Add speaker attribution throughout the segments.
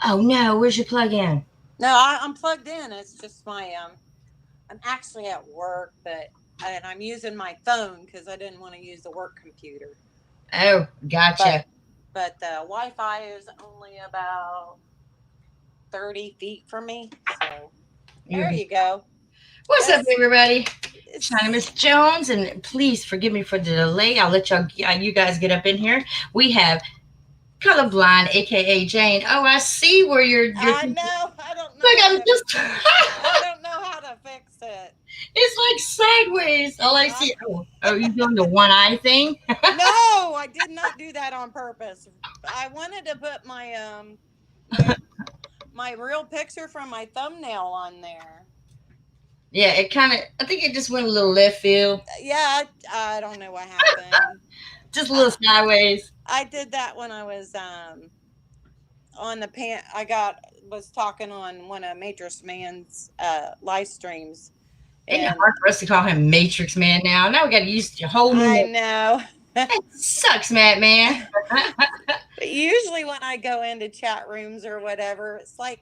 Speaker 1: Oh no, where's your plug-in?
Speaker 2: No, I'm plugged in. It's just my I'm actually at work, but and I'm using my phone because I didn't want to use the work computer.
Speaker 1: Oh,
Speaker 2: But
Speaker 1: gotcha.
Speaker 2: the Wi-Fi is only about 30 feet from me. So
Speaker 1: You'll
Speaker 2: there
Speaker 1: be.
Speaker 2: you go.
Speaker 1: What's up,
Speaker 2: It's
Speaker 1: everybody? China
Speaker 2: it's
Speaker 1: Miss Jones, and please forgive me for the delay. I'll let you guys get up in here. We have colorblind, aka Jane. Oh, I see where you're.
Speaker 2: I
Speaker 1: Look,
Speaker 2: know. I don't know how
Speaker 1: I'm
Speaker 2: to.
Speaker 1: just.
Speaker 2: I don't know how to fix it.
Speaker 1: It's like sideways. All I
Speaker 2: I
Speaker 1: see. Oh, you doing the one eye thing?
Speaker 2: No, I did not do that on purpose. I wanted to put my my real picture from my thumbnail on there.
Speaker 1: Yeah, it kind of. I think it just went a little left field,
Speaker 2: Yeah, I don't know what happened.
Speaker 1: just a little
Speaker 2: Uh,
Speaker 1: sideways.
Speaker 2: I did that when I was on the pan. I got was talking on one of Matrix Man's live streams,
Speaker 1: Isn't it
Speaker 2: and
Speaker 1: hard for us to call him Matrix Man now? Now we got to use a whole new
Speaker 2: I
Speaker 1: name.
Speaker 2: know.
Speaker 1: That sucks, Matt Man.
Speaker 2: But usually when I go into chat rooms or whatever, it's like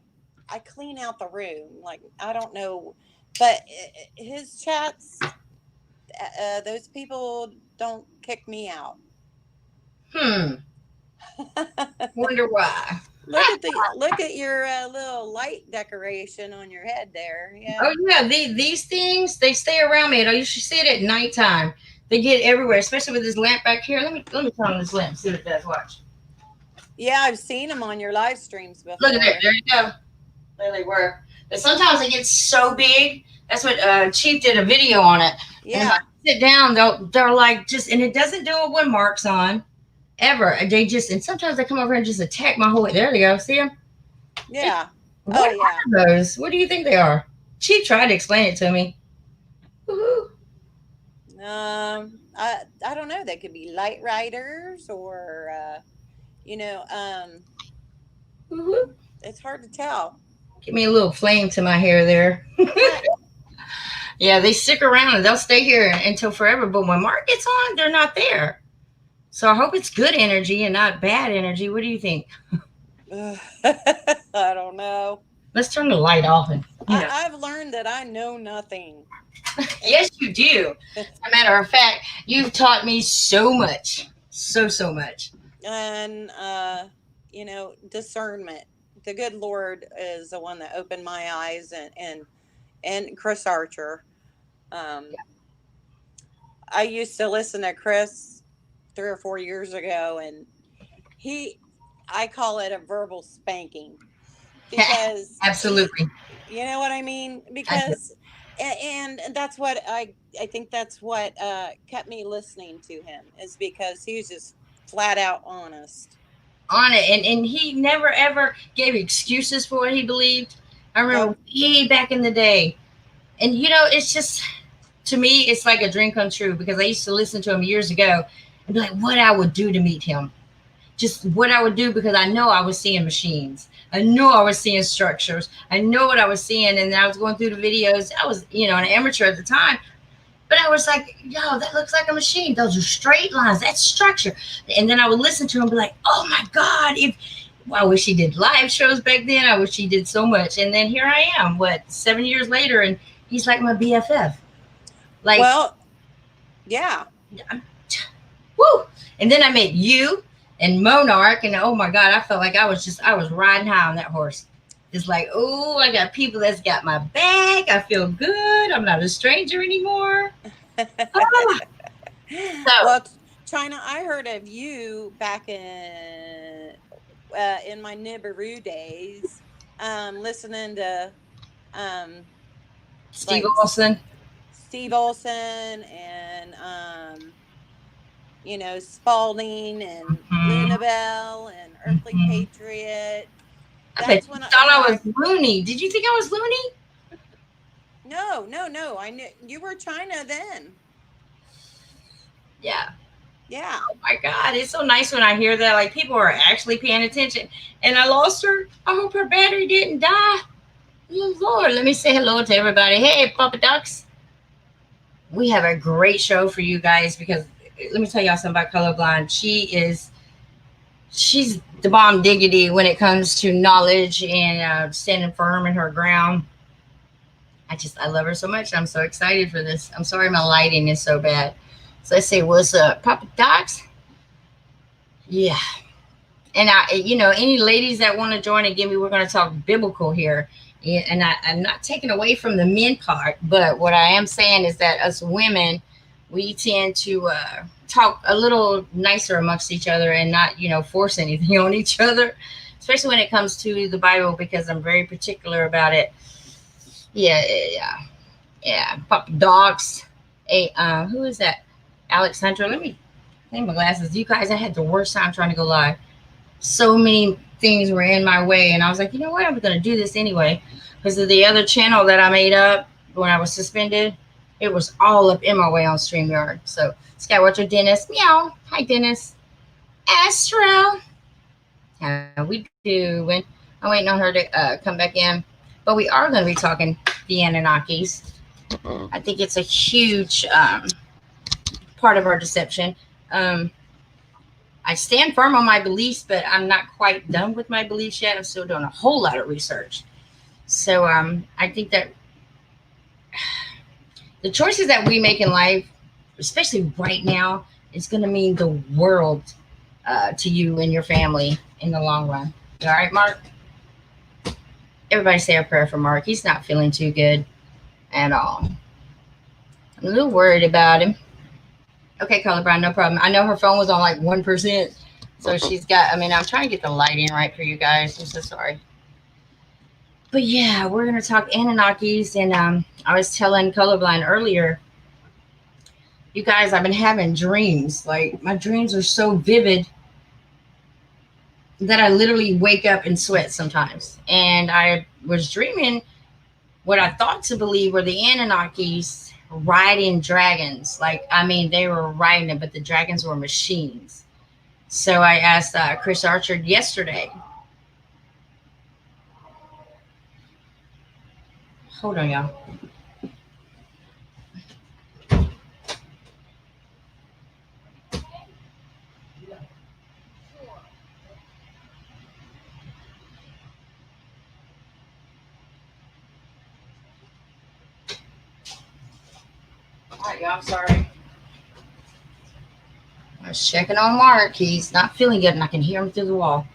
Speaker 2: I clean out the room. Like I don't know, but his chats, those people don't kick me out.
Speaker 1: Hmm. Wonder why.
Speaker 2: Look at your little light decoration on your head there. Yeah,
Speaker 1: Oh yeah, these things they stay around me. You should see it at nighttime. They get everywhere, especially with this lamp back here. Let me turn on this lamp. See what it does. Watch.
Speaker 2: yeah, I've seen them on your live streams
Speaker 1: Look at there.
Speaker 2: before.
Speaker 1: There you go. There they were. But sometimes they get so big. That's what Chief did a video on it. And if I
Speaker 2: Yeah,
Speaker 1: sit down, they're like just, and it doesn't do it when Mark's on ever. They just, and sometimes they come over and just attack my whole. There they go. See them?
Speaker 2: yeah. Oh
Speaker 1: What
Speaker 2: yeah.
Speaker 1: are those? What do you think they are? Chief tried to explain it to me. Woohoo.
Speaker 2: I don't know. They could be light riders or you know,
Speaker 1: Woohoo.
Speaker 2: it's hard to tell.
Speaker 1: Give me a little flame to my hair there.
Speaker 2: I
Speaker 1: Yeah, they stick around and they'll stay here until forever. But when Mark gets on, they're not there. So I hope it's good energy and not bad energy. What do you think?
Speaker 2: I don't know.
Speaker 1: Let's turn the light off and
Speaker 2: I've learned that I know nothing. And
Speaker 1: Yes, you do. As a matter of fact, you've taught me so much. So much.
Speaker 2: and discernment. The good Lord is the one that opened my eyes, and Chris Archer. Um, I used to listen to Chris 3 or 4 years ago, and he, I call it a verbal spanking because
Speaker 1: Absolutely.
Speaker 2: you know what I mean?
Speaker 1: I do.
Speaker 2: Because and that's what I think that's what kept me listening to him is because he was just flat out honest.
Speaker 1: On it. And he never ever gave excuses for what he believed. I remember
Speaker 2: Nope.
Speaker 1: way back in the day. And it's just, to me, it's like a dream come true because I used to listen to him years ago and be like, what I would do to meet him. Just what I would do because I know I was seeing machines. I know I was seeing structures. I know what I was seeing. And I was going through the videos. I was, an amateur at the time. But I was like, yo, that looks like a machine. Those are straight lines. That's structure. And then I would listen to him and be like, oh my God, if well, I wish he did live shows back then. I wish he did so much. And then here I am, 7 years later, and he's like my BFF. Like,
Speaker 2: Well, yeah.
Speaker 1: woo. And then I met you and Monarch, and oh my God, I felt like I was riding high on that horse. It's like, oh, I got people that's got my back. I feel good. I'm not a stranger anymore. Ah. So,
Speaker 2: Well, China, I heard of you back in my Nibiru days, listening to um,
Speaker 1: Steve
Speaker 2: like
Speaker 1: Olson.
Speaker 2: Steve Olson and Spalding and
Speaker 1: Mhm.
Speaker 2: Lunabelle and Earthly
Speaker 1: Mhm.
Speaker 2: Patriot.
Speaker 1: I bet
Speaker 2: That's
Speaker 1: you
Speaker 2: when
Speaker 1: thought I was
Speaker 2: I
Speaker 1: loony. Did you think I was loony?
Speaker 2: no, I knew you were China then.
Speaker 1: Yeah.
Speaker 2: Yeah.
Speaker 1: Oh my God, it's so nice when I hear that. Like people are actually paying attention. And I lost her. I hope her battery didn't die. Oh, Lord, let me say hello to everybody. Hey, Papa Ducks. We have a great show for you guys because let me tell y'all something about colorblind. she's the bomb diggity when it comes to knowledge and standing firm in her ground. I love her so much. I'm so excited for this. I'm sorry my lighting is so bad. So let's say, what's up, Papa Docs? Yeah. And any ladies that want to join again, we're going to talk biblical here. Yeah, and I'm not taking away from the men part, but what I am saying is that us women, we tend to talk a little nicer amongst each other and not, force anything on each other, especially when it comes to the Bible, because I'm very particular about it. Yeah, yeah, yeah. Papa Dogs. Hey, who is that? Alexandra. Let me take my glasses. You guys, I had the worst time trying to go live. So many things were in my way, and I was like, you know what? I'm going to do this anyway because of the other channel that I made up when I was suspended. It was all up in my way on StreamYard. So, Skywatcher Dennis, meow. Hi, Dennis. Astro. How we doing? I'm waiting on her to come back in. But we are going to be talking the Anunnakis. I think it's a huge part of our deception. Um, I stand firm on my beliefs, but I'm not quite done with my beliefs yet. I'm still doing a whole lot of research. So I think that the choices that we make in life, especially right now, is going to mean the world to you and your family in the long run. All right, Mark? Everybody say a prayer for Mark. He's not feeling too good at all. I'm a little worried about him. Okay, Colorblind, no problem. I know her phone was on like 1%. So she's got, I'm trying to get the lighting right for you guys. I'm so sorry. But yeah, we're going to talk Anunnakis. And I was telling Colorblind earlier, you guys, I've been having dreams. Like, my dreams are so vivid that I literally wake up and sweat sometimes. And I was dreaming what I thought to believe were the Anunnakis riding dragons. They were riding them, but the dragons were machines. So I asked Chris Archer yesterday. Hold on, y'all. All right, y'all. Sorry. I was checking on Mark. He's not feeling good, and I can hear him through the wall.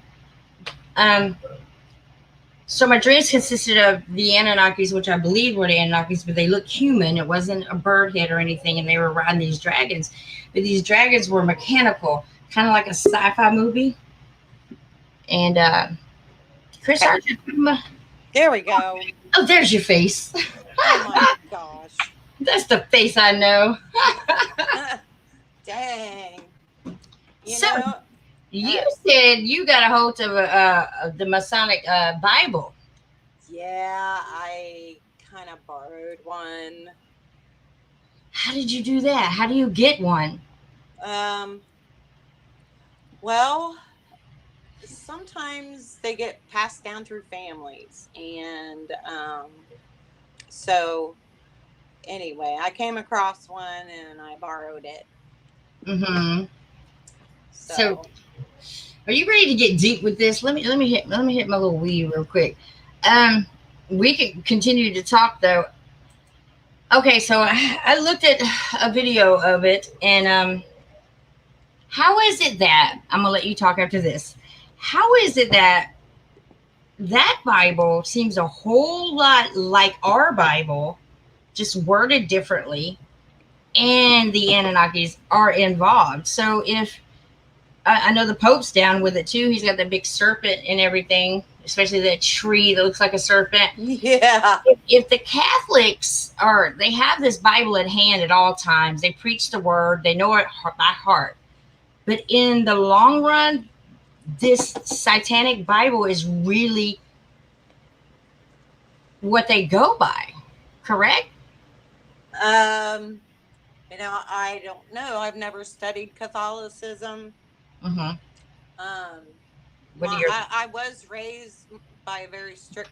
Speaker 1: So my dreams consisted of the Anunnakis, which I believe were the Anunnakis, but they looked human. It wasn't a bird head or anything, and they were riding these dragons. But these dragons were mechanical, kind of like a sci-fi movie. And Chris Archer.
Speaker 2: There we go.
Speaker 1: Oh, there's your face.
Speaker 2: Oh my gosh.
Speaker 1: That's the face I know.
Speaker 2: Dang. You
Speaker 1: said you got a hold of the Masonic Bible.
Speaker 2: Yeah, I kind of borrowed one.
Speaker 1: How did you do that? How do you get one?
Speaker 2: Well, sometimes they get passed down through families, and so anyway, I came across one and I borrowed it.
Speaker 1: Mm-hmm. So are you ready to get deep with this? Let me hit my little weed real quick. We can continue to talk though. Okay, so I looked at a video of it, and how is it that I'm gonna let you talk after this? How is it that Bible seems a whole lot like our Bible, just worded differently, and the Anunnakis are involved? So if I know the Pope's down with it too. He's got the big serpent and everything, especially that tree that looks like a serpent.
Speaker 2: Yeah.
Speaker 1: If the Catholics they have this Bible at hand at all times. They preach the word. They know it by heart. But in the long run, this satanic Bible is really what they go by. Correct?
Speaker 2: I don't know. I've never studied Catholicism.
Speaker 1: Mm-hmm.
Speaker 2: I was raised by a very strict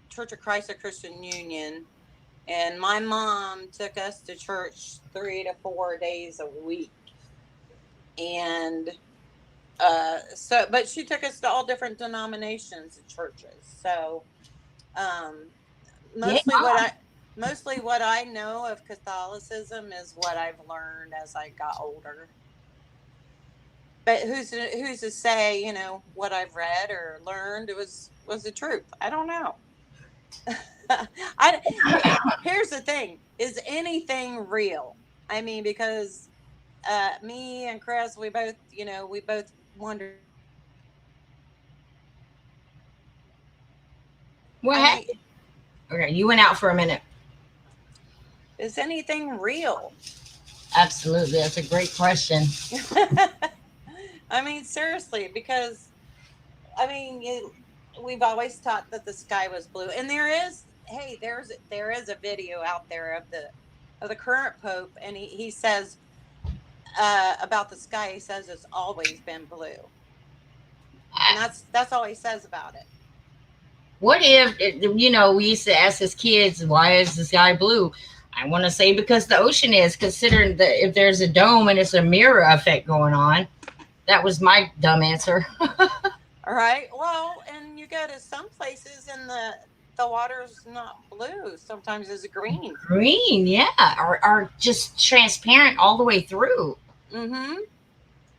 Speaker 2: Church of Christ, a Christian Union, and my mom took us to church 3 to 4 days a week. And But she took us to all different denominations and churches. So, um,
Speaker 1: Yeah.
Speaker 2: mostly what I know of Catholicism is what I've learned as I got older. But who's to say, what I've read or learned was the truth? I don't know. I Here's the thing: is anything real? I mean, because me and Chris, we both wonder.
Speaker 1: What
Speaker 2: I
Speaker 1: happened?
Speaker 2: mean,
Speaker 1: Okay, you went out for a minute.
Speaker 2: is anything real?
Speaker 1: Absolutely, that's a great question.
Speaker 2: I mean, seriously, because I mean, we've always taught that the sky was blue, and there is a video out there of the current pope, and he says about the sky. He says it's always been blue, and that's all he says about it.
Speaker 1: What if, we used to ask as kids, why is the sky blue? I want to say because the ocean is, considering that if there's a dome and it's a mirror effect going on. That was my dumb answer.
Speaker 2: All right. Well, and you go to some places and the water's not blue. Sometimes it's green.
Speaker 1: Green, yeah, are just transparent all the way through.
Speaker 2: Mm-hmm.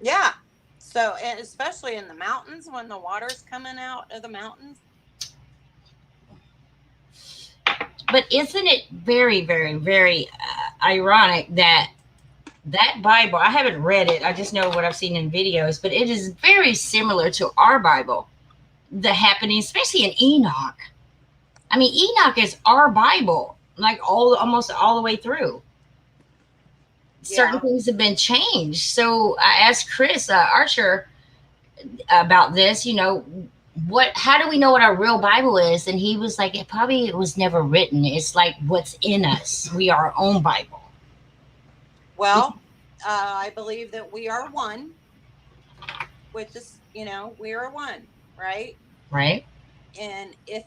Speaker 2: Yeah. So, and especially in the mountains when the water's coming out of the mountains.
Speaker 1: But isn't it very, very, very ironic that Bible, I haven't read it, I just know what I've seen in videos, but it is very similar to our Bible. The happening, especially in Enoch. I mean, Enoch is our Bible, like almost all the way through. Certain
Speaker 2: Yeah.
Speaker 1: things have been changed. So I asked Chris Archer about this, how do we know what our real Bible is? And he was like, it was never written. It's like what's in us. We are our own Bible.
Speaker 2: Well, I believe that we are one, which is, we are one, right?
Speaker 1: Right.
Speaker 2: And if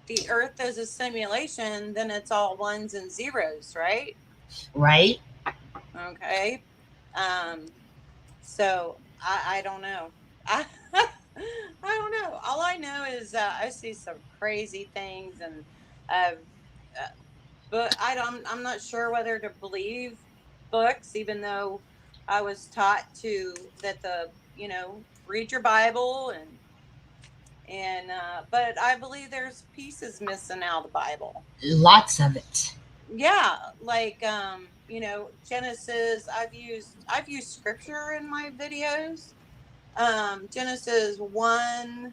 Speaker 2: the earth is a simulation, then it's all ones and zeros, right?
Speaker 1: Right.
Speaker 2: Okay. So I don't know. I don't know. All I know is I see some crazy things, and uh, but I'm not sure whether to believe books, even though I was taught to that read your Bible and but I believe there's pieces missing out of the Bible.
Speaker 1: Lots of it.
Speaker 2: Yeah, like Genesis. I've used scripture in my videos. Genesis 1,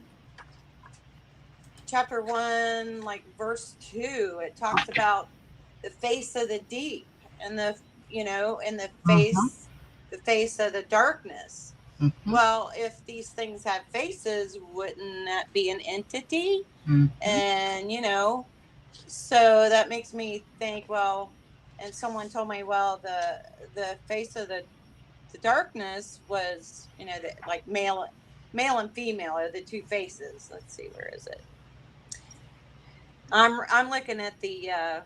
Speaker 2: chapter 1, like verse 2, it talks about the face of the deep and and the face of the darkness.
Speaker 1: Mm-hmm.
Speaker 2: Well, if these things have faces, wouldn't that be an entity?
Speaker 1: Mm-hmm.
Speaker 2: And so that makes me think, well, and someone told me, well, the face of the darkness was, like male and female are the two faces. Let's see, where is it? I'm looking at the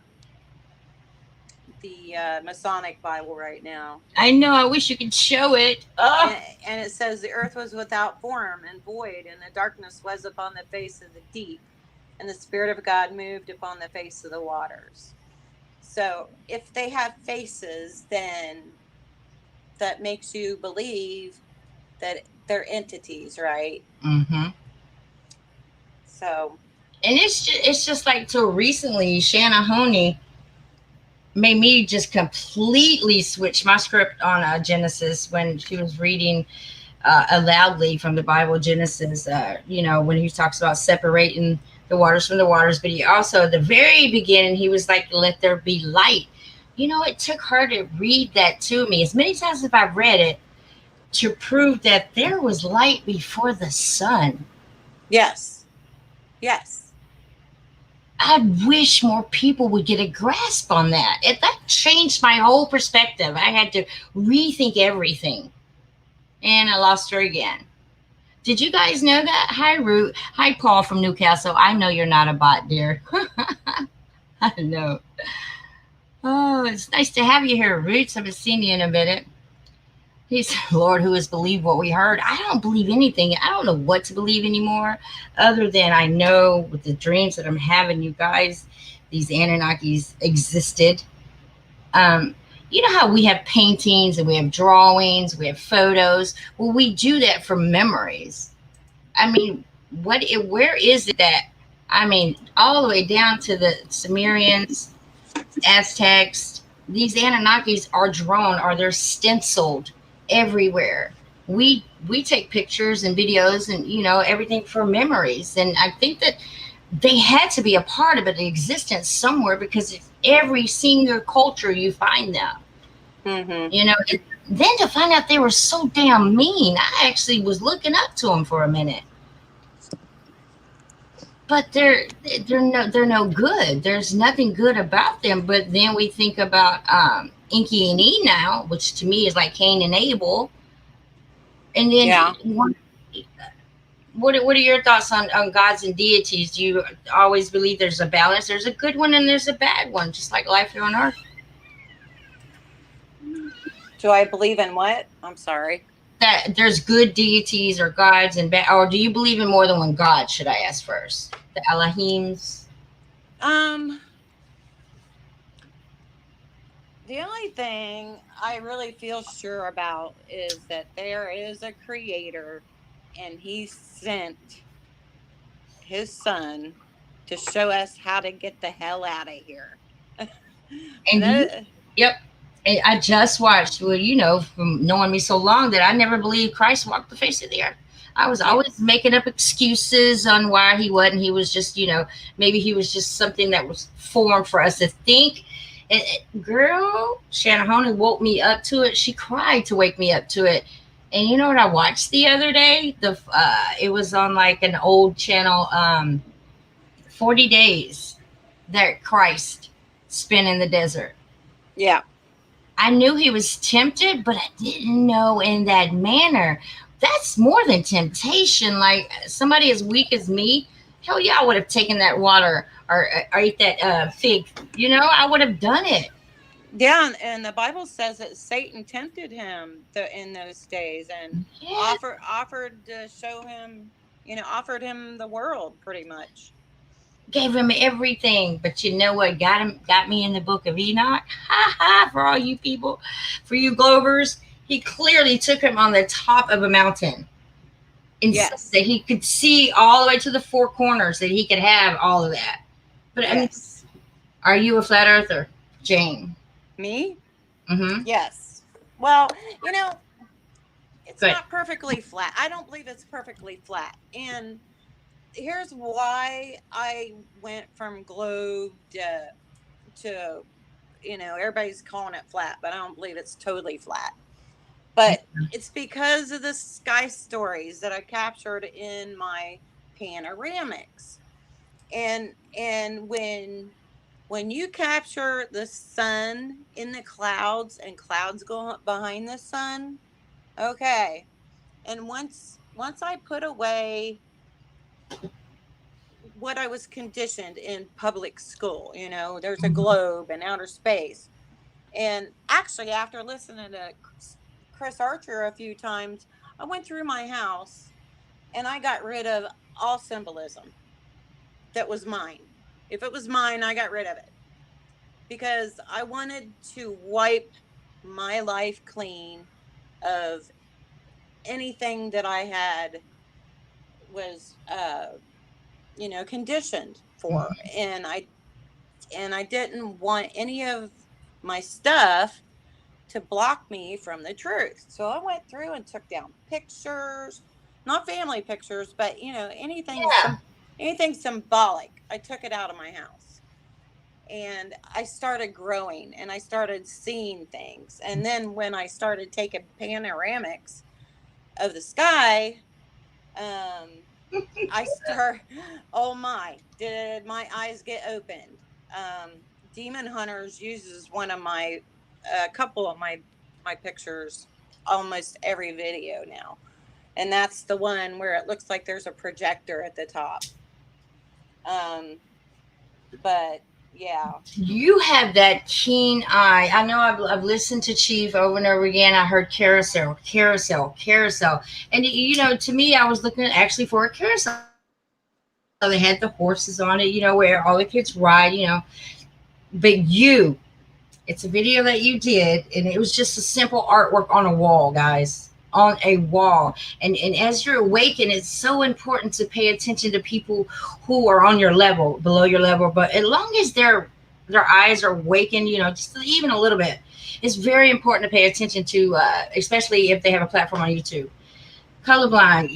Speaker 2: Masonic Bible right now.
Speaker 1: I know. I wish you could show it.
Speaker 2: And it says the earth was without form and void, and the darkness was upon the face of the deep, and the Spirit of God moved upon the face of the waters. So if they have faces, then that makes you believe that they're entities, right?
Speaker 1: Mm-hmm.
Speaker 2: So,
Speaker 1: and it's just like till recently, Shanna Honey made me just completely switch my script on Genesis when she was reading loudly from the Bible, Genesis. When he talks about separating the waters from the waters, but he also, at the very beginning, he was like, "Let there be light." It took her to read that to me as many times as I've read it to prove that there was light before the sun.
Speaker 2: Yes.
Speaker 1: I wish more people would get a grasp on that. That changed my whole perspective. I had to rethink everything. And I lost her again. Did you guys know that? Hi, Root. Hi, Paul from Newcastle. I know you're not a bot, dear. I know. Oh, it's nice to have you here, Roots. I haven't seen you in a minute. He said, Lord, who has believed what we heard? I don't believe anything. I don't know what to believe anymore, other than I know with the dreams that I'm having, you guys, these Anunnakis existed. Um, you know how we have paintings and we have drawings, we have photos. Well, we do that for memories. I mean, where is it that, I mean, all the way down to the Sumerians, Aztecs, these Anunnakis are drawn or they're stenciled everywhere. We take pictures and videos and everything for memories. And I think that they had to be a part of it, the existence somewhere, because it's every single culture you find them.
Speaker 2: Mm-hmm.
Speaker 1: Then to find out they were so damn mean, I actually was looking up to them for a minute. But they're no good. There's nothing good about them. But then we think about Inky and E now, which to me is like Cain and Abel. And then
Speaker 2: Yeah.
Speaker 1: what are your thoughts on gods and deities? Do you always believe there's a balance? There's a good one and there's a bad one, just like life here on Earth.
Speaker 2: Do I believe in what? I'm sorry.
Speaker 1: That there's good deities or gods and bad, or do you believe in more than one god? Should I ask first? The Elohims.
Speaker 2: The only thing I really feel sure about is that there is a creator, and he sent his son to show us how to get the hell out of here.
Speaker 1: And yep. I just watched, well, from knowing me so long, that I never believed Christ walked the face of the earth. I was always making up excuses on why he wasn't. He was just, maybe he was just something that was formed for us to think. And girl, Shanahona woke me up to it. She cried to wake me up to it. And you know what I watched the other day? It was on like an old channel, 40 days that Christ spent in the desert.
Speaker 2: Yeah.
Speaker 1: I knew he was tempted, but I didn't know in that manner. That's more than temptation. Like somebody as weak as me, hell yeah, I would have taken that water or ate that fig. I would have done it.
Speaker 2: Yeah, and the Bible says that Satan tempted him in those days and offered to show him, offered him the world pretty much.
Speaker 1: Gave him everything, but you know what got me in the book of Enoch? Ha ha! For all you people, for you Glovers, he clearly took him on the top of a mountain, and
Speaker 2: yes,
Speaker 1: that he could see all the way to the four corners, that he could have all of that. But I mean, are you a flat earther, Jane?
Speaker 2: Me?
Speaker 1: Mm-hmm.
Speaker 2: Yes. Well, it's not perfectly flat. I don't believe it's perfectly flat, and here's why I went from globe to everybody's calling it flat, but I don't believe it's totally flat. But it's because of the sky stories that I captured in my panoramics. And when you capture the sun in the clouds and clouds go behind the sun, okay. And once I put away what I was conditioned in public school, there's a globe and outer space. And actually, after listening to Chris Archer a few times, I went through my house and I got rid of all symbolism that was mine. If it was mine, I got rid of it because I wanted to wipe my life clean of anything that I had was conditioned for. And I didn't want any of my stuff to block me from the truth. So I went through and took down pictures, not family pictures, but anything symbolic. I took it out of my house. And I started growing and I started seeing things. And then when I started taking panoramics of the sky, oh my, did my eyes get opened. Demon Hunters uses a couple of my pictures almost every video now. And that's the one where it looks like there's a projector at the top. But Yeah.
Speaker 1: You have that keen eye. I know I've listened to Chief over and over again. I heard carousel, carousel, carousel. And, to me, I was looking actually for a carousel. They had the horses on it, where all the kids ride, But it's a video that you did, and it was just a simple artwork on a wall, guys. On a wall. And as you're awakened, it's so important to pay attention to people who are on your level, below your level. But as long as their eyes are awakened, just even a little bit, it's very important to pay attention to, especially if they have a platform on YouTube. Colorblind,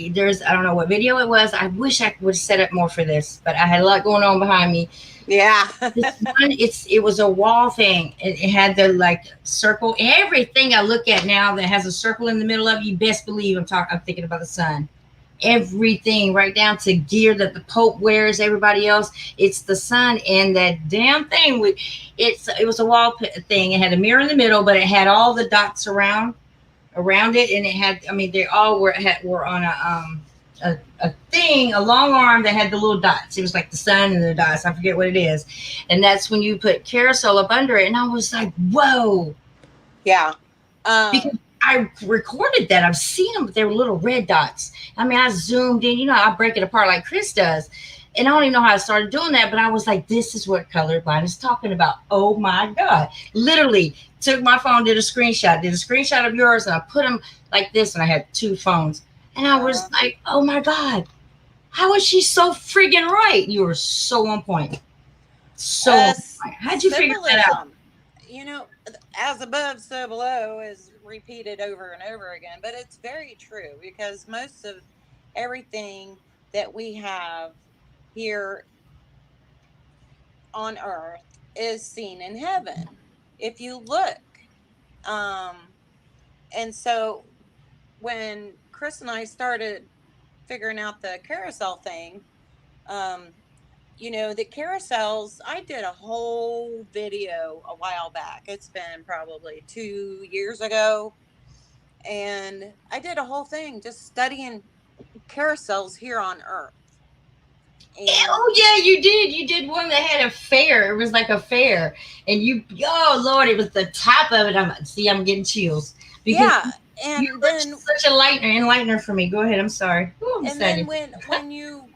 Speaker 1: I don't know what video it was. I wish I would set up more for this, but I had a lot going on behind me.
Speaker 2: Yeah.
Speaker 1: This one, it was a wall thing. It had the circle. Everything I look at now that has a circle in the middle of, you best believe I'm thinking about the sun. Everything, right down to gear that the Pope wears, everybody else, it's the sun. And that damn thing, it was a wall thing. It had a mirror in the middle, but it had all the dots around it, and it had, they all were on a thing, a long arm that had the little dots. It was like the sun and the dots. I forget what it is. And that's when you put carousel up under it. And I was like, whoa.
Speaker 2: Yeah.
Speaker 1: Because I recorded that. I've seen them, but they were little red dots. I zoomed in, I break it apart like Chris does. And I don't even know how I started doing that, but I was like, this is what colorblind is talking about. Oh my God. Literally took my phone, did a screenshot of yours, and I put them like this, and I had 2 phones. And I was like, oh my God, how is she so friggin' right? You were so on point. So on point. How'd you figure that out?
Speaker 2: As above, so below is repeated over and over again, but it's very true, because most of everything that we have here on earth is seen in heaven, if you look. And so when Chris and I started figuring out the carousel thing, the carousels, I did a whole video a while back. It's been probably 2 years ago. And I did a whole thing just studying carousels here on Earth.
Speaker 1: And, oh yeah, you did. You did one that had a fair. It was like a fair, and oh Lord, it was the top of it. I'm getting chills.
Speaker 2: Yeah, and
Speaker 1: you then such a enlightener for me. Go ahead. I'm sorry. Ooh, I'm
Speaker 2: excited. Then when you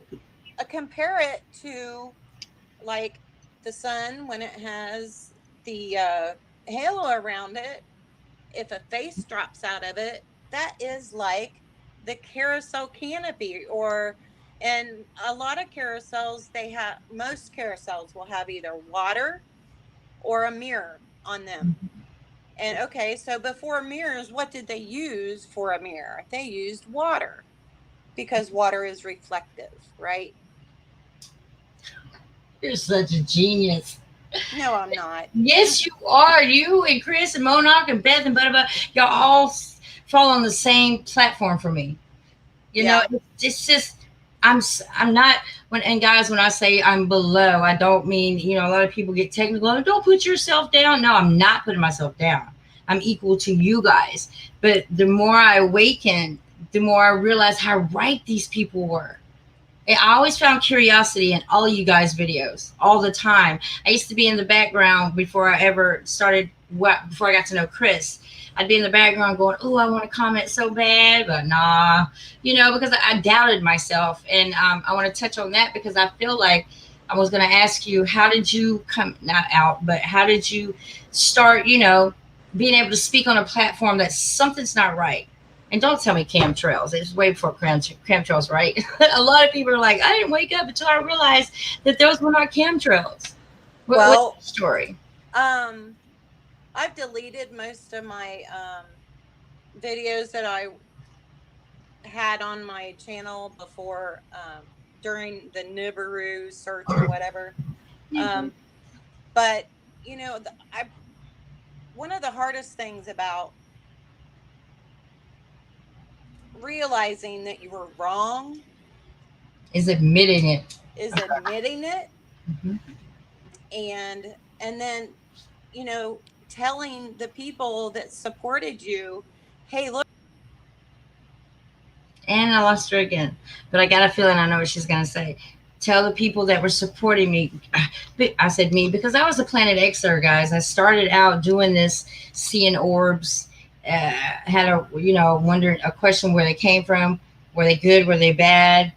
Speaker 2: compare it to like the sun, when it has the halo around it, if a face drops out of it, that is like the carousel canopy. And a lot of carousels, most carousels will have either water or a mirror on them. And okay, so before mirrors, what did they use for a mirror? They used water, because water is reflective, right?
Speaker 1: You're such a genius.
Speaker 2: No, I'm not.
Speaker 1: Yes, you are. You and Chris and Monarch and Beth and blah, y'all all fall on the same platform for me. It's just, I'm not, when I say I'm below, I don't mean, a lot of people get technical. Don't put yourself down. No, I'm not putting myself down. I'm equal to you guys. But the more I awaken, the more I realize how right these people were. I always found curiosity in all of you guys' videos all the time. I used to be in the background before I ever started, before I got to know Chris. I'd be in the background going, oh, I want to comment so bad, but nah, because I doubted myself. And I want to touch on that, because I feel like I was going to ask you, how did you how did you start, being able to speak on a platform that something's not right? And don't tell me chemtrails. It's way before chemtrails, right? A lot of people are like, I didn't wake up until I realized that those were not chemtrails. What's the story?
Speaker 2: I've deleted most of my videos that I had on my channel before, during the Nibiru search or whatever. But, one of the hardest things about realizing that you were wrong
Speaker 1: is admitting it.
Speaker 2: Mm-hmm. And then, telling the people that supported you, hey, look.
Speaker 1: And I lost her again, but I got a feeling I know what she's going to say. tell the people that were supporting me. I said me because I was a Planet Xer, guys. I started out doing this, seeing orbs. Had a wondering a question where they came from. Were they good? Were they bad?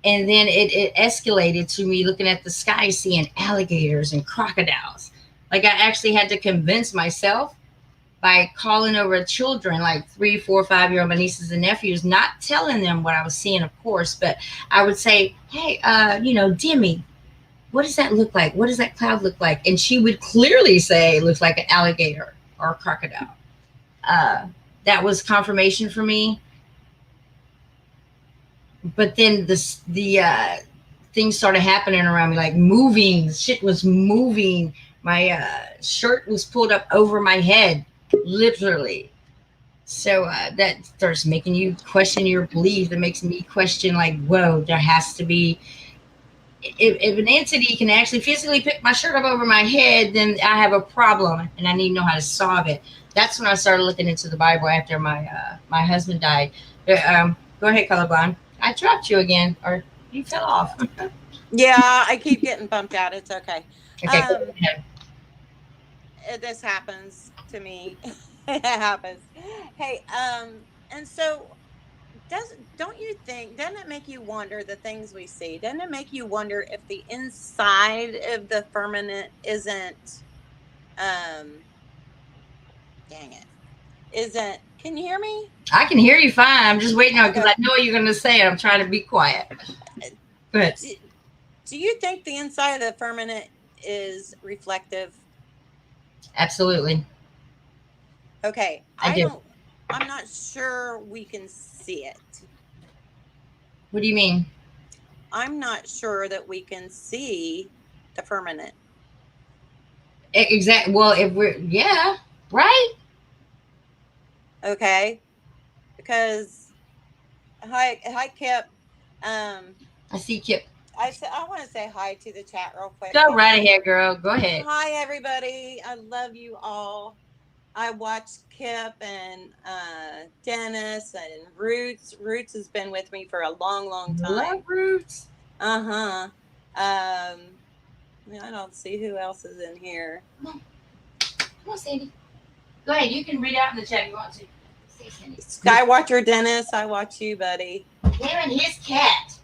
Speaker 1: And then it escalated to me looking at the sky, seeing alligators and crocodiles. Like I actually had to convince myself by calling over children, like 3, 4, 5-year-old, my nieces and nephews, not telling them what I was seeing, of course, but I would say, hey, Demi, what does that look like? What does that cloud look like? And she would clearly say, it looks like an alligator or a crocodile. That was confirmation for me. But then the things started happening around me, like moving. Shit was moving. My shirt was pulled up over my head, literally. So that starts making you question your belief. That makes me question, like, whoa, there has to be. If an entity can actually physically pick my shirt up over my head, then I have a problem, and I need to know how to solve it. That's when I started looking into the Bible after my husband died. Go ahead, colorblind. I dropped you again, or you fell off.
Speaker 2: Yeah, I keep getting bumped out. It's okay.
Speaker 1: Okay, go ahead.
Speaker 2: This happens to me. It happens. Hey, and so don't you think, doesn't it make you wonder the things we see? Doesn't it make you wonder if the inside of the firmament isn't can you hear me?
Speaker 1: I can hear you fine. I'm just waiting on because I know what you're going to say. I'm trying to be quiet. Go ahead.
Speaker 2: Do you think the inside of the firmament is reflective?
Speaker 1: Absolutely.
Speaker 2: Okay. I'm not sure we can see it.
Speaker 1: What do you mean?
Speaker 2: I'm not sure that we can see the firmament.
Speaker 1: Exactly. Well, right.
Speaker 2: Okay. Because hi Kip.
Speaker 1: I see Kip.
Speaker 2: I want to say hi to the chat real quick.
Speaker 1: Go right ahead, girl. Go ahead.
Speaker 2: Hi everybody. I love you all. I watched Kip and Dennis and Roots. Roots has been with me for a long, long time.
Speaker 1: Love Roots.
Speaker 2: I don't see who else is in here.
Speaker 1: Come on, Sandy. Go ahead. You can read out in the chat if you want to.
Speaker 2: Skywatcher Dennis, I watch you, buddy.
Speaker 1: Him and his cat.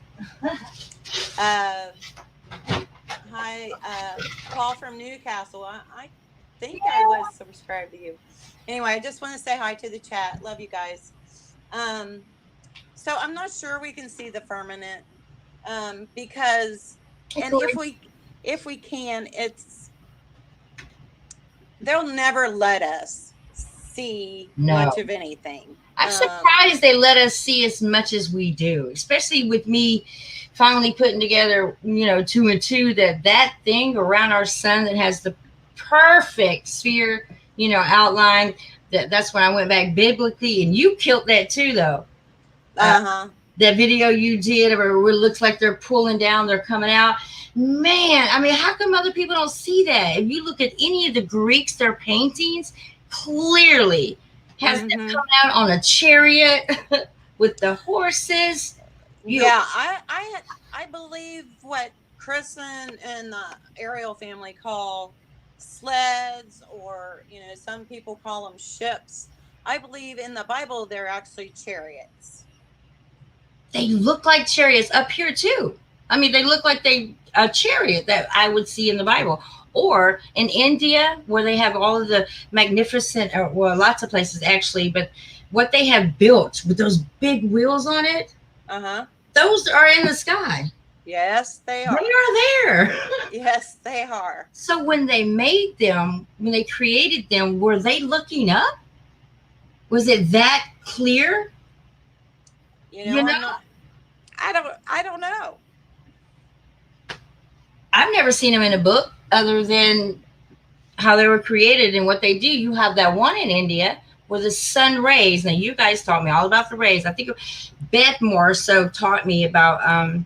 Speaker 2: Hi, Paul from Newcastle. I think I was subscribed to you. Anyway, I just want to say hi to the chat. Love you guys. So I'm not sure we can see the firmament because, and if we can, they'll never let us see much of anything.
Speaker 1: I'm surprised they let us see as much as we do, especially with me finally putting together, 2 and 2, that thing around our sun that has the perfect sphere, outline. That's when I went back biblically, and you killed that too, though. That video you did where it looks like they're pulling down, they're coming out. Man, I mean, how come other people don't see that? If you look at any of the Greeks, their paintings clearly has them coming out on a chariot with the horses.
Speaker 2: I believe what Chris and the Ariel family call sleds, or some people call them ships. I believe in the Bible they're actually chariots.
Speaker 1: They look like chariots up here too. I mean, they look like a chariot that I would see in the Bible. Or in India, where they have all of the magnificent, lots of places actually, but what they have built with those big wheels on it, those are in the sky.
Speaker 2: Yes, they are.
Speaker 1: They are there.
Speaker 2: Yes, they are.
Speaker 1: So when they made them, when they created them, were they looking up? Was it that clear?
Speaker 2: I don't know.
Speaker 1: I've never seen them in a book other than how they were created and what they do. You have that one in India where the sun rays. Now, you guys taught me all about the rays. I think Beth more so taught me about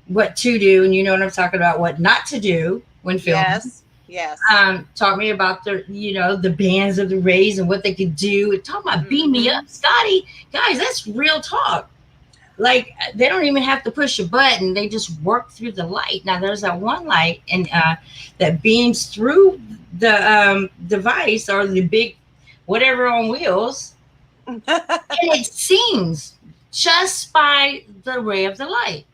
Speaker 1: what to do, and you know what I'm talking about, what not to do when filming.
Speaker 2: Yes.
Speaker 1: Taught me about the bands of the rays and what they could do. It taught about beam me up, Scotty. Guys, that's real talk. Like they don't even have to push a button, they just work through the light. Now there's that one light and that beams through the device or the big whatever on wheels, and it sings just by the ray of the light.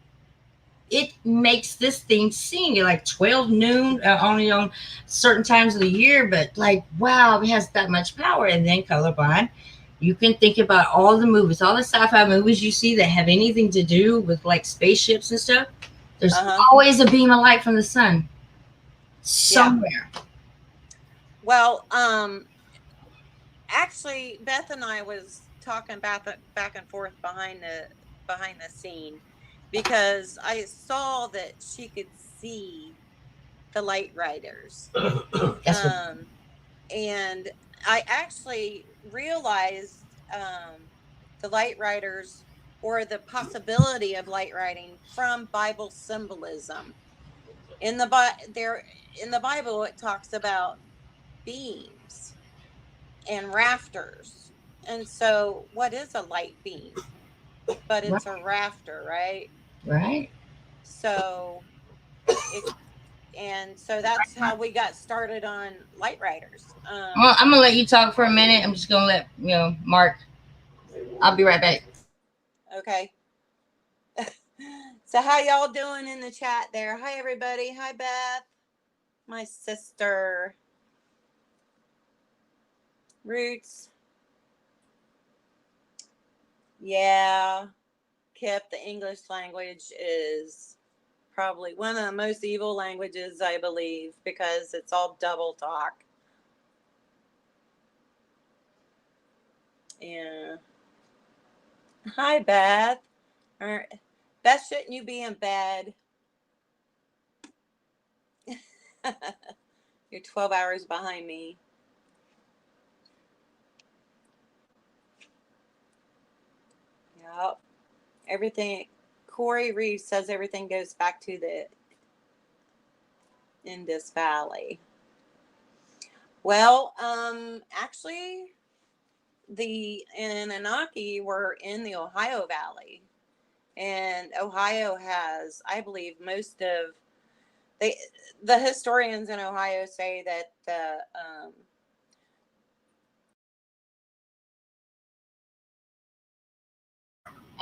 Speaker 1: It makes this thing sing at like 12 noon, only on certain times of the year, but like wow, it has that much power. And then colorblind, you can think about all the movies, all the sci-fi movies you see that have anything to do with like spaceships and stuff. There's
Speaker 2: Uh-huh.
Speaker 1: always a beam of light from the sun
Speaker 2: Yeah.
Speaker 1: somewhere.
Speaker 2: Well, actually, Beth and I was talking back and forth behind the scene because I saw that she could see the light riders.
Speaker 1: That's what.
Speaker 2: And I actually realized the light riders or the possibility of light riding from Bible symbolism. In the Bible, it talks about beams and rafters. And so, what is a light beam? But it's a rafter, right?
Speaker 1: Right.
Speaker 2: So, it and so that's how we got started on light riders.
Speaker 1: Well, I'm gonna let you talk for a minute. I'm just gonna let Mark. I'll be right back.
Speaker 2: Okay. So how y'all doing in the chat there? Hi everybody. Hi Beth, my sister. Roots. Yeah. Kip, the English language is probably one of the most evil languages, I believe, because it's all double talk. Yeah. Hi Beth. Beth, shouldn't you be in bed? You're 12 hours behind me. Yep. Everything. Corey Reeves says everything goes back to the Indus Valley. Well, actually, the Anunnaki were in the Ohio Valley, and Ohio has, I believe, most of the historians in Ohio say that the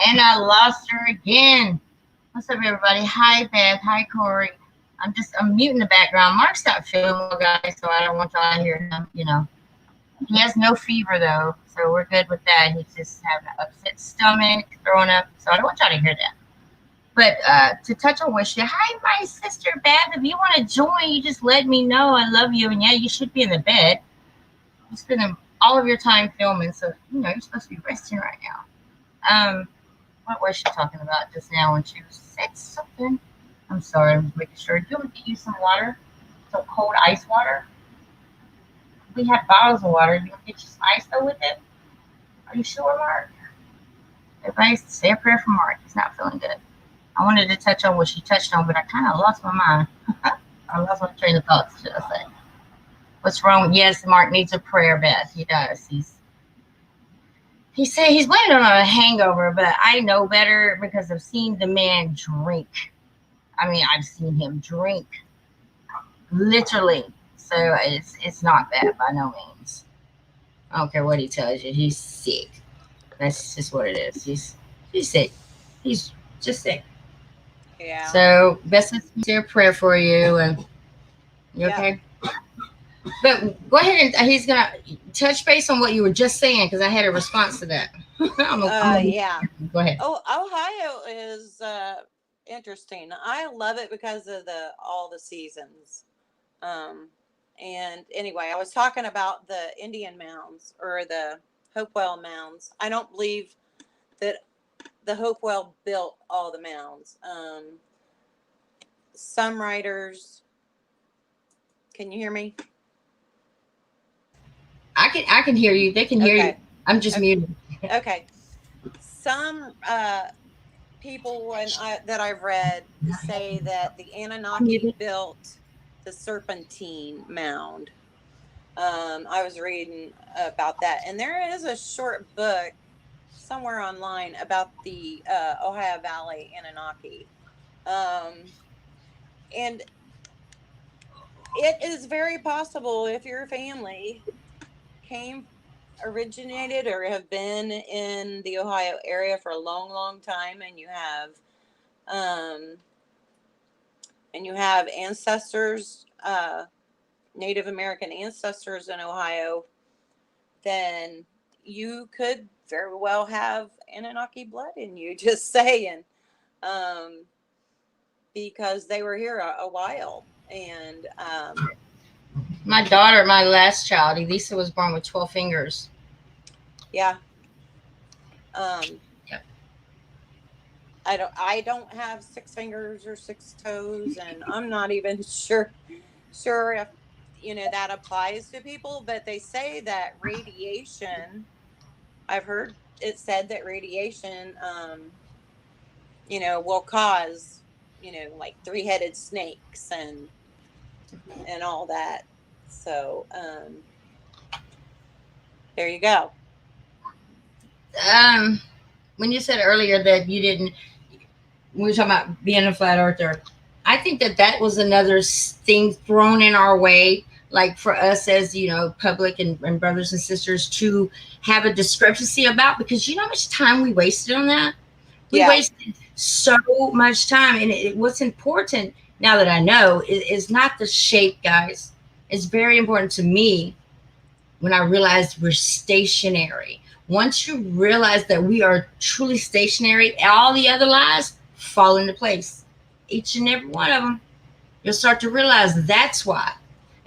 Speaker 1: And I lost her again. What's up, everybody? Hi, Beth. Hi, Corey. I'm muting the background. Mark's not feeling well, guys, so I don't want y'all to hear him. He has no fever though, so we're good with that. He's just having an upset stomach, throwing up, so I don't want y'all to hear that. But to touch on what hi, my sister Beth. If you want to join, you just let me know. I love you, and yeah, you should be in the bed. You're spending all of your time filming, so you're supposed to be resting right now. What was she talking about just now when she said something? I'm sorry, I'm making sure. Do you want to get you some water? Some cold ice water? We have bottles of water. You want to get you some ice though with it? Are you sure, Mark? Everybody say a prayer for Mark. He's not feeling good. I wanted to touch on what she touched on, but I kind of lost my mind. I lost my train of thought, should I say. What's wrong? Yes, Mark needs a prayer, Beth. He does. He said he's blaming on a hangover, but I know better because I've seen the man drink. I mean, I've seen him drink, literally. So it's not bad by no means. I don't care what he tells you. He's sick. That's just what it is. He's sick. He's just sick.
Speaker 2: Yeah.
Speaker 1: So best say a prayer for you, and you okay? But go ahead and he's gonna touch base on what you were just saying because I had a response to that.
Speaker 2: Yeah.
Speaker 1: Go ahead.
Speaker 2: Oh, Ohio is interesting. I love it because of all the seasons. And anyway, I was talking about the Indian mounds or the Hopewell mounds. I don't believe that the Hopewell built all the mounds. Some writers, can you hear me?
Speaker 1: I can hear you. They can hear you. I'm just muted.
Speaker 2: Okay. Some people that I've read say that the Anunnaki built the Serpentine Mound. I was reading about that, and there is a short book somewhere online about the Ohio Valley Anunnaki. And it is very possible if your family originated or have been in the Ohio area for a long, long time, and you have ancestors, Native American ancestors in Ohio, then you could very well have Anunnaki blood in you, just saying, because they were here a while. And
Speaker 1: My daughter, my last child, Elisa, was born with 12 fingers.
Speaker 2: yeah.
Speaker 1: Yep.
Speaker 2: I don't have 6 fingers or 6 toes, and I'm not even sure if that applies to people, but they say that radiation, I've heard it said that radiation will cause, like 3-headed snakes and all that. So there you go.
Speaker 1: When you said earlier that you didn't, we were talking about being a flat earther, I think that was another thing thrown in our way, like for us as public and brothers and sisters to have a discrepancy about, because you know how much time we wasted on that. We wasted so much time, and what's important now that I know is not the shape, guys. It's very important to me when I realized we're stationary. Once you realize that we are truly stationary, all the other lies fall into place. Each and every one of them. You'll start to realize that's why.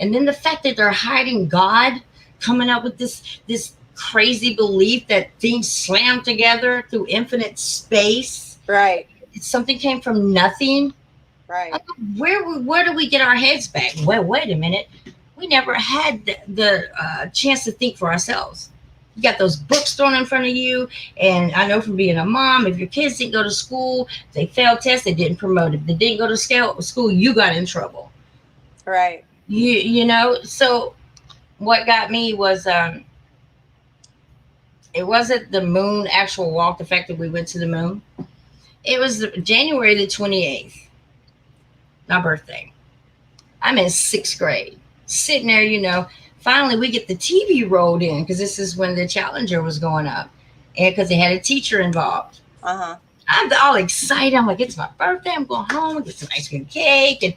Speaker 1: And then the fact that they're hiding God, coming up with this crazy belief that things slam together through infinite space.
Speaker 2: Right.
Speaker 1: Something came from nothing.
Speaker 2: Right.
Speaker 1: Where do we get our heads back? Well, wait a minute. We never had the chance to think for ourselves. You got those books thrown in front of you, and I know from being a mom, if your kids didn't go to school, they failed tests, they didn't promote. If they didn't go to school, you got in trouble.
Speaker 2: Right.
Speaker 1: So what got me was it wasn't the moon actual walk, the fact that we went to the moon. It was January the 28th, my birthday. I'm in 6th grade, sitting there, finally we get the TV rolled in, because this is when the Challenger was going up, and because they had a teacher involved. I'm all excited. I'm like, it's my birthday. I'm going home, get some ice cream cake, and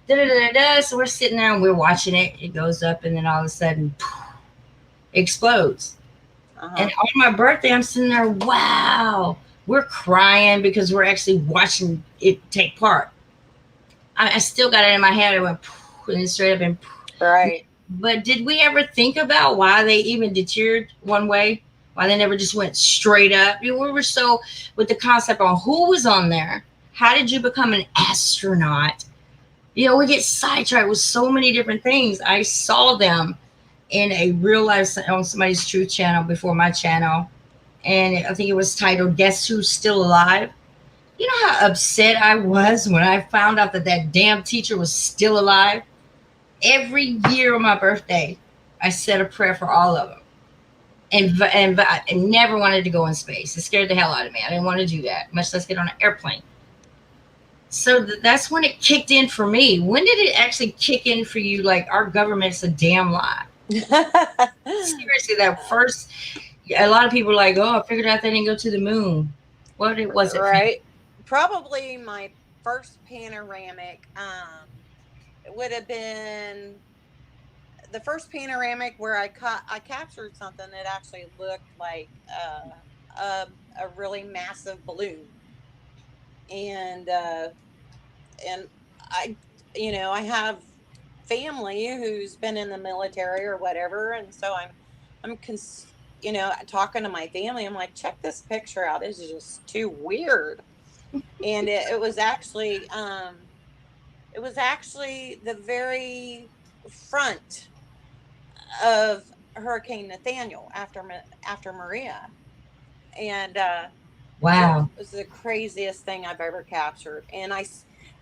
Speaker 1: da-da-da-da-da. So we're sitting there and we're watching it. It goes up, and then all of a sudden, it explodes. And on my birthday, I'm sitting there, wow. We're crying because we're actually watching it take part. I still got it in my head. I went, and then straight up and.
Speaker 2: Right.
Speaker 1: But did we ever think about why they even deterred one way? Why they never just went straight up? We were so with the concept on who was on there. How did you become an astronaut? We get sidetracked with so many different things. I saw them in a real life on somebody's truth channel before my channel. And I think it was titled, Guess Who's Still Alive? You know how upset I was when I found out that damn teacher was still alive? Every year on my birthday, I said a prayer for all of them. And I never wanted to go in space. It scared the hell out of me. I didn't want to do that, much less get on an airplane. So that's when it kicked in for me. When did it actually kick in for you? Like, our government's a damn lie. Seriously, that first, a lot of people are like, oh, I figured out they didn't go to the moon. What was it?
Speaker 2: Right. Probably my first panoramic would have been the first panoramic where I captured something that actually looked like a really massive balloon, and I I have family who's been in the military or whatever, and so I'm talking to my family. I'm like, check this picture out. This is just too weird. And it was actually the very front of Hurricane Nathaniel after Maria, and
Speaker 1: wow,
Speaker 2: it was the craziest thing I've ever captured. And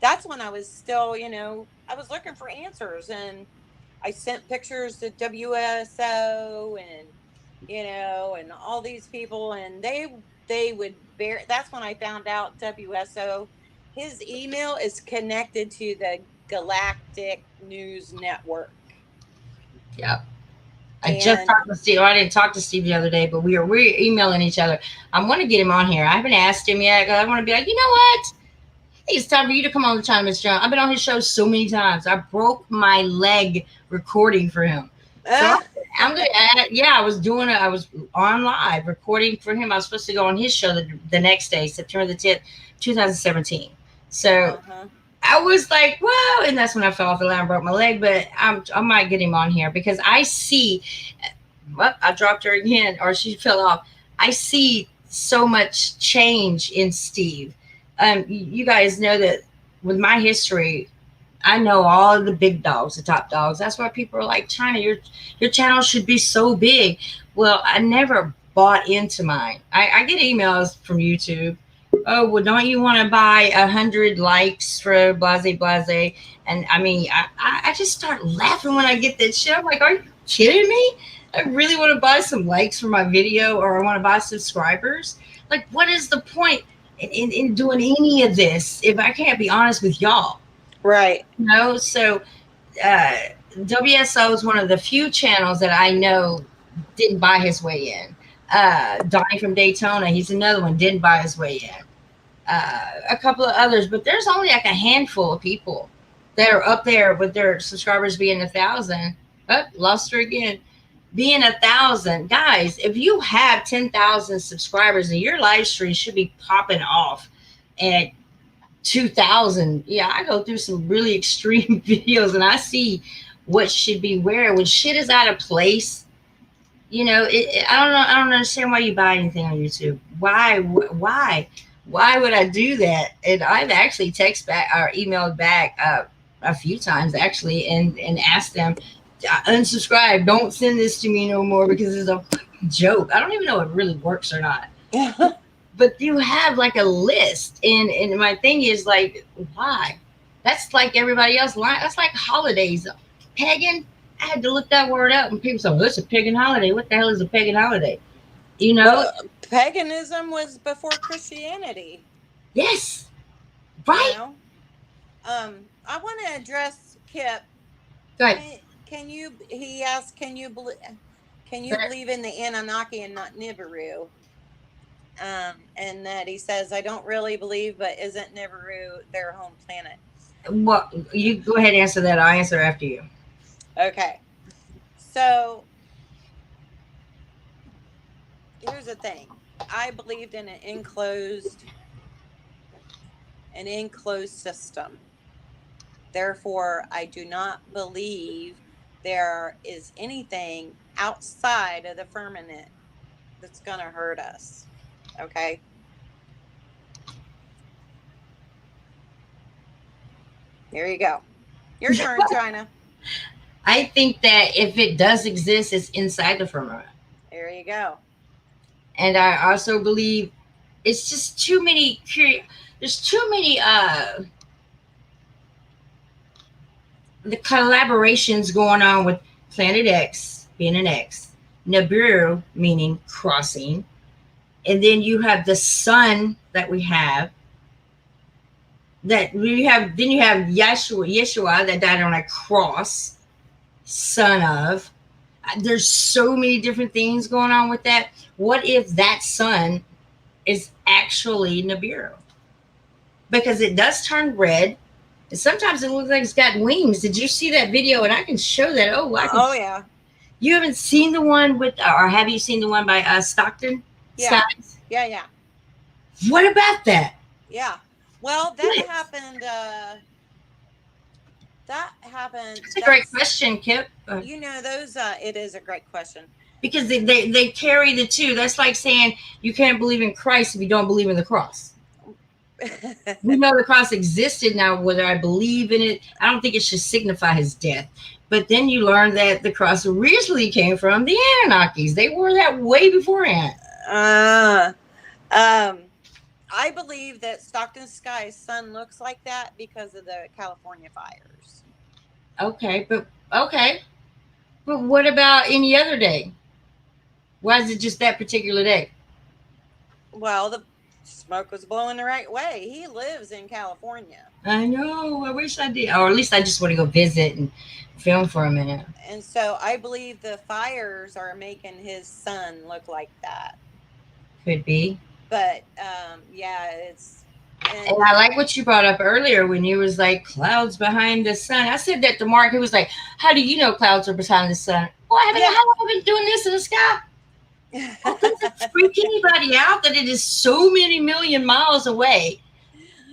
Speaker 2: that's when I was still, I was looking for answers, and I sent pictures to WSO and and all these people, and they they would bear. That's when I found out WSO, his email is connected to the Galactic News Network.
Speaker 1: Yeah. I just talked to Steve. I didn't talk to Steve the other day, but we're emailing each other. I want to get him on here. I haven't asked him yet because I want to be like, you know what? It's time for you to come on the time, Miss John. I've been on his show so many times. I broke my leg recording for him. So I'm gonna add. Yeah, I was doing it. I was on live recording for him. I was supposed to go on his show the next day, September the 10th, 2017. So I was like, well, and that's when I fell off the line and broke my leg. But I might get him on here because I see. Well, I dropped her again, or she fell off. I see so much change in Steve. You guys know that with my history, I know all of the big dogs, the top dogs. That's why people are like, China, your channel should be so big. Well, I never bought into mine. I get emails from YouTube. Oh, well, don't you want to buy 100 likes for blase blase? And I mean, I just start laughing when I get that shit. I'm like, are you kidding me? I really want to buy some likes for my video, or I want to buy subscribers. Like, what is the point in doing any of this if I can't be honest with y'all?
Speaker 2: Right.
Speaker 1: You know, so WSO is one of the few channels that I know didn't buy his way in. Donnie from Daytona, he's another one, didn't buy his way in. A couple of others, but there's only like a handful of people that are up there with their subscribers being 1,000. Oh, lost her again. Being 1,000. Guys, if you have 10,000 subscribers and your live stream should be popping off at 2,000. Yeah, I go through some really extreme videos and I see what should be where. When shit is out of place, you know, I don't understand why you buy anything on YouTube. Why would I do that? And I've actually texted back or emailed back a few times actually and asked them, unsubscribe, don't send this to me no more because it's a joke. I don't even know if it really works or not. But you have like a list, and my thing is like, why? That's like everybody else line. That's like holidays. Pagan. I had to look that word up, and people say, well, it's a pagan holiday. What the hell is a pagan holiday? You know,
Speaker 2: well, paganism was before Christianity.
Speaker 1: Yes, right.
Speaker 2: You know? I want to address Kip.
Speaker 1: Go ahead.
Speaker 2: He asked, can you believe in the Anunnaki and not Nibiru? And that he says, I don't really believe, but isn't Nibiru their home planet?
Speaker 1: Well, you go ahead and answer that. I'll answer after you.
Speaker 2: Okay. So here's the thing. I believed in an enclosed system. Therefore, I do not believe there is anything outside of the firmament that's going to hurt us. Okay? There you go. Your turn, China.
Speaker 1: I think that if it does exist, it's inside the firmament.
Speaker 2: There you go.
Speaker 1: And I also believe it's just too many. There's too many. The collaborations going on with Planet X being an X, Nibiru meaning crossing, and then you have the sun that we have. Then you have Yeshua that died on a cross, son of. There's so many different things going on with that. What if that sun is actually Nibiru? Because it does turn red. And sometimes it looks like it's got wings. Did you see that video? And I can show that. Oh,
Speaker 2: yeah.
Speaker 1: You haven't seen the one with, or have you seen the one by Stockton?
Speaker 2: Yeah.
Speaker 1: Skies?
Speaker 2: Yeah.
Speaker 1: What about that?
Speaker 2: Yeah. Well, that happened. That's a
Speaker 1: great question, Kip.
Speaker 2: You know, it is a great question.
Speaker 1: Because they carry the two. That's like saying you can't believe in Christ if you don't believe in the cross. We know the cross existed. Now, whether I believe in it, I don't think it should signify his death. But then you learn that the cross originally came from the Anunnakis. They wore that way beforehand.
Speaker 2: I believe that Stockton Sky's sun looks like that because of the California fires.
Speaker 1: Okay. But what about any other day? Why is it just that particular day?
Speaker 2: Well, the smoke was blowing the right way. He lives in California.
Speaker 1: I know. I wish I did. Or at least I just want to go visit and film for a minute.
Speaker 2: And so I believe the fires are making his sun look like that.
Speaker 1: Could be.
Speaker 2: But yeah, it's
Speaker 1: And I like what you brought up earlier when you was like clouds behind the sun. I said that to Mark. He was like, "How do you know clouds are behind the sun?" Well, I haven't.
Speaker 2: Yeah.
Speaker 1: How long have I been doing this in the sky? Oh, does it freak anybody out that it is so many million miles away?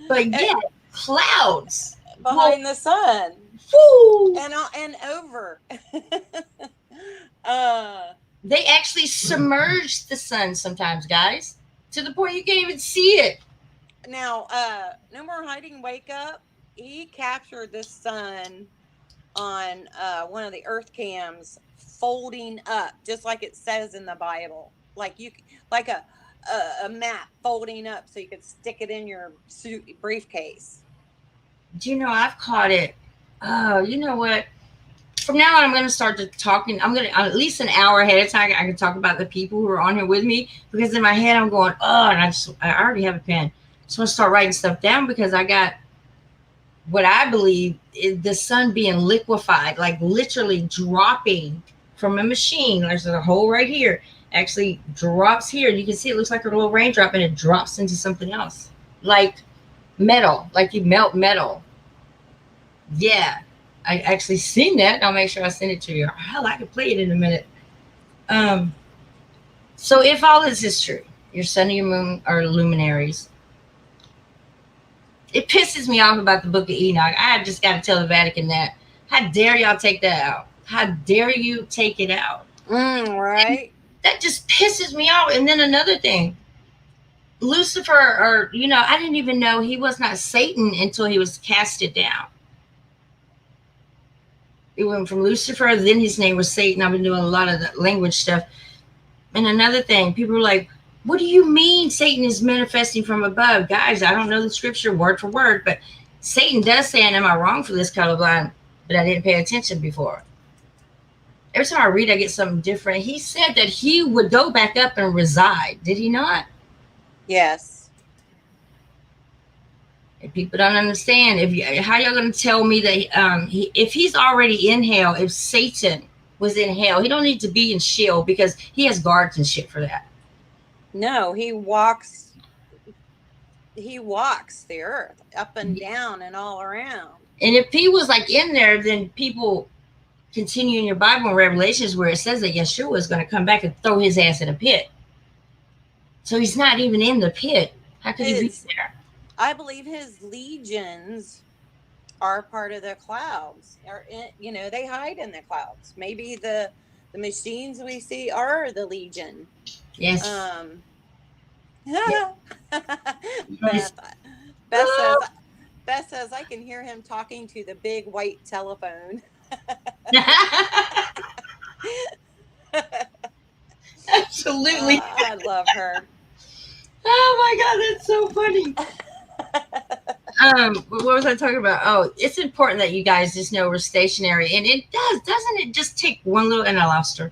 Speaker 1: But yet, clouds
Speaker 2: behind the sun.
Speaker 1: Woo!
Speaker 2: And over.
Speaker 1: They actually submerge the sun sometimes, guys, to the point you can't even see it.
Speaker 2: Now, No More Hiding, Wake Up, he captured the sun on one of the earth cams folding up, just like it says in the Bible. Like a map folding up so you could stick it in your briefcase.
Speaker 1: Do you know, I've caught it. Oh, you know what? From now on, I'm going to start talking. I'm going to, at least an hour ahead of time, I can talk about the people who are on here with me, because in my head, I'm going, oh, and I already have a pen. So I'm going to start writing stuff down, because I got what I believe is the sun being liquefied, like literally dropping from a machine. There's a hole right here, actually drops here. You can see it looks like a little raindrop, and it drops into something else, like metal, like you melt metal. Yeah, I actually seen that. I'll make sure I send it to you. Hell, I can play it in a minute. So if all this is true, your sun and your moon are luminaries. It pisses me off about the Book of Enoch. I just got to tell the Vatican that. How dare y'all take that out? How dare you take it out?
Speaker 2: Right.
Speaker 1: That just pisses me off. And then another thing, Lucifer, or I didn't even know he was not Satan until he was casted down. It went from Lucifer, then his name was Satan. I've been doing a lot of the language stuff. And another thing, people are like, what do you mean Satan is manifesting from above? Guys, I don't know the scripture word for word, but Satan does say, and am I wrong for this, colorblind? But I didn't pay attention before. Every time I read, I get something different. He said that he would go back up and reside. Did he not?
Speaker 2: Yes.
Speaker 1: If people don't understand, how y'all going to tell me that if he's already in hell, if Satan was in hell, he don't need to be in Sheol, because he has guards and shit for that.
Speaker 2: No, he walks the earth up and down and all around.
Speaker 1: And if he was like in there, then people continue in your Bible in Revelations where it says that Yeshua is going to come back and throw his ass in a pit. So he's not even in the pit. How could he be there?
Speaker 2: I believe his legions are part of the clouds. They hide in the clouds. Maybe the machines we see are the legion.
Speaker 1: Yes.
Speaker 2: Beth says I can hear him talking to the big white telephone.
Speaker 1: Absolutely.
Speaker 2: I love her.
Speaker 1: Oh my God, that's so funny. What was I talking about? Oh, it's important that you guys just know we're stationary, and doesn't it just take one little, and I lost her.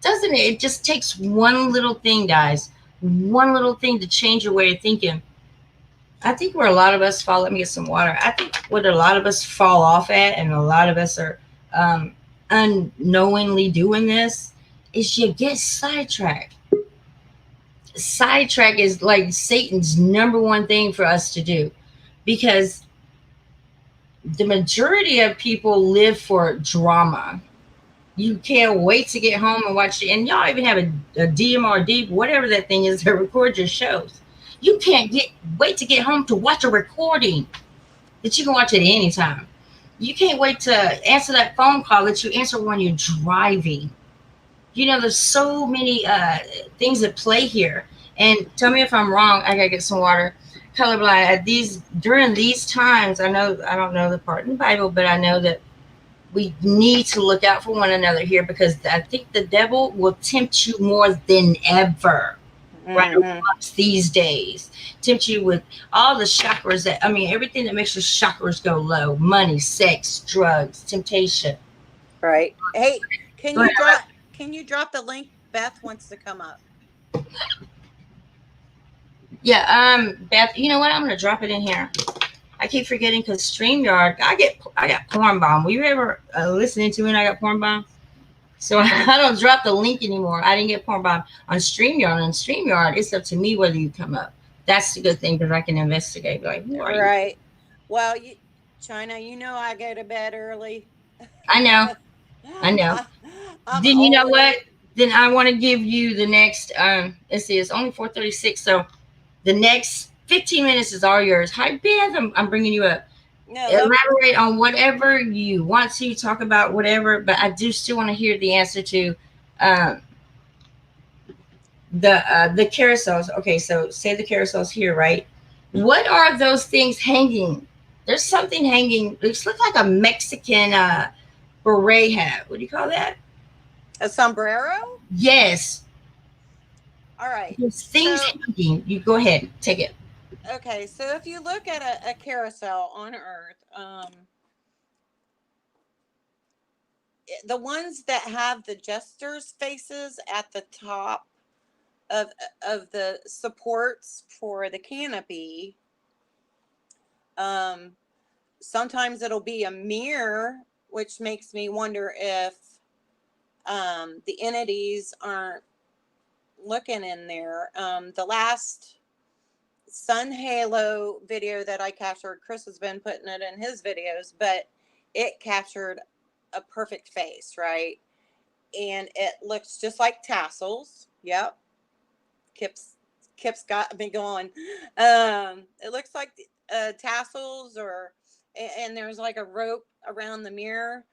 Speaker 1: Doesn't it? It just takes one little thing, guys. One little thing to change your way of thinking. I think where a lot of us fall, let me get some water. I think what a lot of us fall off at, and a lot of us are unknowingly doing this, is you get sidetracked. Sidetrack is like Satan's number one thing for us to do, because the majority of people live for drama. You can't wait to get home and watch it. And y'all even have a DMRD, whatever that thing is, that records your shows. You can't wait to get home to watch a recording that you can watch at any time. You can't wait to answer that phone call that you answer when you're driving. There's so many things at play here. And tell me if I'm wrong. I gotta get some water. Colorblind. During these times, I don't know the part in the Bible, but I know that we need to look out for one another here, because I think the devil will tempt you more than ever. Right these days, tempt you with all the chakras everything that makes your chakras go low: money, sex, drugs, temptation.
Speaker 2: Right. Hey, can you drop the link? Beth wants to come up.
Speaker 1: Yeah, Beth, you know what? I'm gonna drop it in here. I keep forgetting because StreamYard, I got porn bomb. Were you ever listening to it? And I got porn bomb, so I don't drop the link anymore. I didn't get porn bomb on StreamYard. On StreamYard, it's up to me whether you come up. That's the good thing because I can investigate. Like, who are you?
Speaker 2: Right. Well, China, you know I go to bed early.
Speaker 1: I know, I know.
Speaker 2: I'm
Speaker 1: Then you know
Speaker 2: old.
Speaker 1: what? Then I want to give you the next. Let's see, it's only 4:36, so the next 15 minutes is all yours. Hi, Beth. I'm bringing you up.
Speaker 2: No,
Speaker 1: Elaborate on whatever you want to talk about, whatever. But I do still want to hear the answer to um, the carousels. Okay, so say the carousels here, right? What are those things hanging? There's something hanging. It looks like a Mexican beret hat. What do you call that?
Speaker 2: a sombrero.
Speaker 1: Yes,
Speaker 2: All right.
Speaker 1: there's things
Speaker 2: So,
Speaker 1: hanging. You go ahead, take it.
Speaker 2: okay. So if you look at a carousel on Earth, the ones that have the jesters' faces at the top of the supports for the canopy, um, sometimes it'll be a mirror, which makes me wonder if the entities aren't looking in there. The last sun halo video that I captured, Chris has been putting it in his videos, but it captured a perfect face, right? And it looks just like tassels. Yep. Kip's got me going. It looks like tassels, and there's like a rope around the mirror.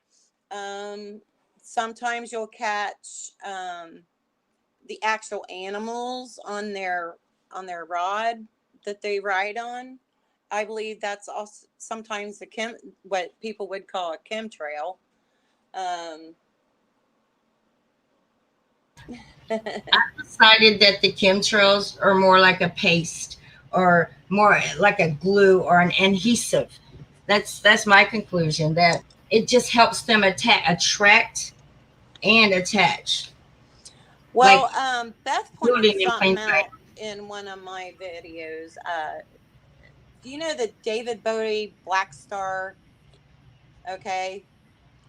Speaker 2: Um, Sometimes you'll catch the actual animals on their rod that they ride on. I believe that's also sometimes what people would call a chemtrail. Um,
Speaker 1: I decided that the chemtrails are more like a paste or more like a glue or an adhesive. That's my conclusion. That it just helps them attract and attach, like
Speaker 2: well, Beth pointed
Speaker 1: building in
Speaker 2: something
Speaker 1: plain sight.
Speaker 2: out in one of my videos. Do you know the David Bowie Black Star? Okay.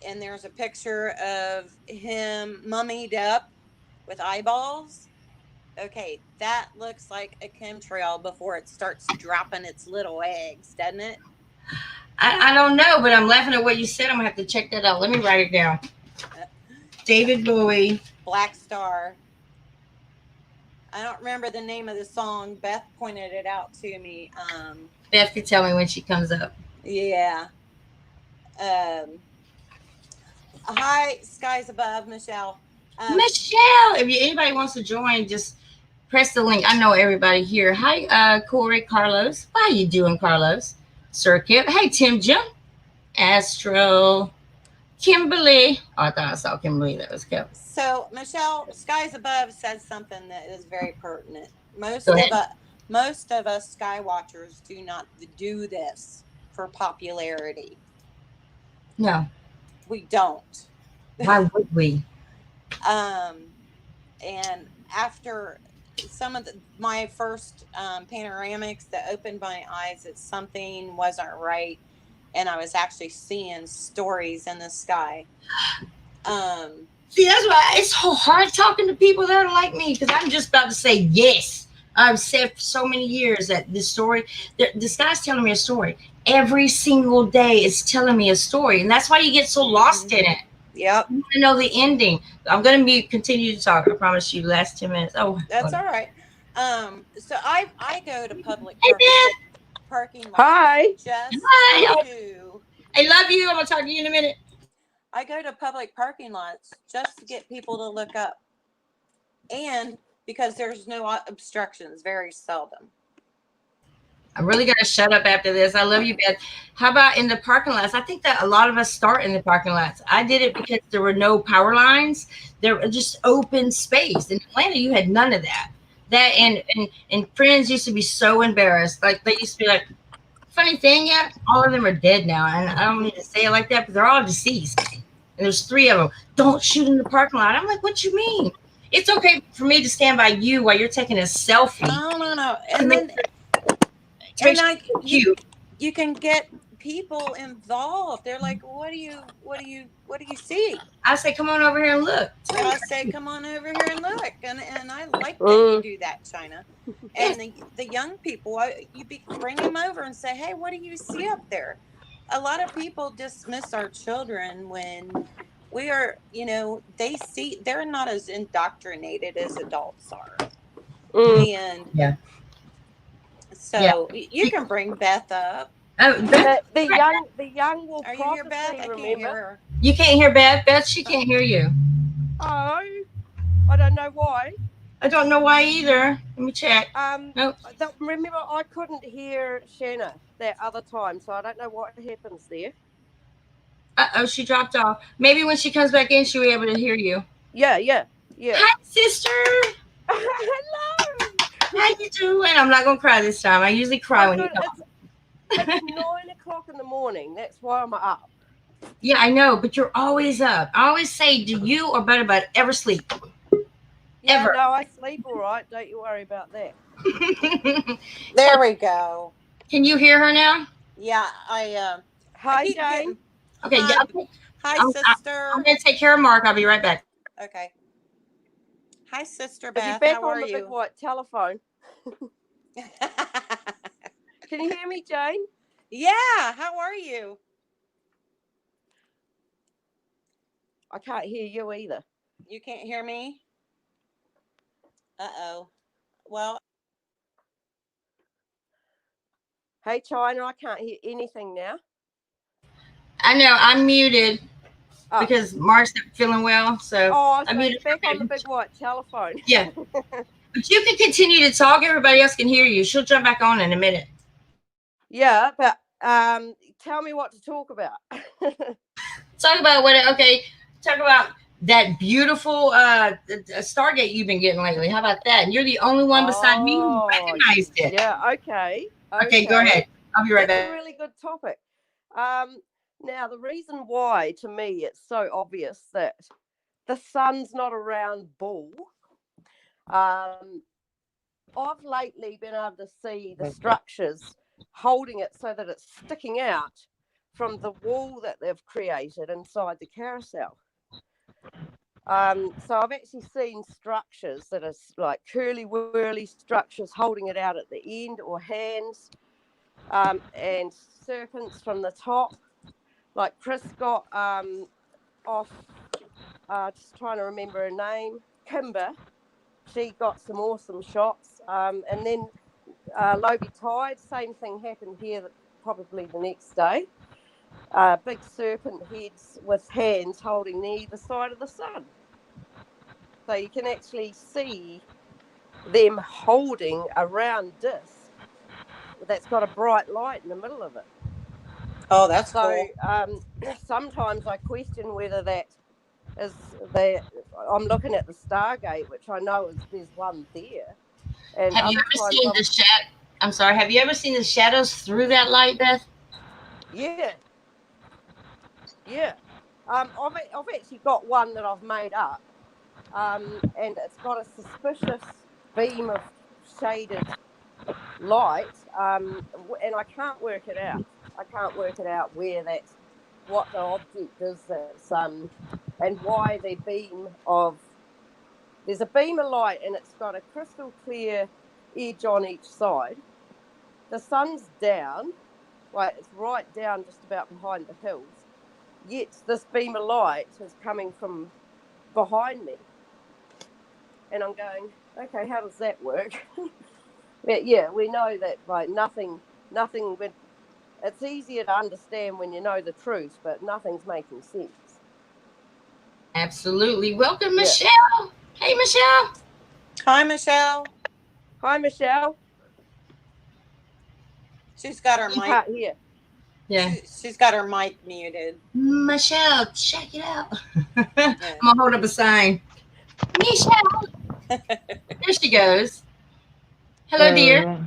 Speaker 2: And there's a picture of him mummied up with eyeballs. Okay, that looks like a chemtrail before it starts dropping its little eggs, doesn't it?
Speaker 1: I don't know, but I'm laughing at what you said. I'm gonna have to check that out. Let me write it down. David Bowie.
Speaker 2: Black Star. I don't remember the name of the song. Beth pointed it out to me.
Speaker 1: Beth can tell me when she comes up.
Speaker 2: Yeah. Um, Hi, skies above, Michelle.
Speaker 1: Michelle, if anybody wants to join, just press the link. I know everybody here. Hi, Corey, Carlos. How you doing, Carlos? Sir Kip. Hey, Tim Jim. Astro. Kimberly. Oh, I thought I saw Kimberly. That was Kip.
Speaker 2: So, Michelle, skies above says something that is very pertinent.
Speaker 1: Go ahead.
Speaker 2: Most of us sky watchers do not do this for popularity.
Speaker 1: No.
Speaker 2: We don't.
Speaker 1: Why would we?
Speaker 2: And after some of my first panoramics that opened my eyes that something wasn't right, and I was actually seeing stories in the sky.
Speaker 1: See, that's why it's so hard talking to people that are like me, because I'm just about to say yes. I've said for so many years that this story, this guy's telling me a story. Every single day it's telling me a story. And that's why you get so lost in it.
Speaker 2: Yep.
Speaker 1: You want to know the ending. I'm going to continue to talk. I promise you, last 10 minutes. Oh,
Speaker 2: that's all right. So I go to public parking lots.
Speaker 3: Hi.
Speaker 1: I love you. I'm going to talk to you in a minute.
Speaker 2: I go to public parking lots just to get people to look up. And because there's no obstructions, very seldom.
Speaker 1: I'm really going to shut up after this. I love you, Beth. How about in the parking lots? I think that a lot of us start in the parking lots. I did it because there were no power lines. There were just open space. In Atlanta, you had none of that. That and friends used to be so embarrassed. Like they used to be like, funny thing, yeah, all of them are dead now. And I don't need to say it like that, but they're all deceased. And there's 3 of them. Don't shoot in the parking lot. I'm like, what you mean? It's okay for me to stand by you while you're taking a selfie.
Speaker 2: No.
Speaker 1: To
Speaker 2: And
Speaker 1: make
Speaker 2: then,
Speaker 1: to make
Speaker 2: and
Speaker 1: sure
Speaker 2: I,
Speaker 1: it's cute.
Speaker 2: you can get people involved. They're like, what do you see?
Speaker 1: I say, come on over here and look.
Speaker 2: And I say, come on over here and look. And I like that
Speaker 3: Mm.
Speaker 2: you do that, China. And the young people, bring them over and say, hey, what do you see up there? A lot of people dismiss our children when we are, they're not as indoctrinated as adults are.
Speaker 3: Mm.
Speaker 2: And
Speaker 1: Yeah.
Speaker 2: so you can bring Beth up.
Speaker 1: Oh, Beth,
Speaker 3: The young will
Speaker 2: Are you here, Beth?
Speaker 3: prophecy,
Speaker 2: I can't
Speaker 3: remember?
Speaker 2: hear her.
Speaker 1: you can't hear Beth. Beth, she can't hear you.
Speaker 3: Oh, I don't know why.
Speaker 1: I don't know why either. Let me check. Nope.
Speaker 3: Remember, I couldn't hear Shanna that other time, so I don't know what happens there.
Speaker 1: Uh-oh, she dropped off. Maybe when she comes back in, she'll be able to hear you.
Speaker 3: Yeah.
Speaker 1: Hi, sister.
Speaker 3: Hello.
Speaker 1: How you doing? I'm not going to cry this time. I usually cry when you come.
Speaker 3: It's 9:00 in the morning. That's why I'm up.
Speaker 1: Yeah, I know, but you're always up. I always say, do you or Butterbud ever sleep?
Speaker 3: Yeah,
Speaker 1: Ever.
Speaker 3: no, I sleep all right. Don't you worry about that.
Speaker 2: There we go.
Speaker 1: Can you hear her now?
Speaker 2: Yeah,
Speaker 3: Hi,
Speaker 2: I keep
Speaker 3: Jane.
Speaker 2: getting-
Speaker 1: Okay,
Speaker 2: Hi,
Speaker 1: yeah.
Speaker 2: hi, sister.
Speaker 1: I'm going to take care of Mark. I'll be right back.
Speaker 2: Okay. Hi, Sister
Speaker 3: Is
Speaker 2: Beth.
Speaker 3: he back
Speaker 2: How
Speaker 3: on
Speaker 2: are
Speaker 3: the big
Speaker 2: you?
Speaker 3: white telephone? Can you hear me, Jane?
Speaker 2: Yeah. How are you?
Speaker 3: I can't hear you either.
Speaker 2: You can't hear me? Uh-oh. Well,
Speaker 3: Hey, China, I can't hear anything now.
Speaker 1: I know. I'm muted
Speaker 3: Oh.
Speaker 1: because Mark's not feeling well. So
Speaker 3: Oh, so
Speaker 1: I'm
Speaker 3: he's
Speaker 1: muted.
Speaker 3: back on the big white telephone.
Speaker 1: Yeah. But you can continue to talk. Everybody else can hear you. She'll jump back on in a minute.
Speaker 3: Yeah, but tell me what to talk about.
Speaker 1: Talk about talk about that beautiful Stargate you've been getting lately. How about that? And you're the only one beside me who recognized it.
Speaker 3: Yeah, okay.
Speaker 1: Okay, go ahead. I'll be right
Speaker 3: That's
Speaker 1: back.
Speaker 3: a really good topic. Now, the reason why, to me, it's so obvious that the sun's not a round ball. I've lately been able to see the structures holding it so that it's sticking out from the wall that they've created inside the carousel. So I've actually seen structures that are like curly-whirly structures holding it out at the end, or hands, and serpents from the top. Like Chris got off, just trying to remember her name, Kimber. She got some awesome shots. And then Loby Tide, same thing happened here probably the next day. Big serpent heads with hands holding either side of the sun. So you can actually see them holding a round disc that's got a bright light in the middle of it.
Speaker 2: oh, that's
Speaker 3: So
Speaker 2: cool.
Speaker 3: sometimes I question whether that is I'm looking at the Stargate, which I know there's one there. And
Speaker 1: Have you ever seen the shadow? I'm sorry. Have you ever seen the shadows through that light, Beth?
Speaker 3: Yeah. I've actually got one that I've made up, and it's got a suspicious beam of shaded light, and I can't work it out. I can't work it out what the object is that's and why there's a beam of light, and it's got a crystal clear edge on each side. The sun's down, like it's right down just about behind the hills, yet this beam of light is coming from behind me, and I'm going, okay, how does that work? But yeah, we know that like nothing it's easier to understand when you know the truth, but nothing's making sense.
Speaker 1: Absolutely. Welcome, Michelle. Hey, Michelle.
Speaker 2: Hi, Michelle.
Speaker 3: Hi, Michelle.
Speaker 2: She's got her mic.
Speaker 3: Can't hear.
Speaker 1: Yeah.
Speaker 2: She's got her mic muted.
Speaker 1: Michelle, check it out. I'm going to hold up a sign. Michelle. There she goes. Hello, dear.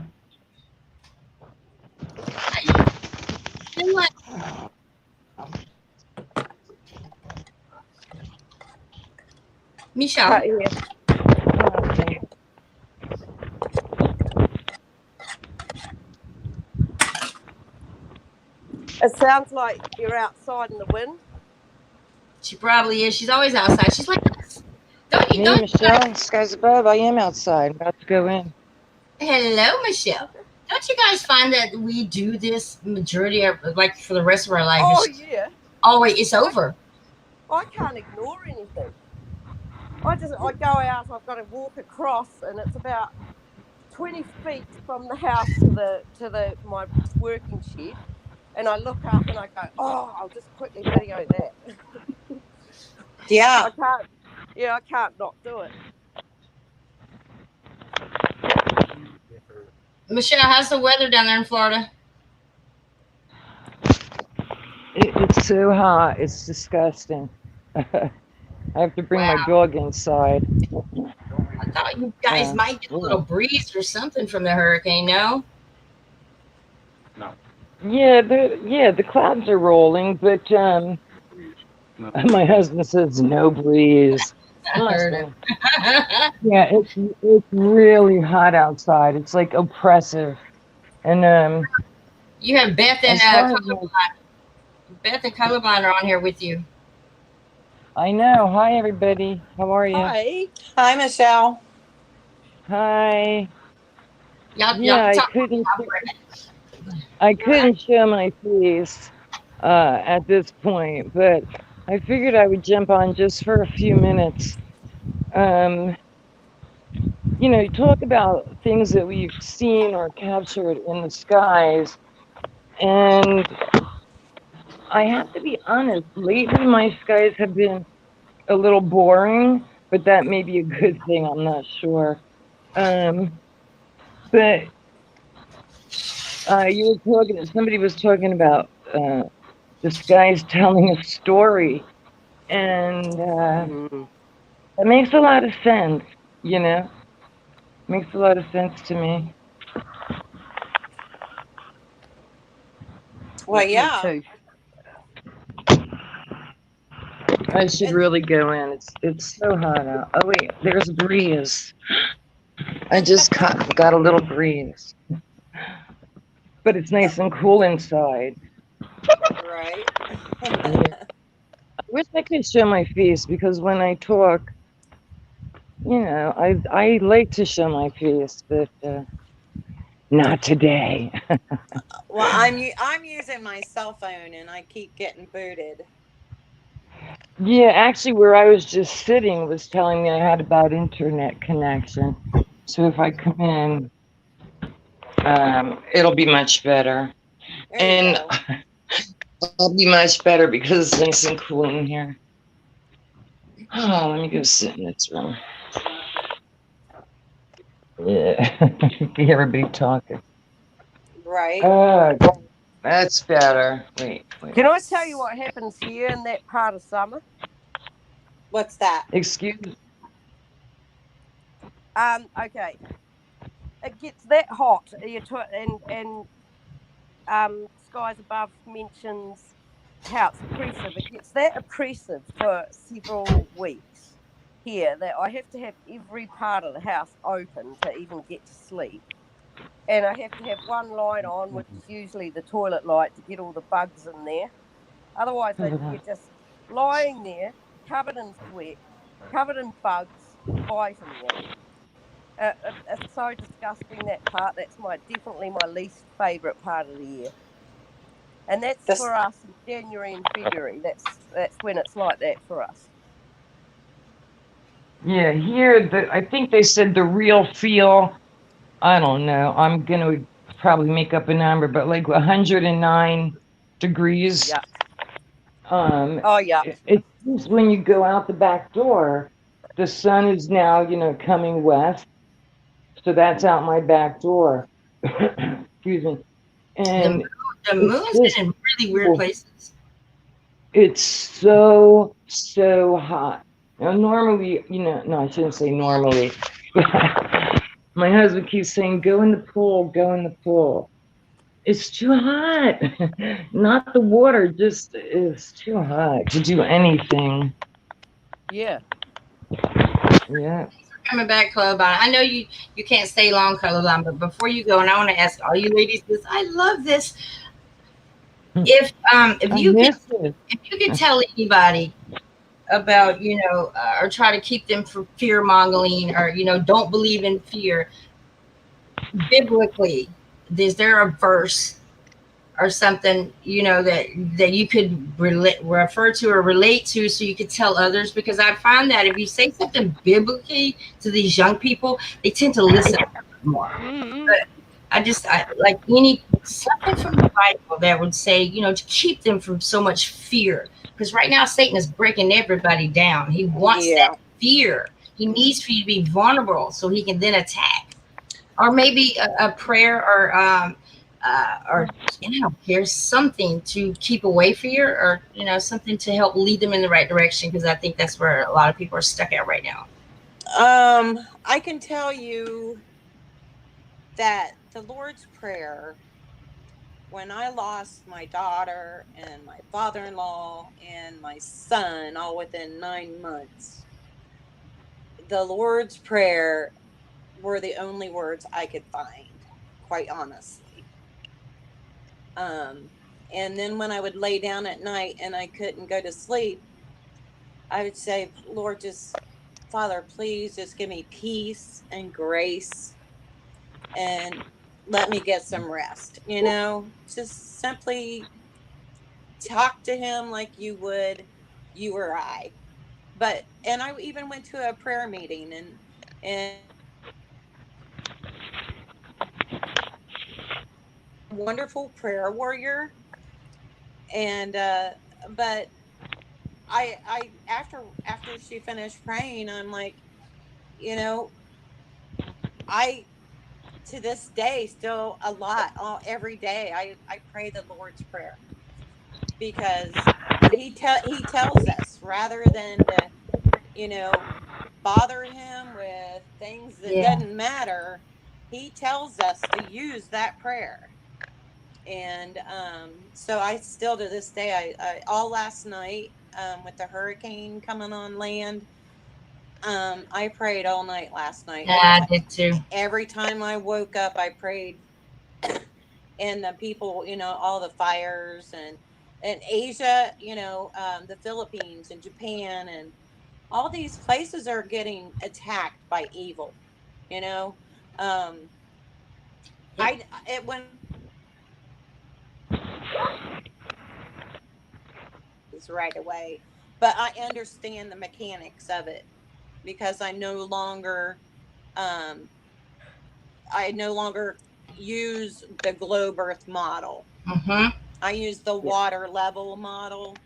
Speaker 1: Michelle.
Speaker 3: Can't hear. It sounds like you're outside in the wind.
Speaker 1: She probably is. She's always outside. She's like, don't you,
Speaker 4: Me,
Speaker 1: don't
Speaker 4: Michelle, skies above. I am outside, about to go in.
Speaker 1: hello, Michelle. Don't you guys find that we do this majority of, like, for the rest of our life?
Speaker 3: Oh,
Speaker 1: It's
Speaker 3: yeah.
Speaker 1: always, it's over.
Speaker 3: I can't ignore anything. I go out, I've got to walk across, and it's about 20 feet from the house to my working shed. And I look up and I go, oh, I'll just quickly video that.
Speaker 2: Yeah.
Speaker 3: I can't not do it.
Speaker 1: Michelle, how's the weather down there in Florida?
Speaker 4: It's so hot. It's disgusting. I have to bring my dog inside.
Speaker 1: I thought you guys might get a little breeze or something from the hurricane, no?
Speaker 4: Yeah, the clouds are rolling, but my husband says no breeze.
Speaker 1: I heard it.
Speaker 4: Yeah, it's really hot outside. It's like oppressive, and
Speaker 1: You have Beth and Colorblind. Beth and Colorblind are on here with you.
Speaker 4: I know. Hi, everybody. How are you?
Speaker 2: Hi, Michelle.
Speaker 4: Hi.
Speaker 1: Y'all
Speaker 4: I couldn't show my face at this point, but I figured I would jump on just for a few minutes. You know, talk about things that we've seen or captured in the skies. And I have to be honest, lately my skies have been a little boring, but that may be a good thing, I'm not sure. But somebody was talking about the skies telling a story, and that makes a lot of sense, you know? Makes a lot of sense to me.
Speaker 2: Well, yeah.
Speaker 4: I should really go in. It's so hot out. Oh wait, there's a breeze. I just got a little breeze. But it's nice and cool inside.
Speaker 2: Right.
Speaker 4: I wish I could show my face, because when I talk, you know, I like to show my face, but not today.
Speaker 2: Well, I'm using my cell phone and I keep getting booted.
Speaker 4: Yeah, actually, where I was just sitting was telling me I had a bad internet connection. So if I come in, it'll be much better. And I'll be much better because it's nice and cool in here. Oh, let me go sit in this room. Yeah, hear everybody talking.
Speaker 2: Right.
Speaker 4: That's better. Wait.
Speaker 3: Can I tell you what happens here in that part of summer?
Speaker 2: What's that?
Speaker 4: Excuse me.
Speaker 3: Okay. It gets that hot. And Skies Above mentions how it's oppressive. It gets that oppressive for several weeks here that I have to have every part of the house open to even get to sleep. And I have to have one light on, which is usually the toilet light, to get all the bugs in there. Otherwise, you're just lying there, covered in sweat, covered in bugs, biting you. It's so disgusting, that part. That's definitely my least favourite part of the year. And that's for us in January and February. That's when it's like that for us.
Speaker 4: Yeah, here, I think they said the real feel, I don't know, I'm going to probably make up a number, but like 109 degrees.
Speaker 3: Yeah.
Speaker 4: It's just when you go out the back door, the sun is now, you know, coming west. So that's out my back door. Excuse me. And
Speaker 1: the moon's been in really weird places.
Speaker 4: It's so hot. Now, normally, you know, no, I shouldn't say normally. My husband keeps saying, go in the pool, go in the pool. It's too hot. Not the water, just it's too hot to do anything.
Speaker 3: Yeah.
Speaker 4: Yeah.
Speaker 1: Coming back, Colorblind. I know you can't stay long, Colorblind, but before you go, and I want to ask all you ladies this. I love this. if
Speaker 4: I
Speaker 1: you could,
Speaker 4: missed it.
Speaker 1: if you could tell anybody about, or try to keep them from fear mongering, or don't believe in fear biblically, is there a verse or something that you could refer to or relate to, so you could tell others? Because I find that if you say something biblically to these young people, they tend to listen more. But I like any something from the Bible that would say, to keep them from so much fear. Because right now Satan is breaking everybody down. He wants
Speaker 2: Yeah.
Speaker 1: that fear. He needs for you to be vulnerable so he can then attack. Or maybe a prayer, or here's something to keep away fear, or something to help lead them in the right direction, because I think that's where a lot of people are stuck at right now.
Speaker 2: I can tell you that the Lord's Prayer, when I lost my daughter and my father-in-law and my son all within 9 months, the Lord's Prayer were the only words I could find, quite honestly. And then when I would lay down at night and I couldn't go to sleep, I would say, Lord, Father, please just give me peace and grace and let me get some rest. Just simply talk to him like you would you or I. And I even went to a prayer meeting, and wonderful prayer warrior. And but I after she finished praying, I'm like, you know, I to this day still a lot every day I pray the Lord's Prayer, because he tells us, rather than to, you know, bother him with things that
Speaker 1: Yeah.
Speaker 2: doesn't matter, he tells us to use that prayer. And so I still, to this day, I all last night, with the hurricane coming on land, I prayed all night last night.
Speaker 1: Yeah, I did too.
Speaker 2: Every time I woke up, I prayed. And the people, all the fires, and Asia, the Philippines and Japan, and all these places are getting attacked by evil. You know, um, I it when right away, but I understand the mechanics of it, because um, I no longer use the globe Earth model.
Speaker 1: Mm-hmm.
Speaker 2: I use the
Speaker 3: Yeah.
Speaker 2: water level model,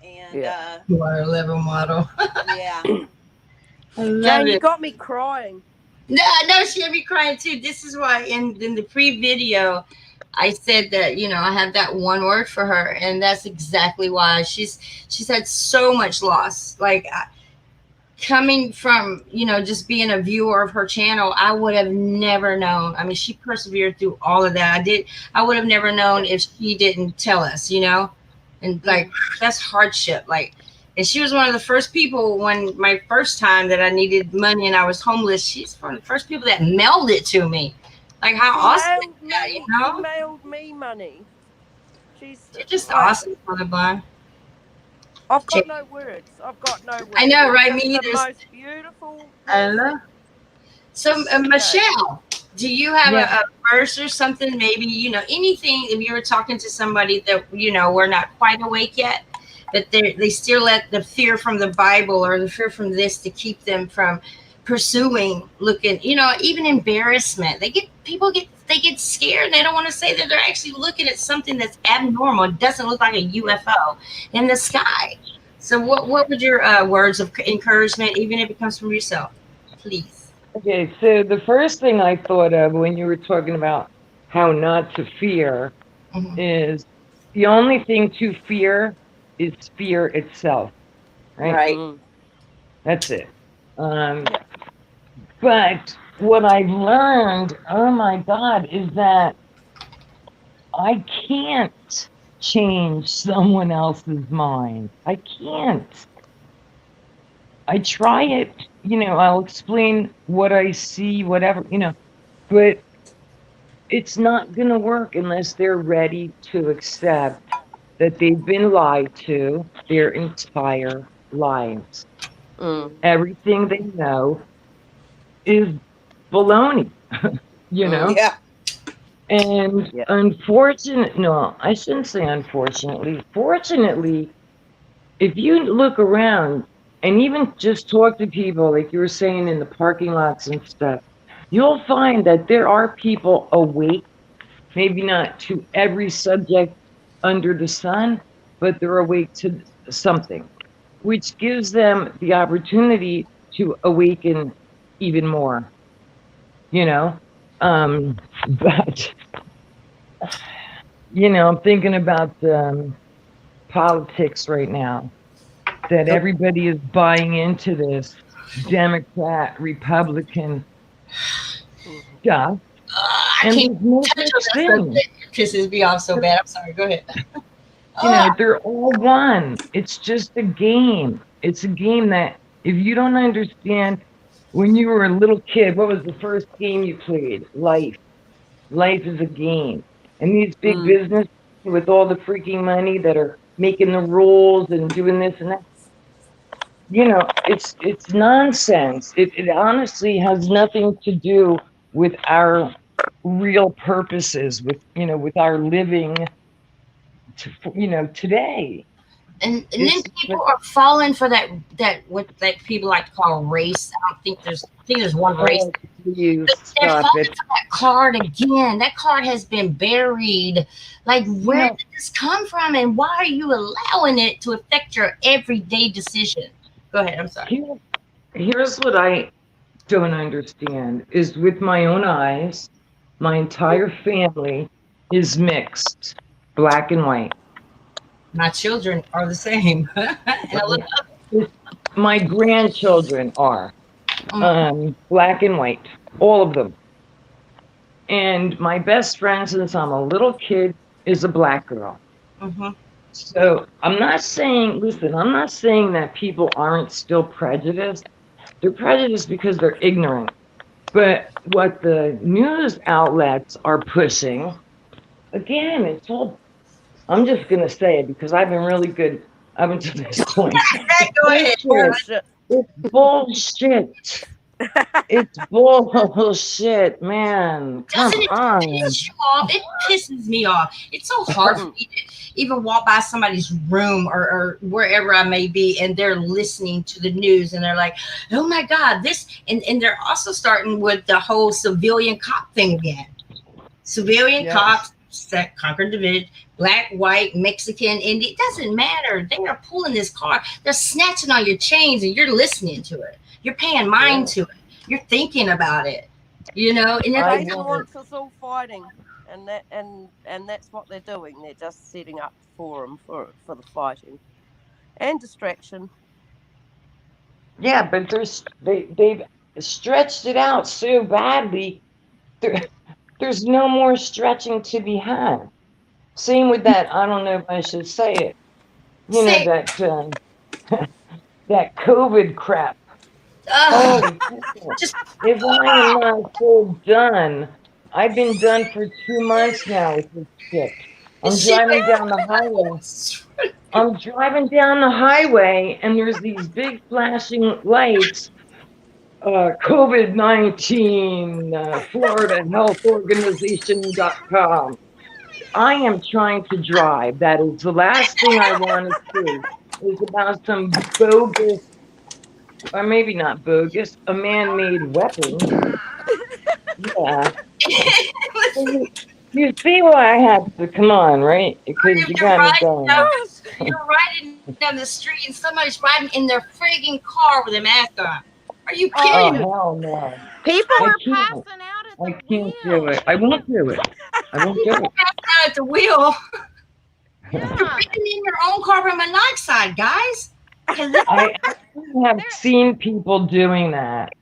Speaker 2: and
Speaker 3: Yeah.
Speaker 1: Water level model.
Speaker 2: yeah.
Speaker 1: I love
Speaker 3: Jane, you
Speaker 1: it.
Speaker 3: got me crying.
Speaker 1: No, no, she had me crying too. This is why in the pre-video I said that, I have that one word for her, and that's exactly why she's had so much loss. Like, coming from, just being a viewer of her channel, I would have never known. I mean, she persevered through all of that. I would have never known if she didn't tell us, and like, that's hardship. Like, and she was one of the first people, when my first time that I needed money and I was homeless, she's one of the first people that mailed it to me. Like, how awesome is that,
Speaker 3: She mailed me money. She's
Speaker 1: She's just
Speaker 3: like,
Speaker 1: awesome, Mother Blind.
Speaker 3: I've got no words. I've got no
Speaker 1: I
Speaker 3: words.
Speaker 1: know,
Speaker 3: You're
Speaker 1: right? Me
Speaker 3: just the
Speaker 1: either.
Speaker 3: most beautiful
Speaker 1: I love.
Speaker 3: person.
Speaker 1: So,
Speaker 3: Yeah.
Speaker 1: Michelle, do you have
Speaker 4: Yeah.
Speaker 1: a verse or something? Maybe, anything, if you were talking to somebody that, we're not quite awake yet, but they still let the fear from the Bible or the fear from this to keep them from pursuing, looking, even embarrassment. They get scared. They don't want to say that they're actually looking at something that's abnormal. It doesn't look like a UFO in the sky. So what would your words of encouragement, even if it comes from yourself, please?
Speaker 4: Okay, so the first thing I thought of when you were talking about how not to fear
Speaker 1: Mhm.
Speaker 4: is the only thing to fear is fear itself, right?
Speaker 2: Right.
Speaker 3: Mm.
Speaker 4: That's it.
Speaker 3: Yeah.
Speaker 4: But what I've learned, oh my God, is that I can't change someone else's mind. I can't. I try it, I'll explain what I see, whatever, but it's not going to work unless they're ready to accept that they've been lied to their entire lives.
Speaker 3: Mm.
Speaker 4: Everything they know is baloney, you
Speaker 3: Mm.
Speaker 4: know?
Speaker 2: Yeah.
Speaker 4: And
Speaker 3: Yeah.
Speaker 4: no, I shouldn't say unfortunately. Fortunately, if you look around and even just talk to people, like you were saying in the parking lots and stuff, you'll find that there are people awake, maybe not to every subject under the sun, but they're awake to something, which gives them the opportunity to awaken even more, you know? But, I'm thinking about politics right now, that
Speaker 1: Nope.
Speaker 4: everybody is buying into this Democrat, Republican
Speaker 3: Mm.
Speaker 4: stuff,
Speaker 1: I
Speaker 4: and
Speaker 1: can't
Speaker 4: there's no
Speaker 1: touch on
Speaker 4: such
Speaker 1: that
Speaker 4: thing.
Speaker 1: subject. It pisses me off so bad. I'm sorry. Go ahead.
Speaker 4: They're all one. It's just a game. It's a game that if you don't understand, when you were a little kid, what was the first game you played? Life. Life is a game. And these big
Speaker 3: Mm.
Speaker 4: business with all the freaking money that are making the rules and doing this and that, it's nonsense. It honestly has nothing to do with our real purposes, with our living, today.
Speaker 1: And then
Speaker 4: It's
Speaker 1: people are falling for that what that people like to call race. I think there's one race.
Speaker 4: oh, please
Speaker 1: But they're
Speaker 4: stop
Speaker 1: falling
Speaker 4: it.
Speaker 1: for that card again. That card has been buried. Like, where did this come from, and why are you allowing it to affect your everyday decision? Go ahead. I'm sorry.
Speaker 4: Here's what I don't understand is with my own eyes, my entire family is mixed, black and white.
Speaker 1: My children are the same. And I love
Speaker 4: My grandchildren are
Speaker 1: them.
Speaker 4: black and white, all of them. And my best friend since I'm a little kid is a black girl.
Speaker 1: Mm-hmm.
Speaker 4: So I'm not saying that people aren't still prejudiced. They're prejudiced because they're ignorant. But what the news outlets are pushing, again, it's all, I'm just going to say it because I've been really good up until this point.
Speaker 1: Go ahead.
Speaker 3: Bullshit.
Speaker 4: It's bullshit. It's bullshit, man. Come
Speaker 1: Doesn't it
Speaker 4: on.
Speaker 1: piss you off? It pisses me off. It's so hard for me to even walk by somebody's room or wherever I may be, and they're listening to the news and they're like, oh my God, this. And they're also starting with the whole civilian cop thing again. Civilian
Speaker 4: Yes.
Speaker 1: cops that conquered the village, black, white, Mexican, Indian. It doesn't matter. They are pulling this car. They're snatching on your chains and you're listening to it. You're paying mind to it. You're thinking about it. And
Speaker 3: Satan
Speaker 4: know.
Speaker 3: wants us all fighting, and that's what they're doing. They're just setting up forum for the fighting and distraction.
Speaker 4: Yeah, but they've stretched it out so badly. There's no more stretching to be had. Same with that. I don't know if I should say it.
Speaker 1: Say,
Speaker 4: That that COVID crap.
Speaker 1: ugh,
Speaker 4: Holy shit.
Speaker 1: just
Speaker 4: If I am not so done, I've been done for 2 months now with this shit. I'm
Speaker 1: shit.
Speaker 4: driving down the highway. I'm driving down the highway, and there's these big flashing lights. COVID-19, Florida Health Organization.com. I am trying to drive. That is the last thing I want to see. Is about some bogus, or maybe not bogus, a man-made weapon. Yeah. You see why I have to come on, right? Because you got me going.
Speaker 1: You're riding down the street and somebody's riding in their frigging car with a mask on. Are you
Speaker 4: Oh,
Speaker 1: kidding me?
Speaker 4: hell no.
Speaker 5: People
Speaker 4: I
Speaker 5: are
Speaker 4: can't.
Speaker 5: passing out at the
Speaker 4: I can't do
Speaker 5: wheel.
Speaker 4: it. I won't do it. I won't do it.
Speaker 1: Out at the wheel.
Speaker 5: Yeah.
Speaker 1: You're breathing in your own carbon monoxide, guys.
Speaker 4: I have seen people doing that,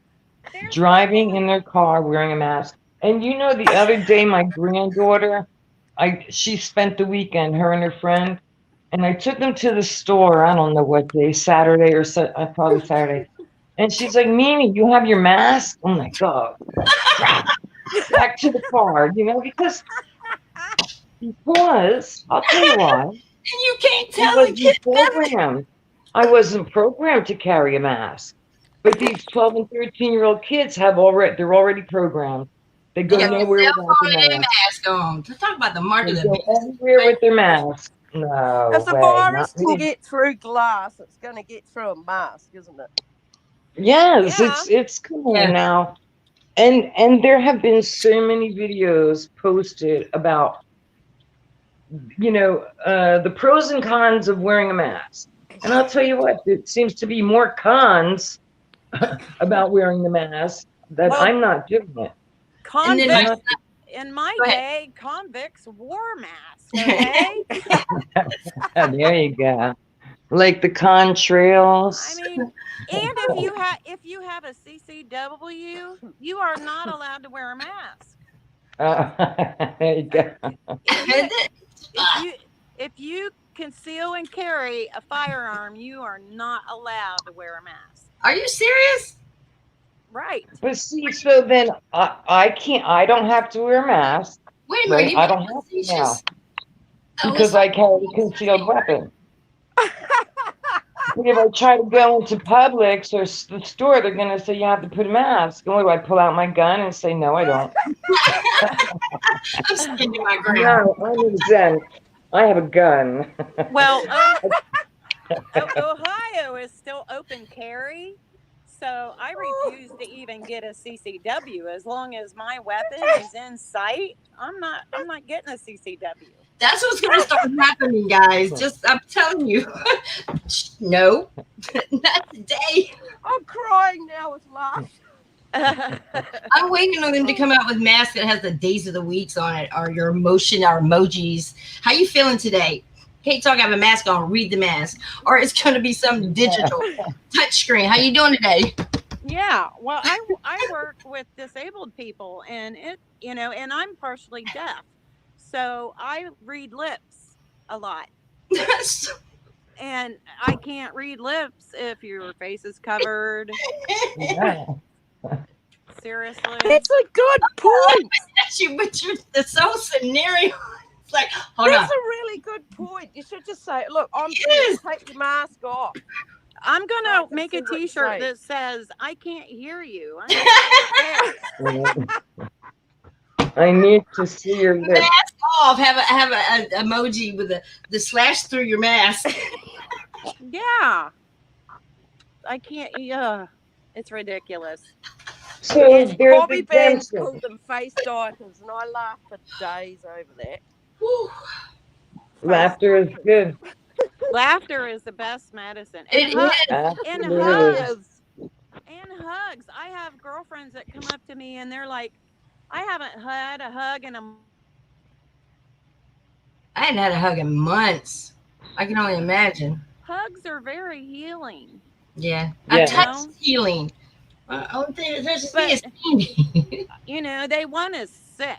Speaker 4: driving in their car wearing a mask. And the other day, my granddaughter, she spent the weekend, her and her friend, and I took them to the store. I don't know what day, Saturday or probably Saturday. And she's like, Mimi, you have your mask? I'm like, oh, crap. back to the car, because I'll tell you why.
Speaker 1: And you can't
Speaker 4: I
Speaker 1: tell the kids
Speaker 4: wasn't
Speaker 1: nothing.
Speaker 4: programmed. I wasn't programmed to carry a mask. But these 12 and 13-year-old kids they're already programmed. They go
Speaker 1: They got their
Speaker 4: nowhere
Speaker 1: cell
Speaker 4: without
Speaker 1: phone
Speaker 4: their
Speaker 1: and their
Speaker 4: mask.
Speaker 1: mask on. To talk about the mark
Speaker 4: They
Speaker 1: of the
Speaker 4: go
Speaker 1: beast.
Speaker 4: everywhere with their mask. No
Speaker 3: If the
Speaker 4: way,
Speaker 3: virus
Speaker 4: not
Speaker 3: can
Speaker 4: me.
Speaker 3: get through glass, it's going to get through a mask, isn't it?
Speaker 4: Yes,
Speaker 2: Yeah.
Speaker 4: it's coming
Speaker 1: Yeah.
Speaker 4: now. And there have been so many videos posted about the pros and cons of wearing a mask. And I'll tell you what, it seems to be more cons about wearing the mask that
Speaker 2: Well,
Speaker 4: I'm not doing it.
Speaker 1: And then, like,
Speaker 2: Convicts, in my
Speaker 1: Go ahead.
Speaker 2: day, convicts wore masks. Okay.
Speaker 4: There you go. Like the contrails.
Speaker 2: I mean, and if you have a CCW, you are not allowed to wear a mask.
Speaker 4: There you go.
Speaker 2: If you conceal and carry a firearm, you are not allowed to wear a mask.
Speaker 1: are you serious?
Speaker 2: Right.
Speaker 4: But see, so then I don't have to wear a mask.
Speaker 1: Wait a minute.
Speaker 4: Right?
Speaker 1: You
Speaker 4: I
Speaker 1: mean
Speaker 4: don't have to now
Speaker 1: facetious? Oh,
Speaker 4: because I carry a concealed weapon. But if I try to go into Publix or the store, they're going to say you have to put a mask. And what do I pull out my gun and say, no, I don't?
Speaker 1: I'm standing my ground.
Speaker 4: No, I'm exempt. I have a gun.
Speaker 2: Well, Ohio is still open carry, so I refuse to even get a CCW as long as my weapon is in sight. I'm not getting a CCW.
Speaker 1: That's what's going to start happening, guys. Just, I'm telling you. No, not today.
Speaker 3: I'm crying now with laughter.
Speaker 1: I'm waiting on them to come out with masks that has the days of the weeks on it, or your emotion, or emojis. How you feeling today? Can't talk. I have a mask on. Read the mask, or it's going to be some digital touch screen. How you doing today?
Speaker 2: Yeah, well, I work with disabled people, and and I'm partially deaf, so I read lips a lot, and I can't read lips if your face is covered.
Speaker 4: Yeah.
Speaker 2: Seriously,
Speaker 3: That's a good point.
Speaker 1: But the whole scenario. It's like, hold on.
Speaker 3: That's a really good point. You should just say, look, I'm
Speaker 1: Yes.
Speaker 3: going to take your mask off.
Speaker 2: I'm gonna
Speaker 3: I
Speaker 2: make a
Speaker 3: consider it
Speaker 2: T-shirt
Speaker 3: safe.
Speaker 2: that says "I can't hear you."
Speaker 4: I need to see your lips.
Speaker 1: Mask off. Have an emoji with the slash through your mask.
Speaker 2: Yeah, I can't. Yeah, it's ridiculous.
Speaker 4: So
Speaker 3: And
Speaker 4: there's
Speaker 3: Bobby Benz
Speaker 4: exemption.
Speaker 3: called them face diapers, and I laughed for days over that.
Speaker 1: Whew.
Speaker 4: Laughter is good.
Speaker 2: Laughter is the best medicine.
Speaker 1: It
Speaker 2: And,
Speaker 1: is.
Speaker 2: and
Speaker 4: Absolutely.
Speaker 2: hugs. And hugs. I have girlfriends that come up to me and they're like, I haven't had a hug in a
Speaker 1: I hadn't had a hug in months. I can only imagine.
Speaker 2: Hugs are very healing.
Speaker 1: Yeah.
Speaker 4: Yeah.
Speaker 1: A touch is healing. Only thing there's just
Speaker 2: But-
Speaker 1: me
Speaker 2: They want us sick.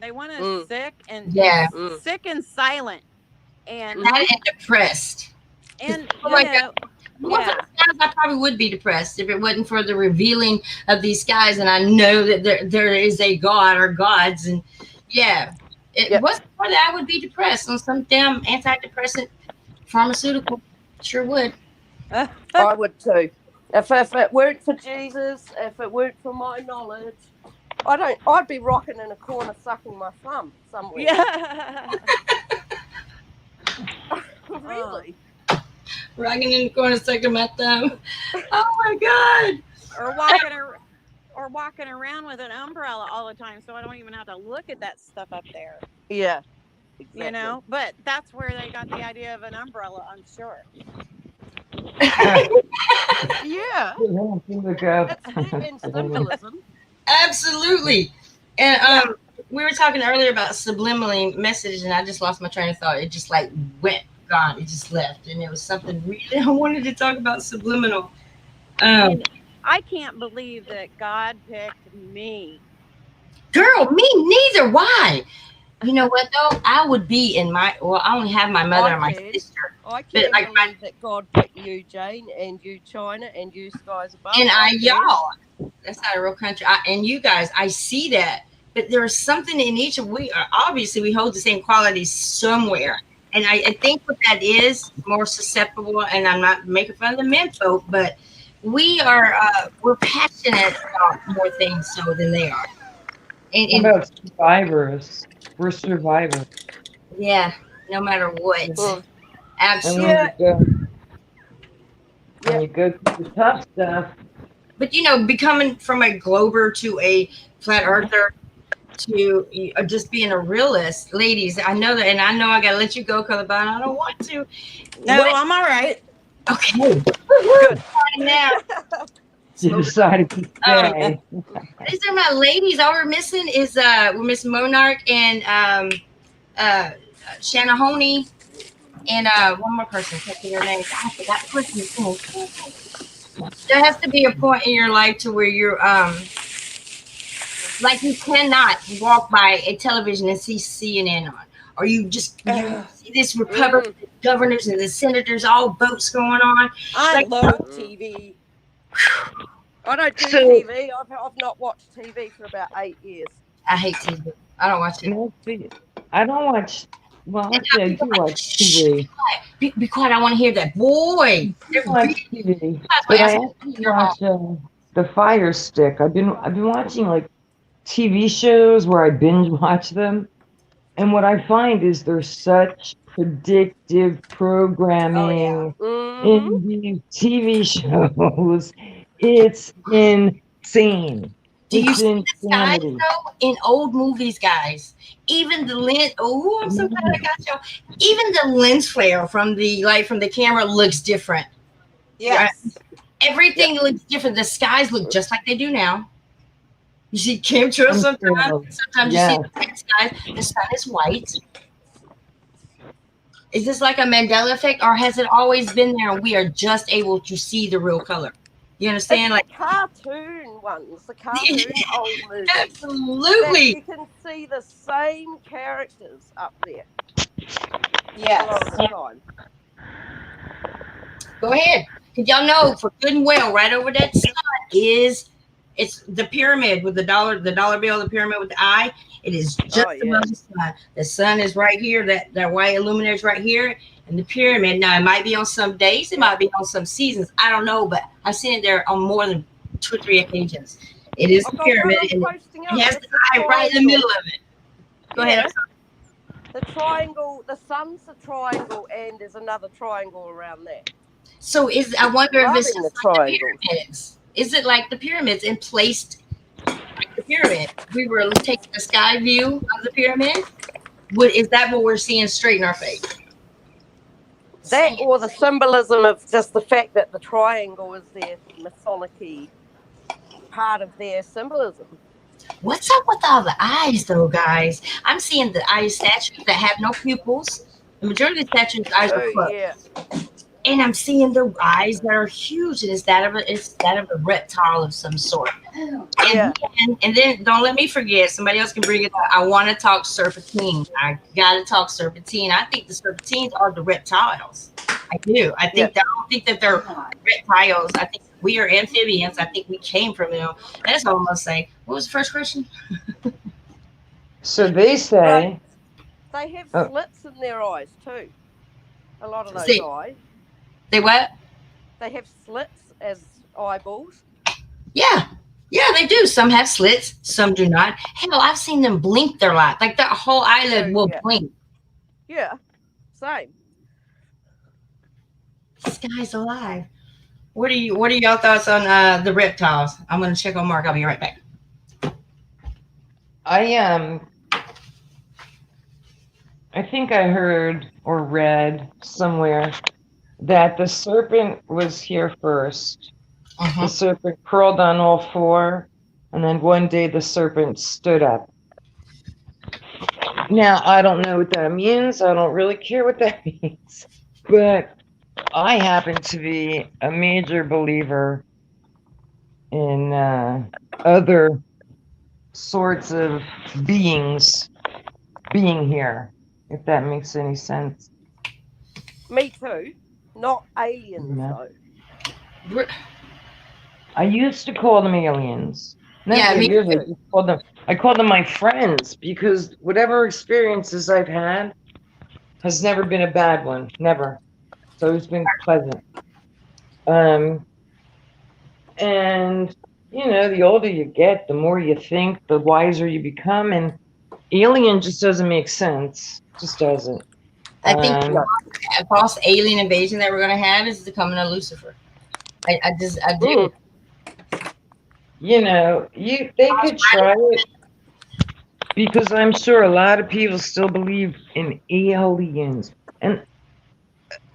Speaker 2: They want us sick and
Speaker 1: Yeah.
Speaker 2: sick and silent. And
Speaker 1: and depressed.
Speaker 2: and
Speaker 1: Oh my
Speaker 2: yeah.
Speaker 1: Well, for the guys, I probably would be depressed if it wasn't for the revealing of these guys, and I know that there is a God or gods, and it wasn't for that, I would be depressed on some damn antidepressant pharmaceutical. Sure would.
Speaker 3: I would too. If it weren't for Jesus, if it weren't for my knowledge, I'd be rocking in a corner sucking my thumb somewhere.
Speaker 2: Yeah.
Speaker 3: Really?
Speaker 1: Rocking in the corner, sucking my thumb. Oh my God.
Speaker 2: Or walking around with an umbrella all the time, so I don't even have to look at that stuff up there.
Speaker 3: Yeah. Exactly.
Speaker 2: But that's where they got the idea of an umbrella, I'm sure.
Speaker 3: Yeah. That's in symbolism.
Speaker 1: Absolutely. And we were talking earlier about subliminally message, and I just lost my train of thought. It just like went gone. It just left, and it was something really I wanted to talk about subliminal.
Speaker 2: I can't believe that God picked me.
Speaker 1: Girl, me neither. Why? You know what though? I would be I only have my mother and my sister.
Speaker 3: I can't
Speaker 1: like
Speaker 3: believe that God picked you, Jane, and you, China, and you, Skies Above.
Speaker 1: And y'all. That's not a real country. And you guys, I see that but there is something in each of we are obviously we hold the same qualities somewhere. And I think what that is more susceptible, and I'm not making fun of the men folk, but we're passionate about more things so than they are.
Speaker 4: How
Speaker 1: And
Speaker 4: about survivors? We're survivors.
Speaker 1: yeah, no matter what.
Speaker 3: Mm.
Speaker 4: And
Speaker 1: Absolutely.
Speaker 4: when
Speaker 3: Yeah.
Speaker 4: when you go through the tough stuff,
Speaker 1: But becoming from a glober to a flat earther to just being a realist, ladies, I know that, and I know I gotta let you go, Colabine. I don't want to.
Speaker 2: No,
Speaker 1: What?
Speaker 2: I'm all right.
Speaker 1: Okay.
Speaker 3: Good.
Speaker 1: Now,
Speaker 4: you decided to stay.
Speaker 1: these are my ladies. All we're missing is we're missing Monarch and Shanahoney and one more person. Can't think of their names. I forgot the person's name. There has to be a point in your life to where you're like you cannot walk by a television and see CNN on, or you see this Republican governors and the senators, all votes going on.
Speaker 2: I
Speaker 1: Like,
Speaker 2: loathe TV.
Speaker 3: I don't do
Speaker 4: So-
Speaker 3: TV. I've not watched TV for about 8 years.
Speaker 1: I hate TV. I don't watch it.
Speaker 4: No, see, I don't watch. Well, actually, I do watch
Speaker 1: Shh,
Speaker 4: TV.
Speaker 1: be quiet. I want to hear that. Boy,
Speaker 4: I watch TV,
Speaker 1: That's
Speaker 4: but
Speaker 1: why
Speaker 4: I
Speaker 1: I
Speaker 4: actually watch the Fire Stick. I've been watching like TV shows where I binge watch them, and what I find is there's such predictive programming in these TV shows. It's insane.
Speaker 1: Do you
Speaker 4: It's
Speaker 1: see the skies
Speaker 4: insanity.
Speaker 1: though in old movies, guys? Even the lens. Oh, I'm so glad I got y'all. Even the lens flare from the camera looks different.
Speaker 2: Yes.
Speaker 1: Everything looks different. The skies look just like they do now. You see chemtrails sometimes. Sometimes you see the black skies. The sun is white. Is this like a Mandela effect, or has it always been there and we are just able to see the real color? You understand?
Speaker 3: It's the cartoon ones, the cartoon old movies.
Speaker 1: Absolutely.
Speaker 3: You can see the same characters up there a lot
Speaker 2: Yes.
Speaker 3: of the time.
Speaker 1: Go ahead. Because y'all know for good and well, right over that sun it's the pyramid with the dollar bill, the pyramid with the eye. It is just above the sun. The sun is right here, that white illuminator is right here, and the pyramid. Now it might be on some days, it might be on some seasons. I don't know, but I've seen it there on more than 2 or 3 occasions. It is the pyramid, and it has the eye right in the middle of it. Go ahead.
Speaker 3: The triangle, the sun's a triangle, and there's another triangle around there.
Speaker 1: So I wonder if it's
Speaker 3: Loving
Speaker 1: just
Speaker 3: the
Speaker 1: like the
Speaker 3: triangles.
Speaker 1: pyramids. Is it like the pyramids and placed like the pyramid? We were taking a sky view of the pyramid. Is that what we're seeing straight in our face?
Speaker 3: That or the symbolism of just the fact that the triangle is their Masonic part of their symbolism.
Speaker 1: What's up with all the eyes, though, guys? I'm seeing the eye statues that have no pupils. The majority of the statues' eyes are closed.
Speaker 3: Yeah.
Speaker 1: And I'm seeing the eyes that are huge, and it's that of a reptile of some sort.
Speaker 3: Yeah.
Speaker 1: And then don't let me forget. Somebody else can bring it up. I want to talk serpentine. I gotta talk serpentine. I think the serpentines are the reptiles. I do. I don't think that they're reptiles. I think we are amphibians. I think we came from them. That's all I'm gonna say. What was the first question?
Speaker 4: So they say
Speaker 3: They have slits in their eyes too. A lot of those eyes.
Speaker 1: They what?
Speaker 3: They have slits as eyeballs.
Speaker 1: Yeah, they do. Some have slits, some do not. Hell, I've seen them blink their light. Like that whole eyelid will blink.
Speaker 3: Yeah, same.
Speaker 1: This guy's alive. What are y'all thoughts on the reptiles? I'm gonna check on Mark. I'll be right back.
Speaker 4: I think I heard or read somewhere that the serpent was here first. The serpent crawled on all 4, and then one day the serpent stood up. Now, I don't know what that means. I don't really care what that means. But I happen to be a major believer in other sorts of beings being here, if that makes any sense.
Speaker 3: Me too. Not aliens, though.
Speaker 4: I used to call them aliens. That's
Speaker 1: Yeah,
Speaker 4: what
Speaker 1: me
Speaker 4: it is. I called them my friends because whatever experiences I've had has never been a bad one. Never. It's always been pleasant. And the older you get, the more you think, the wiser you become, and alien just doesn't make sense. Just doesn't.
Speaker 1: I think
Speaker 3: No.
Speaker 1: a false alien invasion that we're going to have is the coming of Lucifer. I do.
Speaker 4: They could try it because I'm sure a lot of people still believe in aliens. And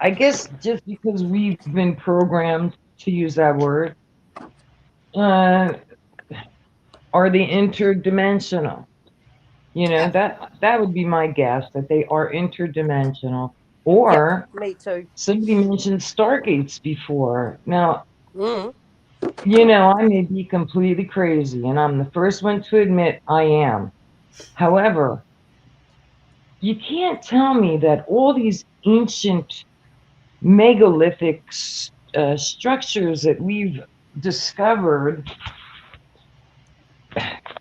Speaker 4: I guess just because we've been programmed to use that word, are they interdimensional? That would be my guess, that they are interdimensional. Or
Speaker 3: Me too.
Speaker 4: somebody mentioned stargates before. Now,
Speaker 3: Mm.
Speaker 4: I may be completely crazy, and I'm the first one to admit I am. However, you can't tell me that all these ancient megalithic structures that we've discovered,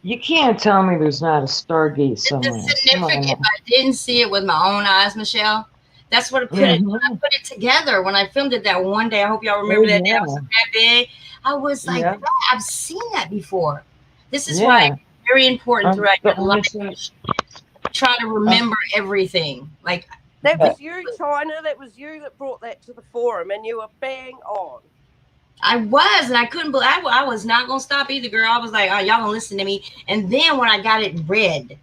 Speaker 4: you can't tell me there's not a Stargate
Speaker 1: The
Speaker 4: somewhere. Come on
Speaker 1: significant, if
Speaker 4: now.
Speaker 1: I didn't see it with my own eyes, Michelle, that's what put it. When I put it together when I filmed it that one day. I hope y'all remember that day. I was that big. I was like,
Speaker 4: Yeah.
Speaker 1: I've seen that before. This is
Speaker 4: Yeah.
Speaker 1: why it's very important throughout
Speaker 4: the
Speaker 1: your life.
Speaker 4: only-
Speaker 1: Try to remember everything. Like
Speaker 3: That was you, China. That was you that brought that to the forum, and you were bang on.
Speaker 1: I was, and I couldn't believe. I was not gonna stop either, girl. I was like, oh, y'all gonna listen to me. And then when I got it read,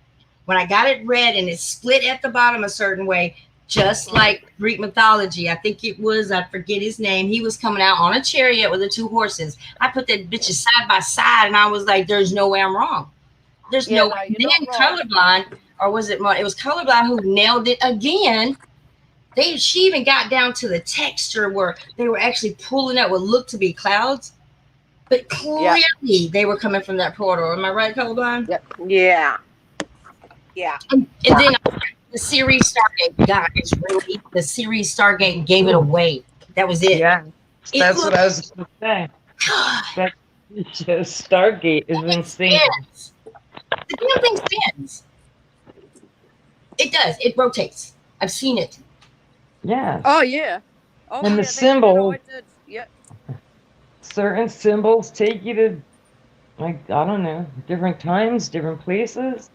Speaker 1: and it split at the bottom a certain way, just like Greek mythology. I think it was, I forget his name. He was coming out on a chariot with the two horses. I put that bitches side by side, and I was like, there's no way I'm wrong. There's no way.
Speaker 3: you're
Speaker 1: Then
Speaker 3: not wrong.
Speaker 1: Colorblind, or was it? It was Colorblind who nailed it again. She even got down to the texture where they were actually pulling out what looked to be clouds, but clearly they were coming from that portal. Am I right, Colorblind?
Speaker 3: Yep.
Speaker 2: Yeah. Yeah.
Speaker 1: And then the series Stargate, guys, really, the series Stargate gave it away. That was it.
Speaker 4: Yeah, that's what I was going to say. That just Stargate is insane.
Speaker 1: The damn thing spins. It does. It rotates. I've seen it.
Speaker 4: Yeah.
Speaker 3: Oh yeah. Oh,
Speaker 4: And the
Speaker 3: that's
Speaker 4: symbol-
Speaker 3: what I did. Yeah.
Speaker 4: Certain symbols take you to, like, I don't know, different times, different places.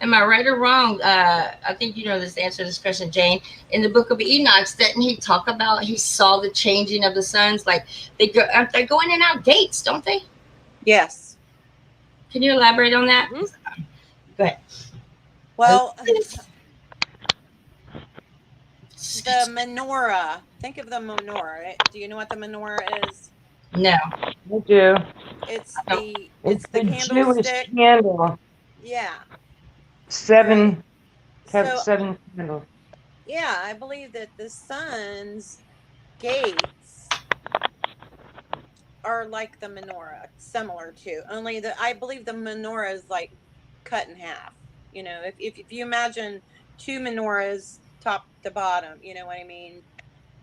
Speaker 1: Am I right or wrong? I think you know this answer to this question, Jane. In the book of Enoch, didn't he talk about he saw the changing of the suns? Like they're going in and out gates, don't they?
Speaker 2: Yes.
Speaker 1: Can you elaborate on that?
Speaker 3: Mm-hmm.
Speaker 1: Go ahead.
Speaker 2: Well, the menorah. Think of the menorah. Do you know what the menorah is?
Speaker 1: No.
Speaker 4: I do.
Speaker 2: It's
Speaker 1: I
Speaker 2: the
Speaker 4: Jewish
Speaker 2: candlestick.
Speaker 4: candle.
Speaker 2: Yeah.
Speaker 4: Seven
Speaker 2: So
Speaker 4: candles.
Speaker 2: yeah, I believe that the sun's gates are like the menorah, similar to. Only I believe the menorah is like cut in half. You know, if you imagine two menorahs top to bottom, you know what I mean,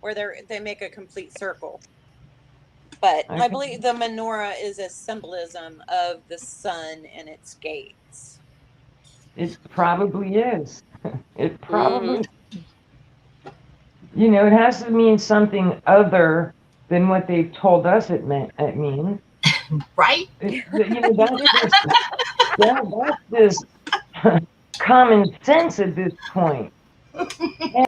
Speaker 2: where they make a complete circle. But I believe the menorah is a symbolism of the sun and its gates.
Speaker 4: It probably is. It probably. It has to mean something other than what they told us it means.
Speaker 1: Right?
Speaker 4: That's just common sense at this point.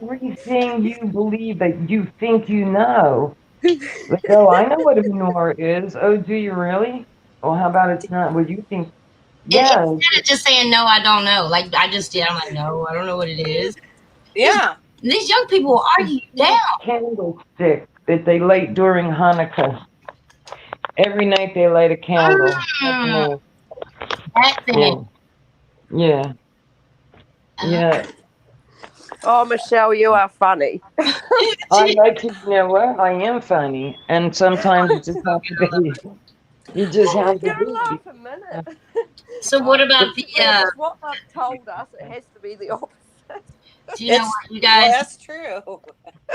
Speaker 4: Everything you believe that you think you know. Like, oh, I know what a menorah is. Oh, do you really? Well, how about it's not what you think? Yeah.
Speaker 1: And instead of just saying no, I don't know. Like I just did. I'm like, no, I don't know what it is.
Speaker 2: Yeah.
Speaker 1: These young people will argue down.
Speaker 4: Candlestick that they light during Hanukkah. Every night they light a candle.
Speaker 1: That thing.
Speaker 4: Yeah. Yeah.
Speaker 3: Oh, Michelle, you are funny.
Speaker 4: I like to, what? I am funny. And sometimes you just have to be. You just have to
Speaker 3: You're
Speaker 4: be.
Speaker 3: laugh a minute.
Speaker 1: So what about the
Speaker 3: It's what they've told us. It has to be the opposite.
Speaker 1: do you know what, you guys?
Speaker 2: Well, that's true.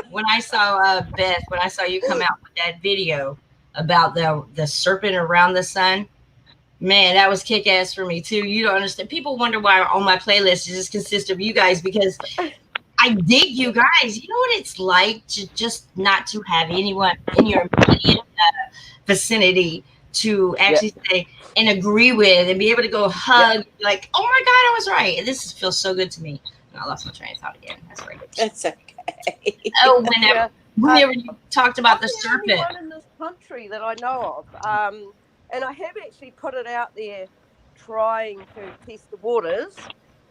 Speaker 1: When I saw Beth, when I saw you come out with that video about the serpent around the sun, Man, that was kick ass for me too. You don't understand. People wonder why on my playlist it just consists of you guys because I dig you guys. You know what it's like to just not to have anyone in your immediate vicinity to actually say and agree with and be able to go hug, like, oh my God, I was right. And this feels so good to me. And I lost my train of thought again. That's right.
Speaker 2: It's okay.
Speaker 1: Oh, whenever you talked about the
Speaker 3: I'm the only
Speaker 1: serpent.
Speaker 3: one in this country that I know of, and I have actually put it out there, trying to test the waters,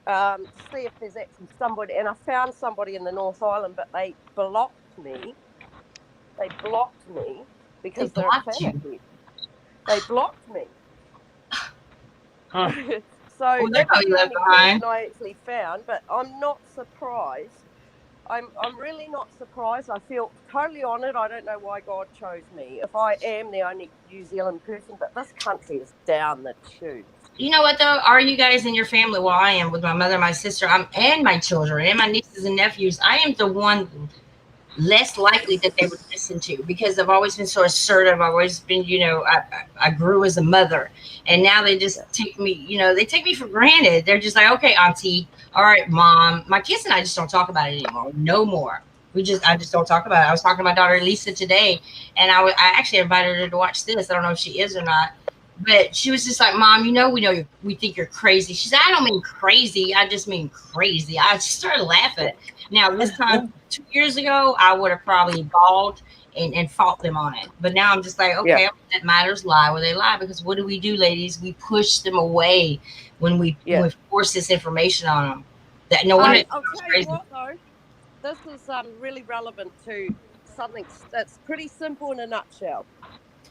Speaker 3: to see if there's actually somebody. And I found somebody in the North Island, but they blocked me. They blocked me because
Speaker 1: They
Speaker 3: they're a
Speaker 1: blocked you?
Speaker 3: planet head. They blocked me.
Speaker 4: Huh.
Speaker 3: So
Speaker 1: Oh, they're
Speaker 3: that was
Speaker 1: probably
Speaker 3: the
Speaker 1: left
Speaker 3: only
Speaker 1: behind.
Speaker 3: person I actually found, but I'm not surprised. I'm really not surprised. I feel totally honoured. I don't know why God chose me. If I am the only New Zealand person, but this country is down the tubes.
Speaker 1: You know what though? Are you guys in your family? Well, I am with my mother, my sister, and my children, and my nieces and nephews. I am the one less likely that they would listen to because I've always been so assertive. I've always been, I grew as a mother, and now they just take me, they take me for granted. They're just like, okay, auntie, all right, mom. My kids and I just don't talk about it anymore. No more. I just don't talk about it. I was talking to my daughter Lisa today, and I actually invited her to watch this. I don't know if she is or not, but she was just like, Mom, we think you're crazy. She said, I don't mean crazy. I just mean crazy. I just started laughing. Now, this time, 2 years ago, I would have probably bawled and fought them on it. But now I'm just like, okay, let matters lie where they lie. Because what do we do, ladies? We push them away when we force this information on them. That no one.
Speaker 3: I'll tell you what, though. This is really relevant to something that's pretty simple in a nutshell.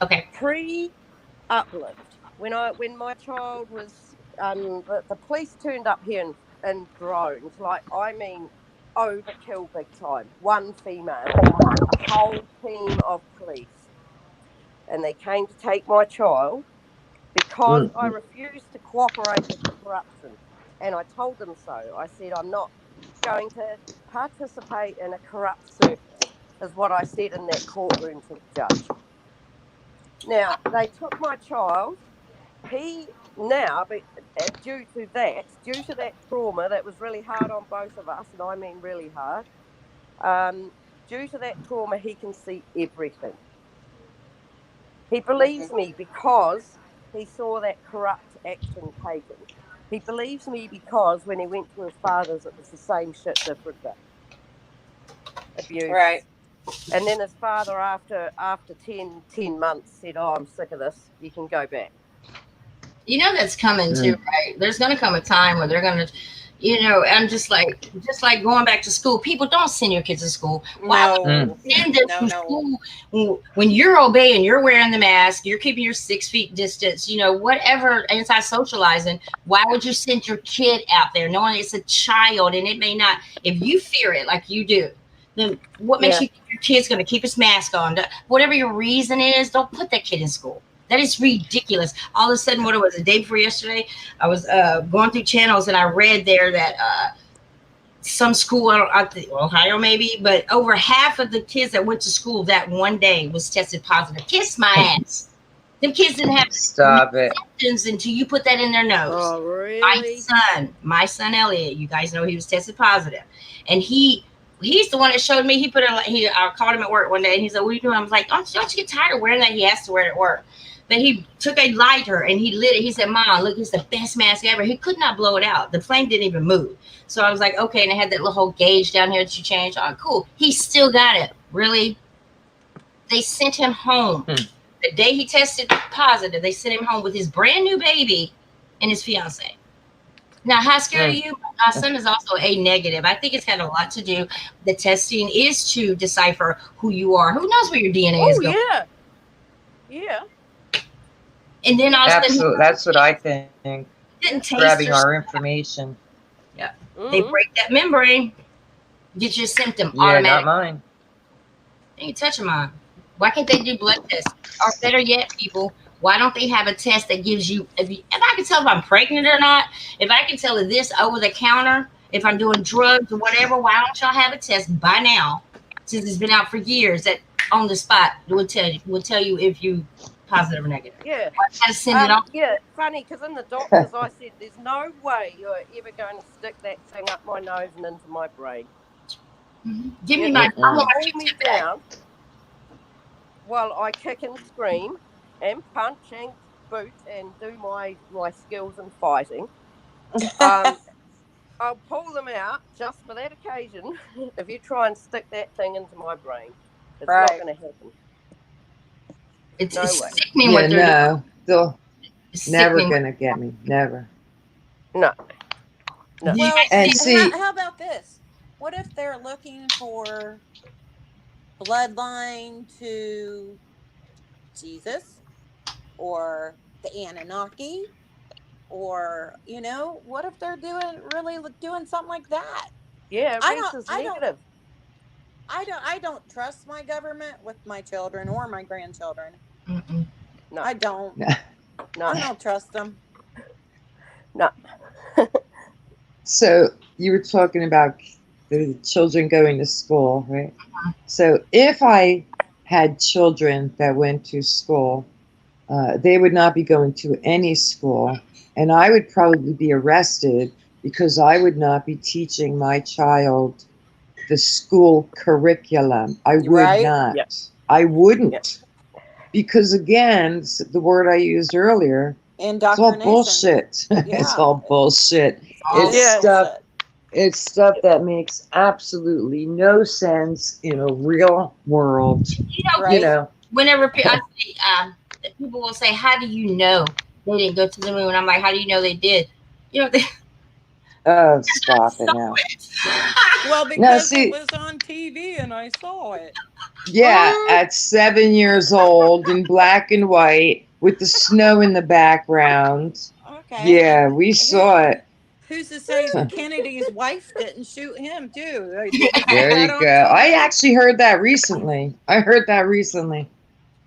Speaker 1: Okay.
Speaker 3: Pre-uplift, when my child was, the police turned up here and drones, like, I mean, overkill big time. One female, a whole team of police, and they came to take my child because I refused to cooperate with the corruption, and I told them so. I said, I'm not going to participate in a corrupt circus, is what I said in that courtroom to the judge. Now, they took my child. He now, but due to that trauma that was really hard on both of us, and I mean really hard, due to that trauma, he can see everything. He believes me because he saw that corrupt action taken. He believes me because when he went to his father's, it was the same shit, different day. Abuse.
Speaker 2: Right.
Speaker 3: And then his father, after 10 months, said, oh, I'm sick of this. You can go back.
Speaker 1: That's coming too, right? There's going to come a time where they're going to, I'm just like going back to school. People, don't send your kids to school. Why would you send them to school when you're obeying, you're wearing the mask, you're keeping your 6 feet distance, whatever, anti-socializing? Why would you send your kid out there knowing it's a child and it may not, if you fear it like you do, then what makes you think your kid's going to keep his mask on? Whatever your reason is, don't put that kid in school. That is ridiculous. All of a sudden, what it was, the day before yesterday, I was going through channels and I read there that some school, I think Ohio maybe, but over half of the kids that went to school that one day was tested positive. Kiss my ass. Them kids didn't have symptoms until you put that in their nose.
Speaker 3: Oh, really?
Speaker 1: My son Elliot, you guys know he was tested positive. And he's the one that showed me. I called him at work one day and he said, what are you doing? I was like, don't you get tired of wearing that? He has to wear it at work. But he took a lighter and he lit it. He said, Mom, look, it's the best mask ever. He could not blow it out. The flame didn't even move. So I was like, okay. And it had that little gauge down here that you change. Oh, cool. He still got it. Really? They sent him home. The day he tested positive, they sent him home with his brand new baby and his fiance. Now, how scared are you? My son is also a negative. I think it's had a lot to do. The testing is to decipher who you are. Who knows where your DNA is going?
Speaker 3: Yeah.
Speaker 1: And then
Speaker 6: absolutely, that's what I think. Grabbing our information.
Speaker 1: Yeah, they break that membrane, get your symptom
Speaker 6: Yeah,
Speaker 1: automatic.
Speaker 6: not mine.
Speaker 1: They ain't touching mine. Why can't they do blood tests? Or better yet, people, why don't they have a test that gives you, if I can tell if I'm pregnant or not, if I can tell if this over the counter, if I'm doing drugs or whatever, why don't y'all have a test by now, since it's been out for years, that on the spot would tell you if you positive or negative.
Speaker 3: Yeah.
Speaker 1: I gotta send it off.
Speaker 3: Yeah, funny, because in the doctors I said, there's no way you're ever going to stick that thing up my nose and into my brain.
Speaker 1: Give me
Speaker 3: You
Speaker 1: my.
Speaker 3: know,
Speaker 1: I want my
Speaker 3: hold
Speaker 1: treat
Speaker 3: me
Speaker 1: tip back.
Speaker 3: down while I kick and scream and punch and boot and do my skills in fighting. I'll pull them out just for that occasion if you try and stick that thing into my brain. It's not
Speaker 2: Right.
Speaker 3: going to happen.
Speaker 1: It's
Speaker 3: No way.
Speaker 1: sickening
Speaker 4: Yeah,
Speaker 1: what they're doing.
Speaker 4: no, they'll
Speaker 1: It's
Speaker 4: never
Speaker 1: sickening.
Speaker 4: gonna get me. Never.
Speaker 3: No.
Speaker 1: Do you
Speaker 2: Well,
Speaker 1: guys
Speaker 4: And
Speaker 1: see-
Speaker 4: see,
Speaker 2: how about this? What if they're looking for bloodline to Jesus or the Anunnaki? Or, you know, what if they're really doing something like that?
Speaker 3: Yeah,
Speaker 2: I
Speaker 3: race is
Speaker 2: don't
Speaker 3: negative.
Speaker 2: I don't trust my government with my children or my grandchildren.
Speaker 1: Mm-mm.
Speaker 3: No.
Speaker 2: I don't.
Speaker 3: No.
Speaker 2: I don't trust them.
Speaker 3: No.
Speaker 4: so you were talking about the children going to school, right? So if I had children that went to school, they would not be going to any school, and I would probably be arrested because I would not be teaching my child the school curriculum. I would
Speaker 2: Right?
Speaker 4: not.
Speaker 3: Yep.
Speaker 4: I wouldn't. Because again, the word I used earlier, it's all
Speaker 2: Indoctrination.
Speaker 4: bullshit. It's
Speaker 2: Yeah.
Speaker 4: all bullshit.
Speaker 2: It
Speaker 4: It's
Speaker 2: is
Speaker 4: stuff.
Speaker 2: bullshit.
Speaker 4: It's stuff that makes absolutely no sense in a real world.
Speaker 1: You know,
Speaker 2: Right.
Speaker 4: You know,
Speaker 1: whenever I say, people will say, "How do you know they didn't go to the moon?" I'm like, "How do you know they did?" You know, they
Speaker 4: oh, stop it now.
Speaker 2: Well, because
Speaker 4: see-
Speaker 2: it was on TV and I saw it.
Speaker 4: Yeah, at 7 years old in black and white with the snow in the background.
Speaker 2: Okay.
Speaker 4: Yeah, we saw it.
Speaker 2: Who's to say Kennedy's wife didn't shoot him too?
Speaker 4: There you go. I actually heard that recently.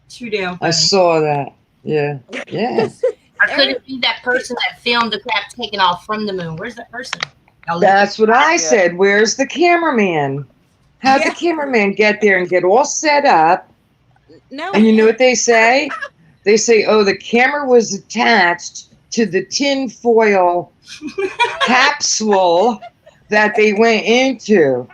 Speaker 1: too damn
Speaker 4: I
Speaker 1: funny.
Speaker 4: saw that. Yeah. Yeah.
Speaker 1: I couldn't be that person that filmed the crap taken off from the moon. Where's that person?
Speaker 4: That's what I said. Where's the cameraman? How'd the cameraman get there and get all set up?
Speaker 2: No.
Speaker 4: And you know what they say? They say, oh, the camera was attached to the tin foil capsule that they went into.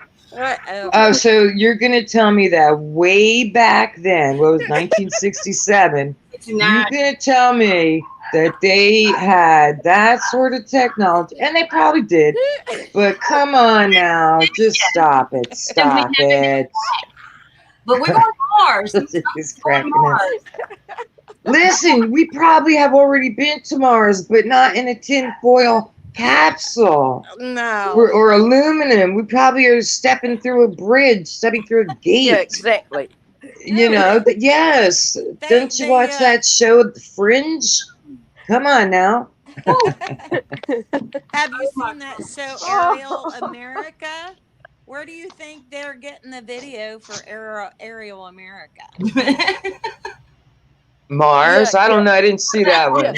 Speaker 4: Oh, so you're going to tell me that way back then, what was 1967, you're going to tell me that they had that sort of technology, and they probably did, but come on now, just stop it. Stop it.
Speaker 1: But we're going to Mars.
Speaker 4: He's cracking up. Listen, we probably have already been to Mars, but not in a tin foil capsule.
Speaker 2: No.
Speaker 4: Or aluminum. We probably are stepping through a bridge, stepping through a gate.
Speaker 3: Yeah, exactly.
Speaker 4: You know, yes. Don't you watch that show, The Fringe? Come on now.
Speaker 2: Have you seen that show, Aerial America? Where do you think they're getting the video for Aerial America?
Speaker 4: Mars?
Speaker 3: Yeah,
Speaker 4: I don't know. I didn't see that one.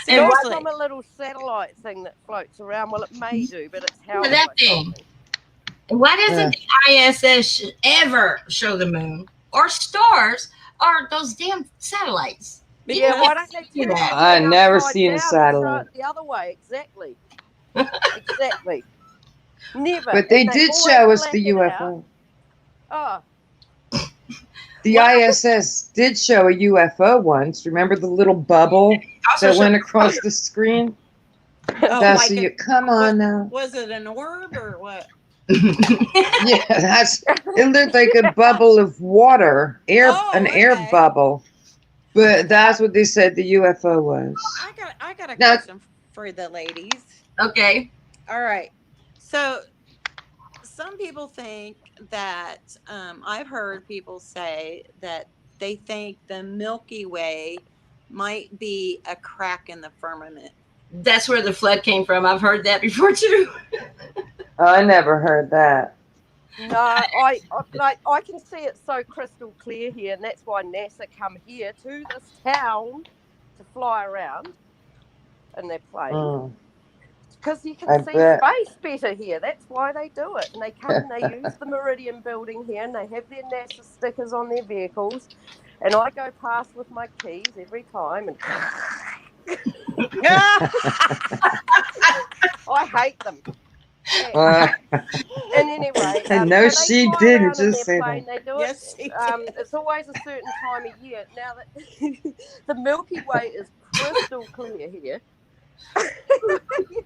Speaker 2: Seriously.
Speaker 3: From a little satellite thing that floats around. Well, it may do, but it's how
Speaker 1: that thing. Why doesn't the ISS ever show the moon or stars or those damn satellites?
Speaker 3: Yeah, why don't they turn it
Speaker 4: I never
Speaker 3: upside
Speaker 4: seen a
Speaker 3: down and
Speaker 4: satellite.
Speaker 3: show it the other way? Exactly. Exactly. Never.
Speaker 4: But they
Speaker 3: And
Speaker 4: did
Speaker 3: always
Speaker 4: show us
Speaker 3: black
Speaker 4: the
Speaker 3: it
Speaker 4: UFO.
Speaker 3: out. Oh,
Speaker 4: The ISS did show a UFO once. Remember the little bubble that went across the screen? That's
Speaker 2: like
Speaker 4: come on now.
Speaker 2: Was it an orb or what?
Speaker 4: Yeah, it looked like a bubble of water, an air bubble. But that's what they said the UFO was.
Speaker 2: I got a question for the ladies.
Speaker 1: Okay.
Speaker 2: All right. So some people think that I've heard people say that they think the Milky Way might be a crack in the firmament.
Speaker 1: That's where the flood came from. I've heard that before too.
Speaker 4: I never heard that.
Speaker 3: no, I can see it so crystal clear here, and that's why NASA come here to this town to fly around in their plane. Because you can see space better here. That's why they do it. And they come and they use the Meridian building here, and they have their NASA stickers on their vehicles. And I go past with my keys every time, and I hate them. And anyway,
Speaker 6: I know
Speaker 3: so they
Speaker 6: she
Speaker 3: fly
Speaker 6: didn't
Speaker 3: around in
Speaker 6: just
Speaker 3: their
Speaker 6: say
Speaker 3: plane.
Speaker 6: that.
Speaker 3: They do
Speaker 2: Yes, she
Speaker 3: it.
Speaker 2: did.
Speaker 3: It's always a certain time of year. Now that the Milky Way is crystal clear here,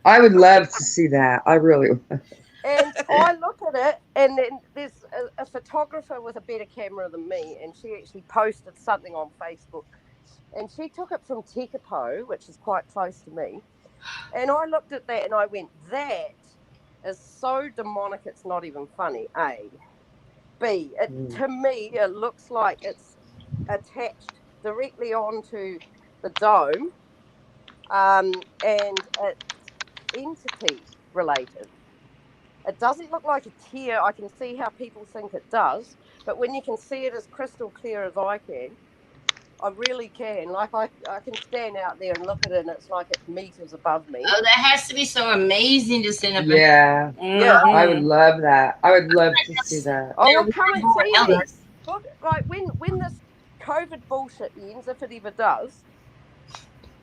Speaker 6: I would love to see that. I really would.
Speaker 3: and I look at it, and then there's a photographer with a better camera than me, and she actually posted something on Facebook, and she took it from Tekapo, which is quite close to me, and I looked at that and I went, that is so demonic, it's not even funny. A. B. To me, it looks like it's attached directly onto the dome, and it's entity related. It doesn't look like a tear. I can see how people think it does, but when you can see it as crystal clear as I can, I really can. Like I can stand out there and look at it, and it's like it's meters above me.
Speaker 1: Oh, that has to be so amazing to send up.
Speaker 6: Yeah,
Speaker 3: Yeah.
Speaker 6: I would love that. I would love to see that.
Speaker 3: Oh, well, come and see me.
Speaker 1: Ellis.
Speaker 3: Look, like when this COVID bullshit ends, if it ever does,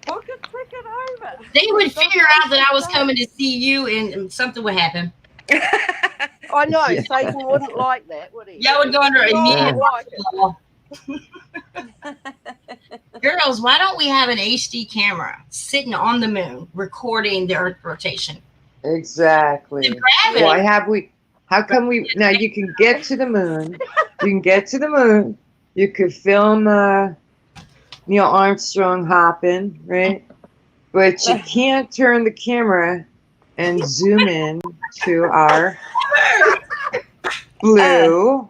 Speaker 3: book a ticket over.
Speaker 1: They would
Speaker 3: We've got a
Speaker 1: figure
Speaker 3: place
Speaker 1: out that
Speaker 3: to
Speaker 1: I was
Speaker 3: stay.
Speaker 1: coming to see you, and something would happen.
Speaker 3: I know
Speaker 6: Yeah.
Speaker 3: Satan wouldn't like that, would he?
Speaker 1: Y'all would go under
Speaker 3: He would not
Speaker 1: immediate
Speaker 3: like it.
Speaker 1: law. Girls, why don't we have an HD camera sitting on the moon recording the Earth rotation?
Speaker 6: Exactly.
Speaker 1: Gravity.
Speaker 6: Why have we? How come we? Now you can get to the moon. You can get to the moon. You could film Neil Armstrong hopping, right? But you can't turn the camera and zoom in to our blue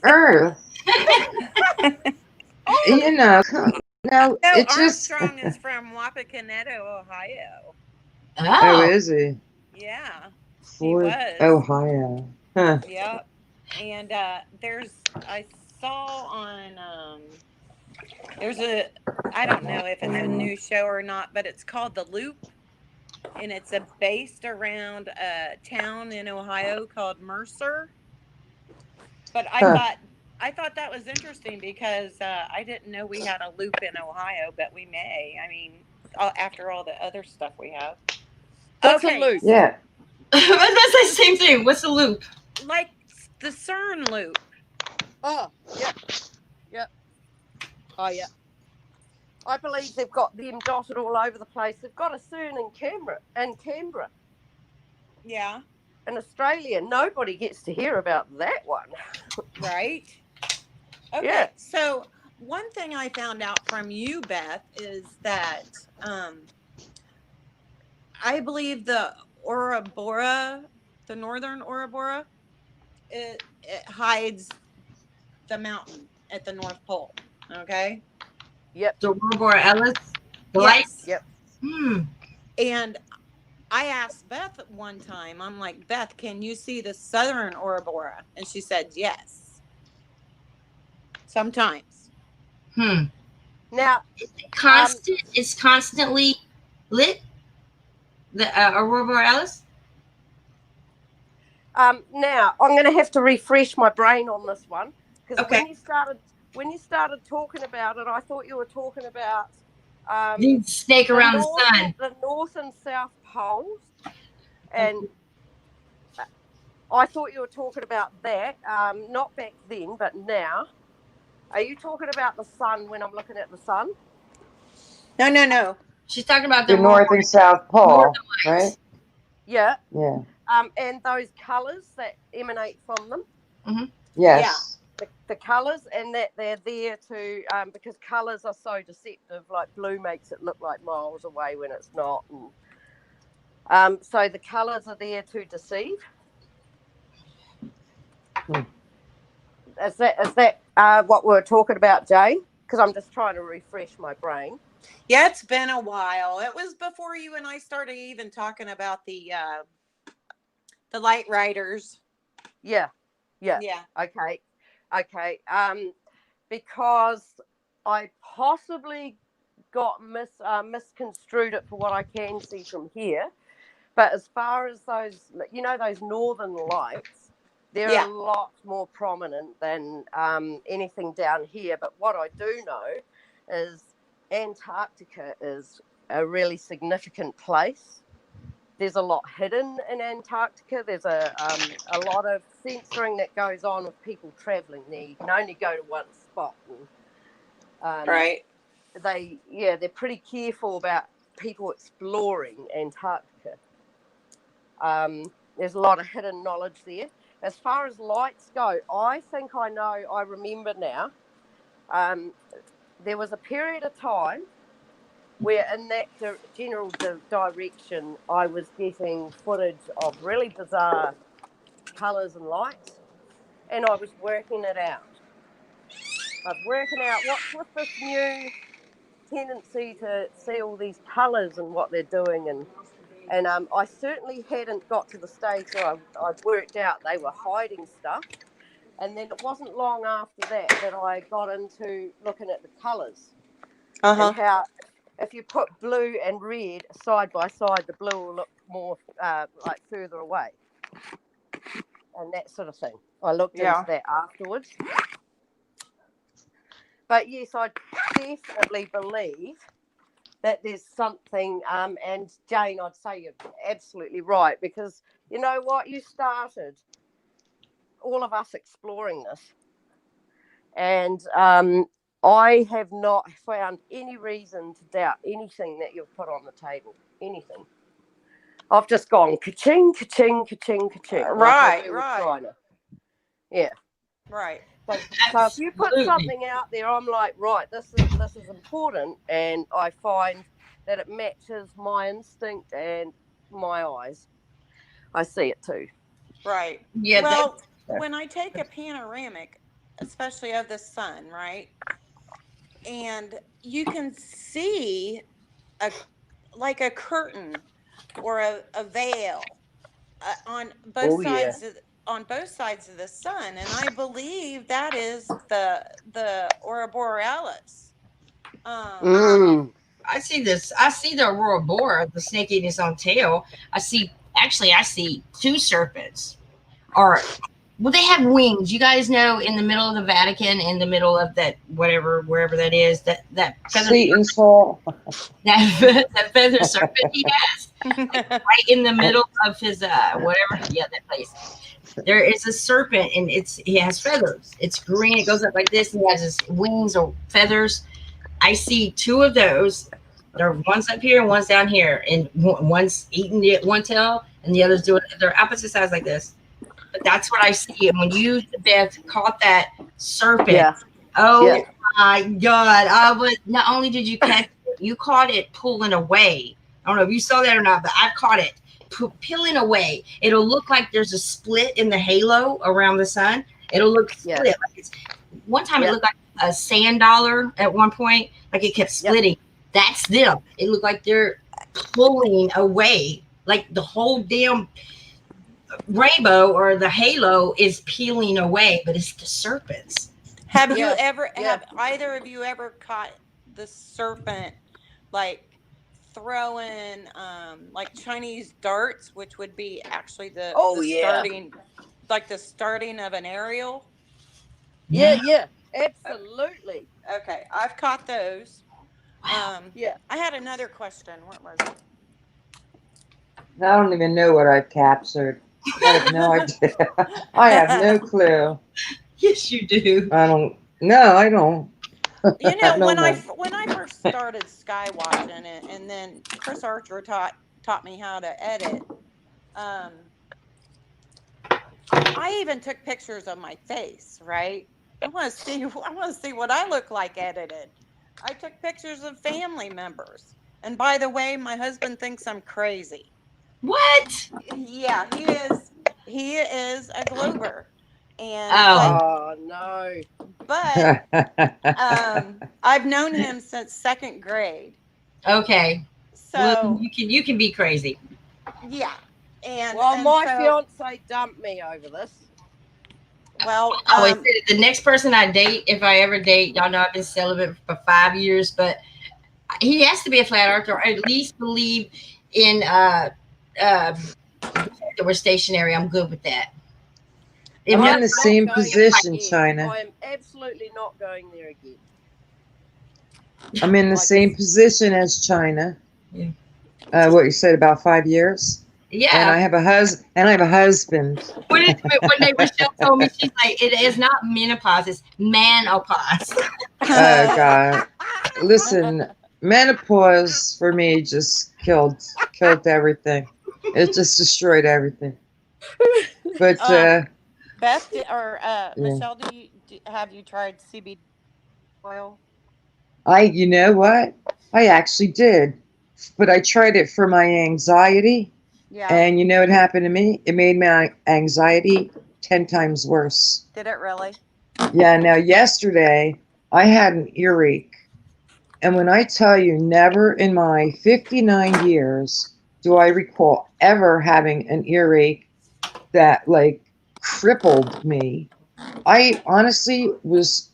Speaker 6: Earth. You know, no,
Speaker 2: No,
Speaker 6: it just.
Speaker 2: Armstrong is from Wapakoneta, Ohio.
Speaker 6: Oh,
Speaker 1: Oh,
Speaker 6: is he?
Speaker 2: Yeah,
Speaker 6: Ford,
Speaker 2: was.
Speaker 6: Ohio. Huh.
Speaker 2: Yep. And I saw on, there's I don't know if it's a new show or not, but it's called The Loop. And it's based around a town in Ohio called Mercer. But I thought that was interesting because I didn't know we had a loop in Ohio, but we may. I mean, after all the other stuff we have.
Speaker 3: What's a loop?
Speaker 6: Yeah.
Speaker 1: that's the same thing. What's the loop?
Speaker 2: Like the CERN loop.
Speaker 3: Oh, yep. Yep. Oh, yeah. I believe they've got them dotted all over the place. They've got a CERN in Canberra.
Speaker 2: Yeah.
Speaker 3: In Australia, nobody gets to hear about that one.
Speaker 2: Right. Okay.
Speaker 3: Yeah.
Speaker 2: So one thing I found out from you, Beth, is that I believe the Ouroboros, the northern Ouroboros, it hides the mountain at the North Pole. Okay.
Speaker 3: Yep.
Speaker 1: The Aurora Ellis? The
Speaker 2: Yes.
Speaker 1: lights?
Speaker 3: Yep.
Speaker 2: And I asked Beth one time, I'm like, Beth, can you see the southern Ouroboros? And she said, yes. Sometimes.
Speaker 3: Now,
Speaker 1: It's constantly lit? The Aurora Borealis?
Speaker 3: now I'm going to have to refresh my brain on this one because
Speaker 1: Okay.
Speaker 3: when you started talking about it, I thought you were talking about
Speaker 1: The snake around the sun.
Speaker 3: the north and south poles, and I thought you were talking about that. Not back then, but now. Are you talking about the sun when I'm looking at the sun?
Speaker 2: No.
Speaker 1: She's talking about
Speaker 6: The North and South Pole, right?
Speaker 3: Yeah.
Speaker 6: Yeah.
Speaker 3: And those colours that emanate from them.
Speaker 1: Mm-hmm.
Speaker 6: Yes.
Speaker 3: Yeah. The colours, and that they're there to because colours are so deceptive. Like blue makes it look like miles away when it's not, and so the colours are there to deceive. Is that what we're talking about, Jane? Because I'm just trying to refresh my brain.
Speaker 2: Yeah, it's been a while. It was before you and I started even talking about the light riders.
Speaker 3: Yeah. Okay. Because I possibly got misconstrued it for what I can see from here, but as far as those, those northern lights, They're
Speaker 2: Yeah.
Speaker 3: a lot more prominent than anything down here. But what I do know is Antarctica is a really significant place. There's a lot hidden in Antarctica. There's a lot of censoring that goes on with people traveling there. You can only go to one spot. And,
Speaker 2: Right.
Speaker 3: they're pretty careful about people exploring Antarctica. There's a lot of hidden knowledge there. As far as lights go, I think I remember now. There was a period of time where in that general direction, I was getting footage of really bizarre colours and lights, and I was working it out. I was working out what's with this new tendency to see all these colours and what they're doing, and I certainly hadn't got to the stage where I'd worked out they were hiding stuff. And then it wasn't long after that I got into looking at the colours and how if you put blue and red side by side, the blue will look more like further away and that sort of thing. I looked into that afterwards. But yes, I definitely believe that there's something, and Jane, I'd say you're absolutely right, because you know what, you started all of us exploring this, and I have not found any reason to doubt anything that you've put on the table. Anything. I've just gone ka-ching, ka-ching, ka-ching, ka-ching.
Speaker 2: Right,
Speaker 3: like
Speaker 2: right.
Speaker 3: China. Yeah.
Speaker 2: Right.
Speaker 3: So if you put something out there, I'm like, right, this is important, and I find that it matches my instinct and my eyes. I see it too.
Speaker 2: Right.
Speaker 1: Yeah.
Speaker 2: Well, when I take a panoramic, especially of the sun, right, and you can see like a curtain or a veil on both sides on both sides of the sun, and I believe that is the aurora borealis.
Speaker 1: I see this. I see the aurora boreal, the snake eating its own tail. I see two serpents, or well, they have wings. You guys know, in the middle of the Vatican, in the middle of that wherever that is, that feather,
Speaker 6: Satan's hole.
Speaker 1: that feather serpent he has, like right in the middle of his whatever, that place. There is a serpent, and he has feathers. It's green. It goes up like this, and he has his wings or feathers. I see two of those. There are one's up here and one's down here, and one's eating one tail, and the other's doing. They're opposite sides like this. But that's what I see. And when you, Beth, caught that serpent, my God! Not only did you catch it, you caught it pulling away. I don't know if you saw that or not, but I caught it peeling away. It'll look like there's a split in the halo around the sun. It'll look split. Like one time it looked like a sand dollar at one point, like it kept splitting. That's them. It looked like they're pulling away, like the whole damn rainbow or the halo is peeling away, but it's the serpents.
Speaker 2: Have either of you ever caught the serpent like throwing like Chinese darts, which would be actually the starting of an aerial?
Speaker 3: Yeah, absolutely.
Speaker 2: Okay, I've caught those. I had another question. What was it?
Speaker 6: I don't even know what I've captured. I have no idea. I have no clue.
Speaker 1: Yes, you do.
Speaker 6: I don't. No, I don't.
Speaker 2: You know, when I first started sky watching it, and then Chris Archer taught me how to edit. I even took pictures of my face. Right? I want to see what I look like edited. I took pictures of family members, and by the way, my husband thinks I'm crazy.
Speaker 1: What?
Speaker 2: Yeah, he is a Glober. And
Speaker 3: no.
Speaker 2: But I've known him since 2nd grade.
Speaker 1: Okay.
Speaker 2: So
Speaker 1: well, you can be crazy.
Speaker 2: Yeah. And
Speaker 3: my fiance dumped me over this.
Speaker 2: Well,
Speaker 1: the next person I date, if I ever date, y'all know I've been celibate for 5 years, but he has to be a flat earther, or at least believe in that we're stationary. I'm good with that. If
Speaker 6: I'm
Speaker 1: not,
Speaker 6: in the
Speaker 3: not
Speaker 6: same
Speaker 3: going
Speaker 6: position,
Speaker 3: again.
Speaker 6: China.
Speaker 3: I am absolutely not going there again.
Speaker 6: I'm in the
Speaker 3: I
Speaker 6: same
Speaker 3: just-
Speaker 6: position as China.
Speaker 1: Yeah.
Speaker 6: What you said, about 5 years, and
Speaker 1: yeah.
Speaker 6: I have a husband.
Speaker 1: When Michelle told me, she's like, it is not menopause, it's manopause.
Speaker 6: Oh God! Listen, menopause for me just killed everything. It just destroyed everything. But
Speaker 2: Beth or
Speaker 6: yeah.
Speaker 2: Michelle, have you tried CBD oil?
Speaker 6: You know what? I actually did, but I tried it for my anxiety,
Speaker 2: Yeah.
Speaker 6: and you know what happened to me? It made my anxiety 10 times worse.
Speaker 2: Did it really?
Speaker 6: Yeah. Now, yesterday I had an earache, and when I tell you, never in my 59 years do I recall ever having an earache that like crippled me. I honestly was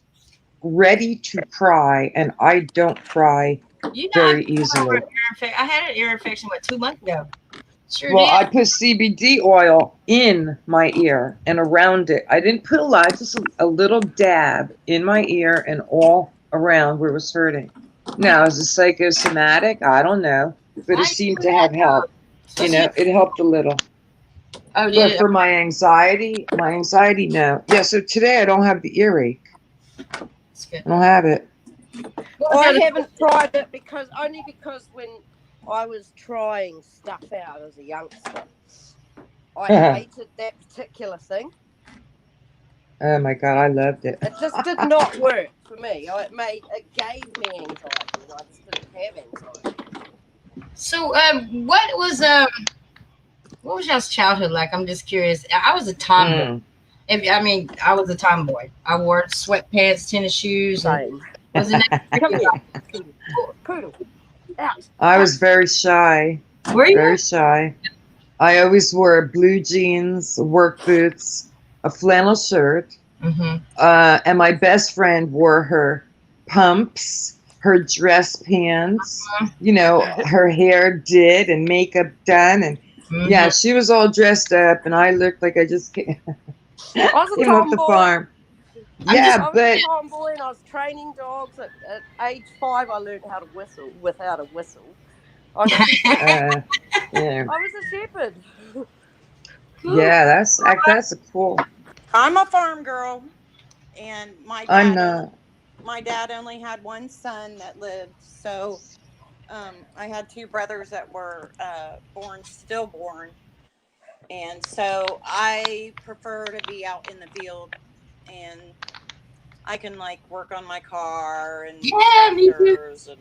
Speaker 6: ready to cry, and I don't cry
Speaker 1: You know,
Speaker 6: very easily.
Speaker 1: I had an ear infection, 2 months ago? Sure
Speaker 6: Well,
Speaker 1: did.
Speaker 6: I put CBD oil in my ear and around it. I didn't put a lot, just a little dab in my ear and all around where it was hurting. Now, is it psychosomatic? I don't know, but it seemed to have help. You know, it helped a little.
Speaker 1: Oh,
Speaker 6: But
Speaker 1: did it?
Speaker 6: for my anxiety, no. Yeah, so today I don't have the earache.
Speaker 1: That's good.
Speaker 6: I don't have it.
Speaker 3: I haven't tried it only because when I was trying stuff out as a youngster, I hated that particular thing.
Speaker 6: Oh my God, I loved it.
Speaker 3: It just did not work for me. It gave me anxiety, and I just didn't have anxiety.
Speaker 1: So, what was y'all's childhood like? I'm just curious. I was a tomboy. I was a tomboy. I wore sweatpants, tennis shoes, and
Speaker 3: Same.
Speaker 1: wasn't
Speaker 3: Come here, poodle. Out.
Speaker 6: I was very shy.
Speaker 1: Were you?
Speaker 6: Very shy. I always wore blue jeans, work boots, a flannel shirt,
Speaker 1: Mm-hmm.
Speaker 6: and my best friend wore her pumps, her dress pants, you know, her hair did and makeup done, and
Speaker 1: Mm-hmm.
Speaker 6: yeah, she was all dressed up, and I looked like I just came
Speaker 3: I was a
Speaker 6: off the
Speaker 3: tomboy.
Speaker 6: farm.
Speaker 1: I'm
Speaker 6: Yeah,
Speaker 3: I was
Speaker 6: but
Speaker 3: a tomboy, and I was training dogs. At age 5, I learned how to whistle without a whistle. I was a shepherd.
Speaker 6: yeah,
Speaker 3: I was a shepherd.
Speaker 6: yeah, that's a cool.
Speaker 2: I'm a farm girl, and my
Speaker 6: I'm
Speaker 2: dad.
Speaker 6: not.
Speaker 2: My dad only had one son that lived, so I had 2 brothers that were stillborn, and so I prefer to be out in the field, and I can like work on my car and
Speaker 1: Yeah, me too.
Speaker 2: tractors and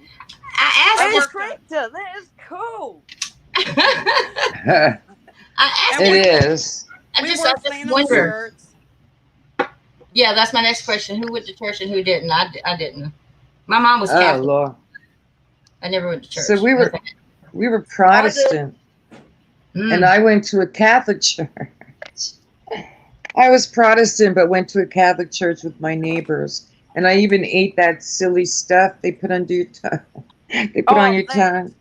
Speaker 1: I
Speaker 3: And a
Speaker 1: asked
Speaker 3: tractor. That is cool.
Speaker 1: I asked
Speaker 2: And
Speaker 6: It
Speaker 1: her.
Speaker 6: is.
Speaker 1: I
Speaker 2: we
Speaker 1: just
Speaker 2: wore flannel
Speaker 1: wonder.
Speaker 2: shirts.
Speaker 1: Yeah, that's my next question. Who went to church and who didn't? I didn't. My mom was
Speaker 6: Oh
Speaker 1: Catholic.
Speaker 6: Lord.
Speaker 1: I never went to church.
Speaker 6: So we were Protestant, and I went to a Catholic church. I was Protestant, but went to a Catholic church with my neighbors, and I even ate that silly stuff they put under your tongue. They put on your tongue.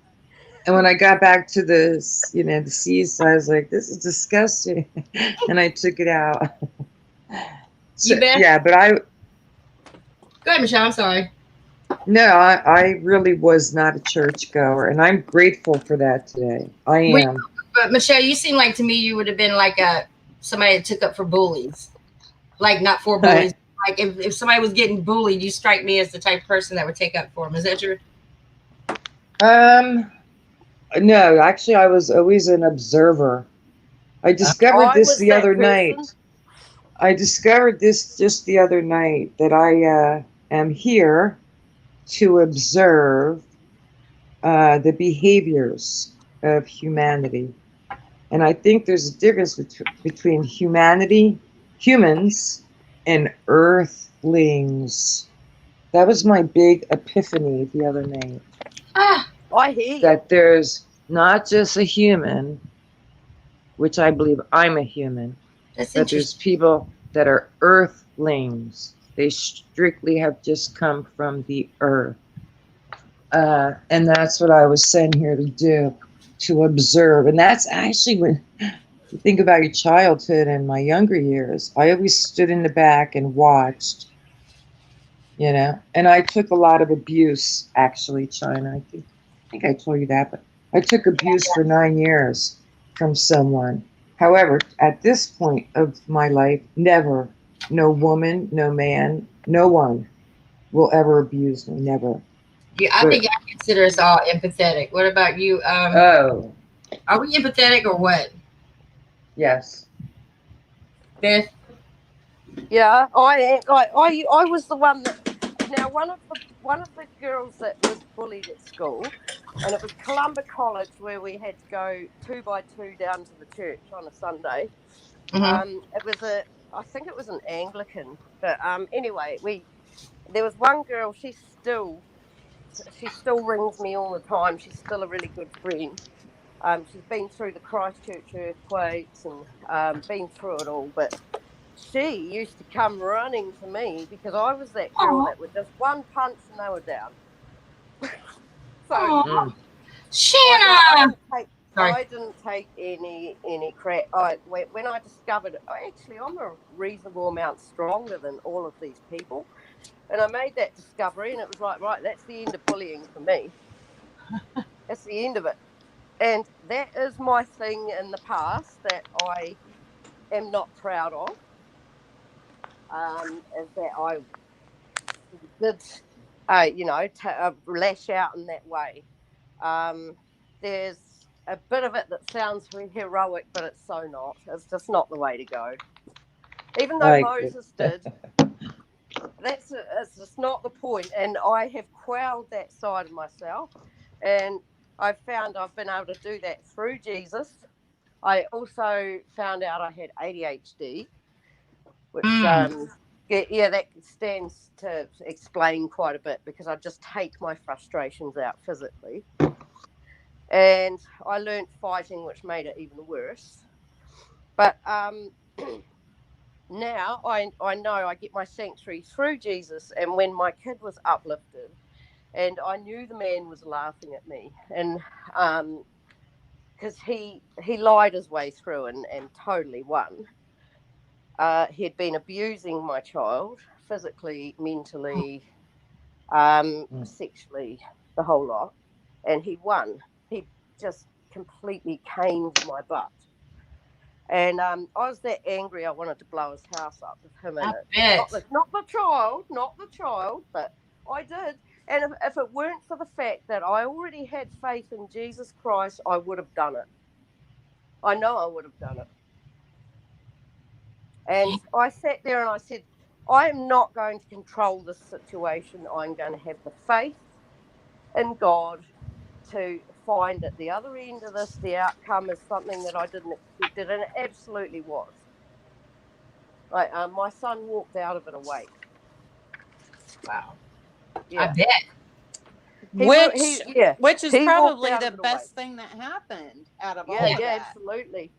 Speaker 6: And when I got back to the seaside, I was like, "This is disgusting," and I took it out. So,
Speaker 1: You bet.
Speaker 6: yeah, but
Speaker 1: Go ahead, Michelle. I'm sorry.
Speaker 6: No, I really was not a churchgoer, and I'm grateful for that today. I am.
Speaker 1: But Michelle, you seem like to me you would have been like somebody that took up for bullies, like not for bullies. Like if somebody was getting bullied, you strike me as the type of person that would take up for them. Is that true?
Speaker 6: No, actually, I was always an observer. I discovered this the other night. I discovered this just the other night, that I am here to observe the behaviors of humanity. And I think there's a difference between humans, and earthlings. That was my big epiphany the other night.
Speaker 3: I hear you.
Speaker 6: That there's not just a human, which I believe I'm a human, but there's people that are earthlings. They strictly have just come from the earth. And that's what I was sent here to do, to observe. And that's actually You think about your childhood and my younger years. I always stood in the back and watched, you know. And I took a lot of abuse, actually, China. I think I told you that, but I took abuse for 9 years from someone. However, at this point of my life, never, no woman, no man, no one will ever abuse me, never.
Speaker 1: Yeah, I
Speaker 6: But
Speaker 1: think I consider us all empathetic. What about you?
Speaker 6: oh,
Speaker 1: Are we empathetic or what,
Speaker 6: yes.
Speaker 1: Beth?
Speaker 3: Yeah, I am. I was the one that. Now, one of the girls that was bullied at school, and it was Columba College where we had to go 2 by 2 down to the church on a Sunday.
Speaker 1: Mm-hmm.
Speaker 3: It was I think it was an Anglican, but anyway, there was one girl. She still rings me all the time. She's still a really good friend. She's been through the Christchurch earthquakes and been through it all, but she used to come running to me because I was that girl
Speaker 1: Oh,
Speaker 3: that would just one punch and they were down. So
Speaker 1: oh,
Speaker 6: Mm.
Speaker 1: Shanna. Sorry.
Speaker 3: I didn't take any crap. When I discovered actually I'm a reasonable amount stronger than all of these people, and I made that discovery, and it was like, right, that's the end of bullying for me. That's the end of it, and that is my thing in the past that I am not proud of. Is that I did, lash out in that way. There's a bit of it that sounds heroic, but it's so not. It's just not the way to go. Even though
Speaker 6: Like,
Speaker 3: Moses did, it's just not the point. And I have quelled that side of myself, and I've found I've been able to do that through Jesus. I also found out I had ADHD, which
Speaker 1: Mm.
Speaker 3: yeah, that stands to explain quite a bit because I just take my frustrations out physically. And I learned fighting, which made it even worse. But now I know I get my sanctuary through Jesus. And when my kid was uplifted, and I knew the man was laughing at me, and because he lied his way through and totally won. He had been abusing my child physically, mentally, sexually, the whole lot, and he won. He just completely caned my butt. And I was that angry. I wanted to blow his house up with him in
Speaker 1: I
Speaker 3: it.
Speaker 1: bet.
Speaker 3: Not the child, but I did. And if it weren't for the fact that I already had faith in Jesus Christ, I would have done it. I know I would have done it. And I sat there and I said, I am not going to control this situation. I'm going to have the faith in God to find at the other end of this, the outcome is something that I didn't expect it, and it absolutely was. Like my son walked out of it awake.
Speaker 1: Wow. I
Speaker 3: Yeah,
Speaker 1: bet.
Speaker 2: Which which is
Speaker 3: he walked
Speaker 2: probably
Speaker 3: out
Speaker 2: the
Speaker 3: of it awake.
Speaker 2: best thing that happened out of
Speaker 3: Yeah,
Speaker 2: all of
Speaker 3: yeah,
Speaker 2: that.
Speaker 3: absolutely.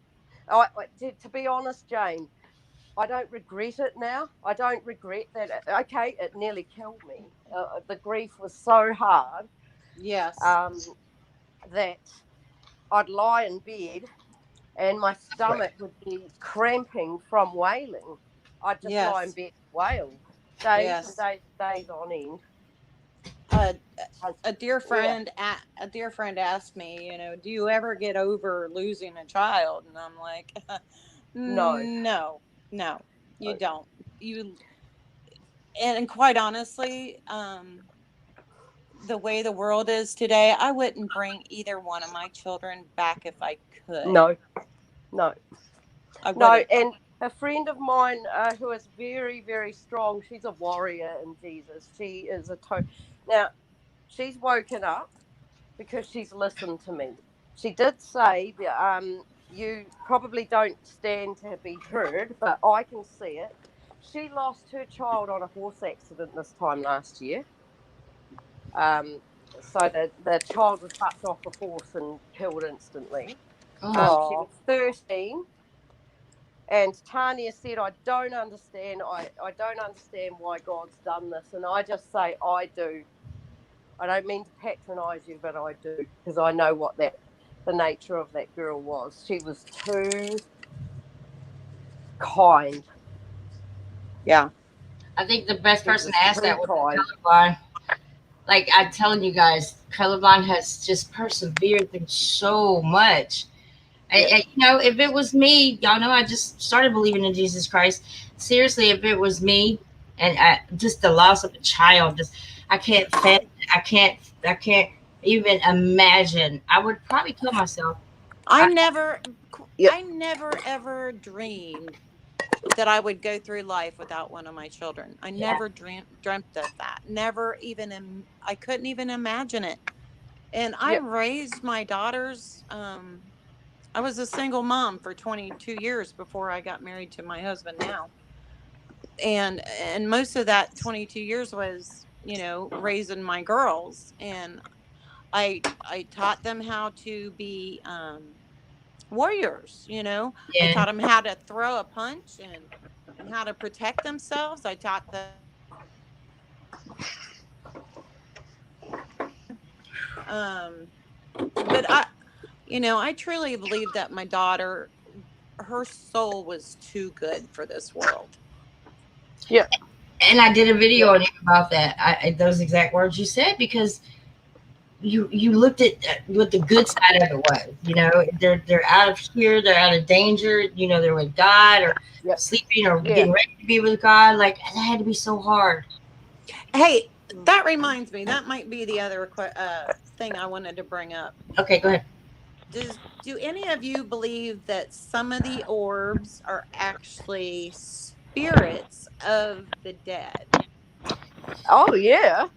Speaker 3: To be honest, Jane, I don't regret it now. I don't regret that. Okay, it nearly killed me. The grief was so hard
Speaker 2: Yes.
Speaker 3: that I'd lie in bed and my stomach would be cramping from wailing. I'd just lie in
Speaker 2: Yes.
Speaker 3: bed and wail days and
Speaker 2: Yes.
Speaker 3: days and days on end.
Speaker 2: Uh, a
Speaker 3: Yeah.
Speaker 2: dear friend asked me, do you ever get over losing a child? And I'm like,
Speaker 3: No.
Speaker 2: no, you
Speaker 3: No.
Speaker 2: don't. And quite honestly, the way the world is today, I wouldn't bring either one of my children back if I could.
Speaker 3: No. No.
Speaker 2: I
Speaker 3: No.
Speaker 2: wouldn't.
Speaker 3: And a friend of mine who is very, very strong, she's a warrior in Jesus. She is now, she's woken up because she's listened to me. She did say, you probably don't stand to be heard, but I can see it. She lost her child on a horse accident this time last year. Um, so the child was bucked off a horse and killed instantly. She
Speaker 1: Oh,
Speaker 3: was 13. And Tanya said, I don't understand. I don't understand why God's done this. And I just say, I do. I don't mean to patronize you, but I do, because I know what the nature of that girl was. She was too kind.
Speaker 2: Yeah.
Speaker 1: I think the best
Speaker 3: He
Speaker 1: person
Speaker 3: was
Speaker 1: to ask
Speaker 3: too
Speaker 1: that was
Speaker 3: kind.
Speaker 1: colorblind. Like I'm telling you guys, colorblind has just persevered through so much.
Speaker 3: Yeah.
Speaker 1: You know, if it was me, y'all know I just started believing in Jesus Christ. Seriously, if it was me, and just the loss of a child, just I can't fathom, I can't even imagine. I would probably kill myself.
Speaker 2: I
Speaker 1: I,
Speaker 2: never,
Speaker 3: Yep.
Speaker 2: I never ever dreamed that I would go through life without one of my children. I
Speaker 1: yeah,
Speaker 2: never dreamt of that. Never even, I couldn't even imagine it. And I
Speaker 3: Yep.
Speaker 2: raised my daughters. I was a single mom for 22 years before I got married to my husband now. And most of that 22 years was, raising my girls. And I taught them how to be warriors. I
Speaker 1: yeah.
Speaker 2: taught them how to throw a punch and how to protect themselves. I taught them but I truly believe that my daughter, her soul was too good for this world.
Speaker 3: Yep.
Speaker 1: And I did a video
Speaker 3: Yep.
Speaker 1: on you about that. Those exact words you said because you looked at what the good side of it was. You know, they're out of here, they're out of danger. You know, they're with God or
Speaker 3: Yep.
Speaker 1: sleeping or
Speaker 3: Yeah.
Speaker 1: getting ready to be with God. Like that had to be so hard.
Speaker 2: Hey, that reminds me, that might be the other thing I wanted to bring up.
Speaker 1: Okay, go ahead.
Speaker 2: Do any of you believe that some of the orbs are actually spirits of the dead?
Speaker 3: Oh yeah.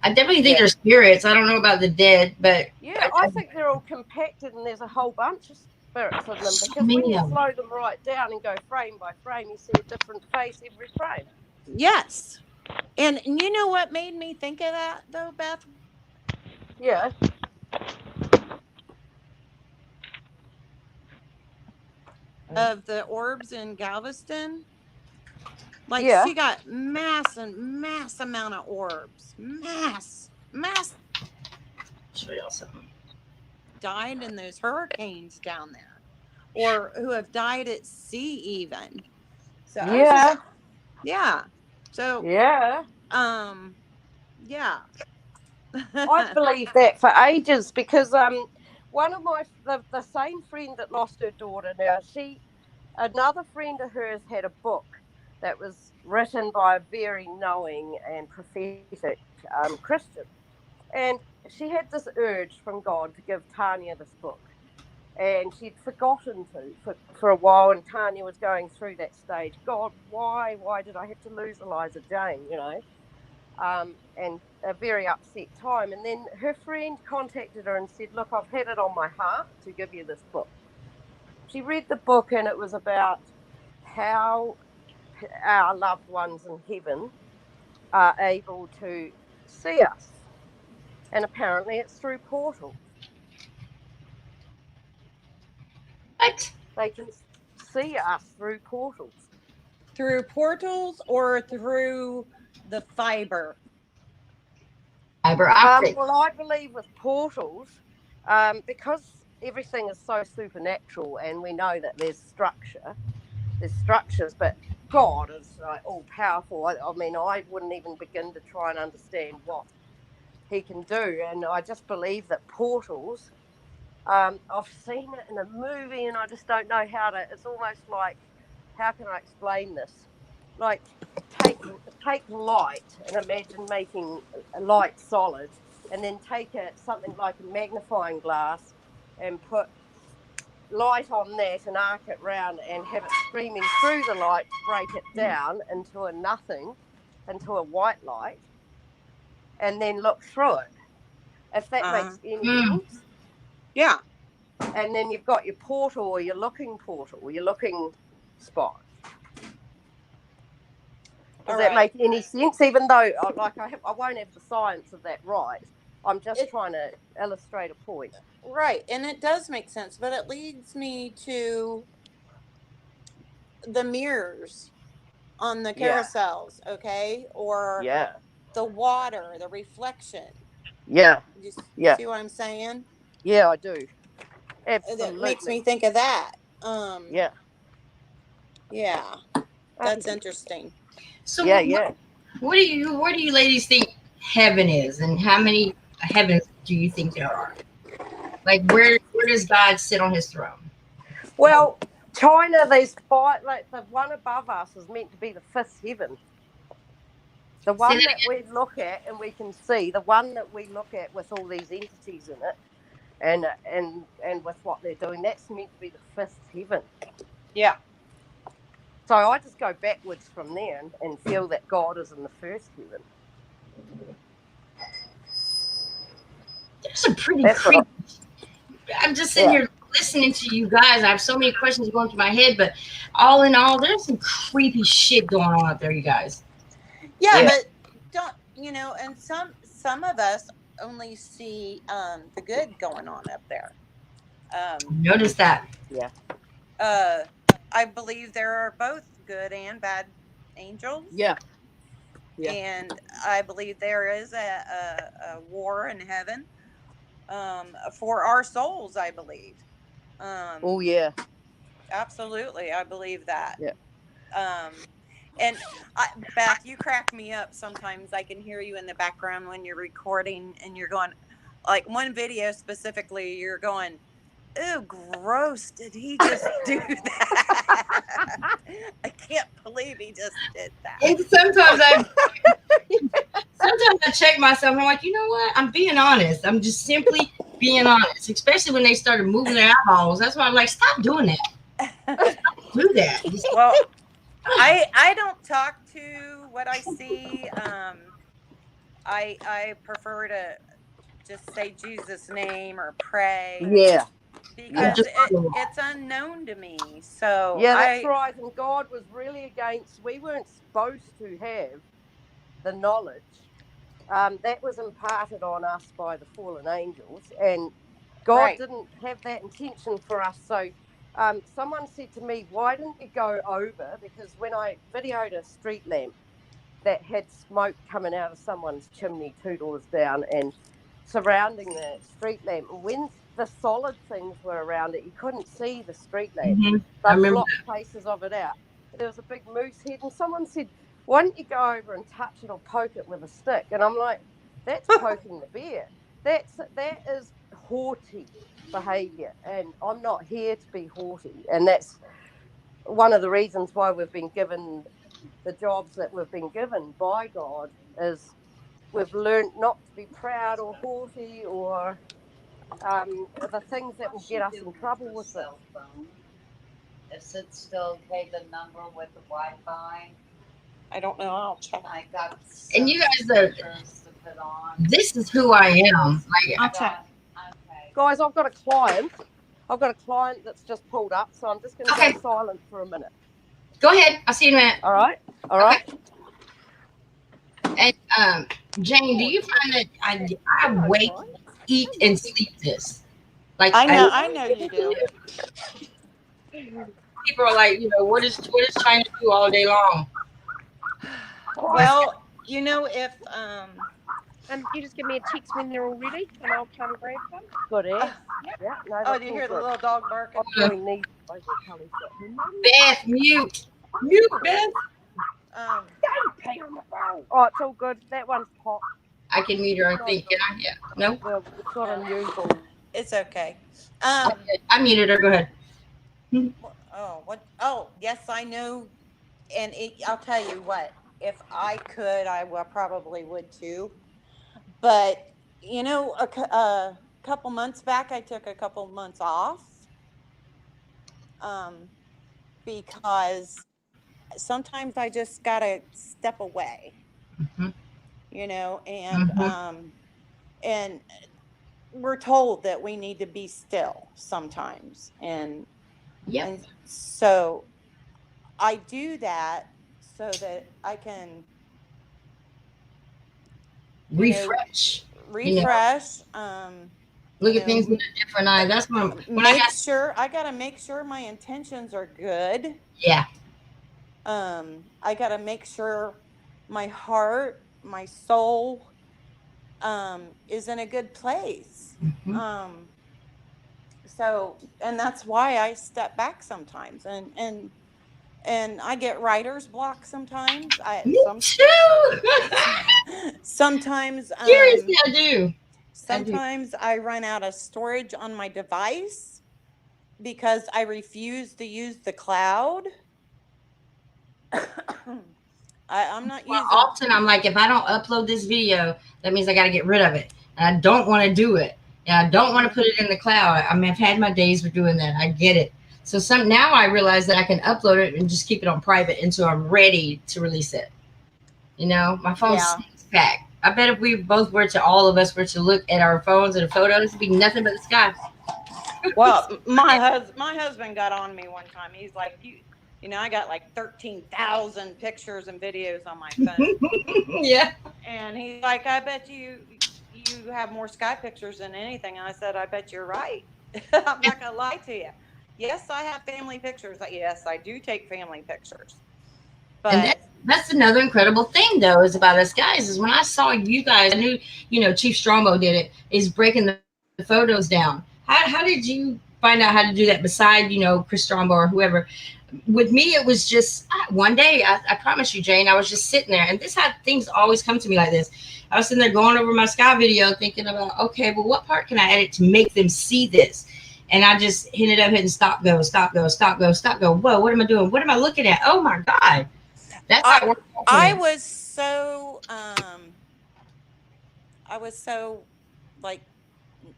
Speaker 1: I definitely think
Speaker 3: Yeah.
Speaker 1: they're spirits. I don't know about the dead, but
Speaker 3: Yeah. I think they're all compacted, and there's a whole bunch of spirits in them
Speaker 1: so
Speaker 3: because when
Speaker 1: many
Speaker 3: you
Speaker 1: of them.
Speaker 3: slow them right down and go frame by frame, you see a different face every frame.
Speaker 2: Yes. And you know what made me think of that though, Beth?
Speaker 3: Yeah.
Speaker 2: Of the orbs in Galveston. Like
Speaker 3: Yeah.
Speaker 2: she got mass amount of orbs. Mass
Speaker 1: Show y'all something.
Speaker 2: died in those hurricanes down there. Or who have died at sea even. So I was just
Speaker 3: Yeah.
Speaker 2: yeah. So
Speaker 3: Yeah.
Speaker 2: yeah.
Speaker 3: I believe that for ages because one of the same friend that lost her daughter now, another friend of hers had a book that was written by a very knowing and prophetic Christian, and she had this urge from God to give Tanya this book, and she'd forgotten to for a while, and Tanya was going through that stage. God, why did I have to lose Eliza Jane? And a very upset time. And then her friend contacted her and said, "Look, I've had it on my heart to give you this book." She read the book, and it was about how our loved ones in heaven are able to see us. And apparently, it's through portals.
Speaker 1: What?
Speaker 3: They can see us through portals.
Speaker 2: Through portals or through the fiber?
Speaker 1: Fiber optic.
Speaker 3: Well, I believe with portals, because everything is so supernatural, and we know that there's structures, but God is like all powerful. I mean, I wouldn't even begin to try and understand what He can do, and I just believe that portals. I've seen it in a movie, and I just don't know how to. It's almost like, how can I explain this? Like, take take light and imagine making a light solid, and then take something like a magnifying glass and put light on that and arc it round and have it streaming through the light to break it down into a nothing, into a white light, and then look through it. If that makes any
Speaker 1: Mm.
Speaker 3: sense.
Speaker 2: Yeah.
Speaker 3: And then you've got your portal or your looking portal or your looking spot. Does that make any sense? Even though, like, I won't have the science of that right. I'm just trying to illustrate a point.
Speaker 2: Right. And it does make sense, but it leads me to the mirrors on the
Speaker 3: Yeah.
Speaker 2: carousels, okay? Or
Speaker 3: Yeah.
Speaker 2: the water, the reflection.
Speaker 3: Yeah.
Speaker 2: You
Speaker 3: Yeah.
Speaker 2: see what I'm saying?
Speaker 3: Yeah, I do.
Speaker 2: That makes me
Speaker 3: Absolutely.
Speaker 2: think of that.
Speaker 3: Yeah.
Speaker 2: Yeah, that's interesting.
Speaker 1: So
Speaker 3: Yeah.
Speaker 1: what do you ladies think heaven is, and how many heavens do you think there are? Like where does God sit on his throne?
Speaker 3: Well, China, there's five. Like the one above us is meant to be the fifth heaven. The
Speaker 1: Say
Speaker 3: one
Speaker 1: that
Speaker 3: that we look at and we can see, the one that we look at with all these entities in it, and with what they're doing, that's meant to be the fifth heaven.
Speaker 2: Yeah.
Speaker 3: So I just go backwards from there and feel that God is in the first heaven.
Speaker 1: there's a pretty
Speaker 3: That's what
Speaker 1: creepy. I'm just sitting
Speaker 3: Yeah.
Speaker 1: here listening to you guys. I have so many questions going through my head, but all in all, there's some creepy shit going on up there, you guys.
Speaker 2: Yeah,
Speaker 3: Yeah.
Speaker 2: but don't and some of us only see the good going on up there.
Speaker 1: Notice that.
Speaker 3: Yeah.
Speaker 2: I believe there are both good and bad angels.
Speaker 3: Yeah. Yeah.
Speaker 2: And I believe there is a war in heaven for our souls, I believe.
Speaker 3: Oh yeah.
Speaker 2: Absolutely, I believe that.
Speaker 3: Yeah.
Speaker 2: And Beth, you crack me up sometimes. I can hear you in the background when you're recording, and you're going, like one video specifically, you're going, "Ew, gross! Did he just do that? I can't believe he just did that."
Speaker 1: And sometimes I check myself. I'm like, you know what? I'm being honest. I'm just simply being honest, especially when they started moving their eyeballs. That's why I'm like, stop doing that. Stop do that.
Speaker 2: Well, I don't talk to what I see. I prefer to just say Jesus' name or pray.
Speaker 3: Yeah.
Speaker 2: Because
Speaker 1: Just
Speaker 2: it's unknown to me. So
Speaker 3: Yeah, that's right. And God was really we weren't supposed to have the knowledge. That was imparted on us by the fallen angels, and God
Speaker 2: Right.
Speaker 3: didn't have that intention for us. So someone said to me, why didn't you go over? Because when I videoed a street lamp that had smoke coming out of someone's chimney 2 doors down and surrounding the street lamp, when the solid things were around it, you couldn't see the street lamp.
Speaker 1: I
Speaker 3: They
Speaker 1: remember
Speaker 3: blocked places of it out. There was a big moose head, and someone said, why don't you go over and touch it or poke it with a stick? And I'm like, that's poking the bear. That is haughty behavior, and I'm not here to be haughty. And that's one of the reasons why we've been given the jobs that we've been given by God, is we've learned not to be proud or haughty or the things that will get us in trouble with it.
Speaker 7: Is it still okay, the number with the Wi-Fi?
Speaker 2: I don't know. I'll check.
Speaker 7: I got
Speaker 1: And you guys
Speaker 7: stickers to put on.
Speaker 1: this is who I am. Like,
Speaker 2: I'll check.
Speaker 7: Okay.
Speaker 3: Guys, I've got a client. That's just pulled up, so I'm just going to go silent for a minute.
Speaker 1: go ahead. I'll see you in a minute.
Speaker 3: All right. All right.
Speaker 1: And Jane, do you find that I wake, eat, and sleep this? Like
Speaker 2: I know you do.
Speaker 1: People are like, what does China do all day long?
Speaker 2: Well, if
Speaker 5: You just give me a text when they're all ready, and I'll come grab them.
Speaker 3: Good, eh? Yeah. No,
Speaker 2: do you hear the little dog barking?
Speaker 3: I'm doing these.
Speaker 1: Beth, mute, Beth.
Speaker 3: Oh, it's all good. That one's hot.
Speaker 1: I can mute her. I think. Can I? Yeah. No.
Speaker 3: Well, it's not unusual.
Speaker 2: It's okay.
Speaker 1: I muted her. Go ahead.
Speaker 2: Yes, I know. And I'll tell you what. If I could, I probably would too. But a couple months back, I took a couple months off. Because sometimes I just gotta step away. And we're told that we need to be still sometimes, and so I do that so that I can
Speaker 1: refresh. Look at things with a different eye. That's when
Speaker 2: I gotta make sure my intentions are good.
Speaker 1: Yeah.
Speaker 2: I gotta make sure my heart, my soul, is in a good place. So, and that's why I step back sometimes, and And I get writer's block sometimes.
Speaker 1: Me too.
Speaker 2: Sometimes
Speaker 1: Seriously, I do.
Speaker 2: sometimes I run out of storage on my device because I refuse to use the cloud. I'm not
Speaker 1: Well,
Speaker 2: using.
Speaker 1: often I'm like, if I don't upload this video, that means I got to get rid of it. And I don't want to do it. And I don't want to put it in the cloud. I mean, I've had my days for doing that. I get it. So now I realize that I can upload it and just keep it on private until I'm ready to release it. You know, my phone's
Speaker 2: Yeah.
Speaker 1: packed. I bet if we both were to, all of us were to look at our phones and photos, it'd be nothing but the sky.
Speaker 2: Well, my husband got on me one time. He's like, you know, I got like 13,000 pictures and videos on my phone.
Speaker 1: Yeah.
Speaker 2: And he's like, I bet you have more sky pictures than anything. And I said, I bet you're right. I'm not gonna lie to you. Yes, I have family pictures. Yes, I do take family pictures. But
Speaker 1: And that's another incredible thing, though, is about us guys. Is when I saw you guys, I knew, you know, Chief Strongbow did it. Is breaking the photos down. How did you find out how to do that? Beside, you know, Chris Strongbow or whoever. With me, it was just one day. I promise you, Jane. I was just sitting there, and this how things always come to me like this. I was sitting there going over my sky video, thinking about, okay, well, what part can I edit to make them see this? And I just ended up hitting stop, go, stop, go, stop, go, stop, go. Whoa, what am I doing? What am I looking at? Oh my God. That's how it works.
Speaker 2: I was so like,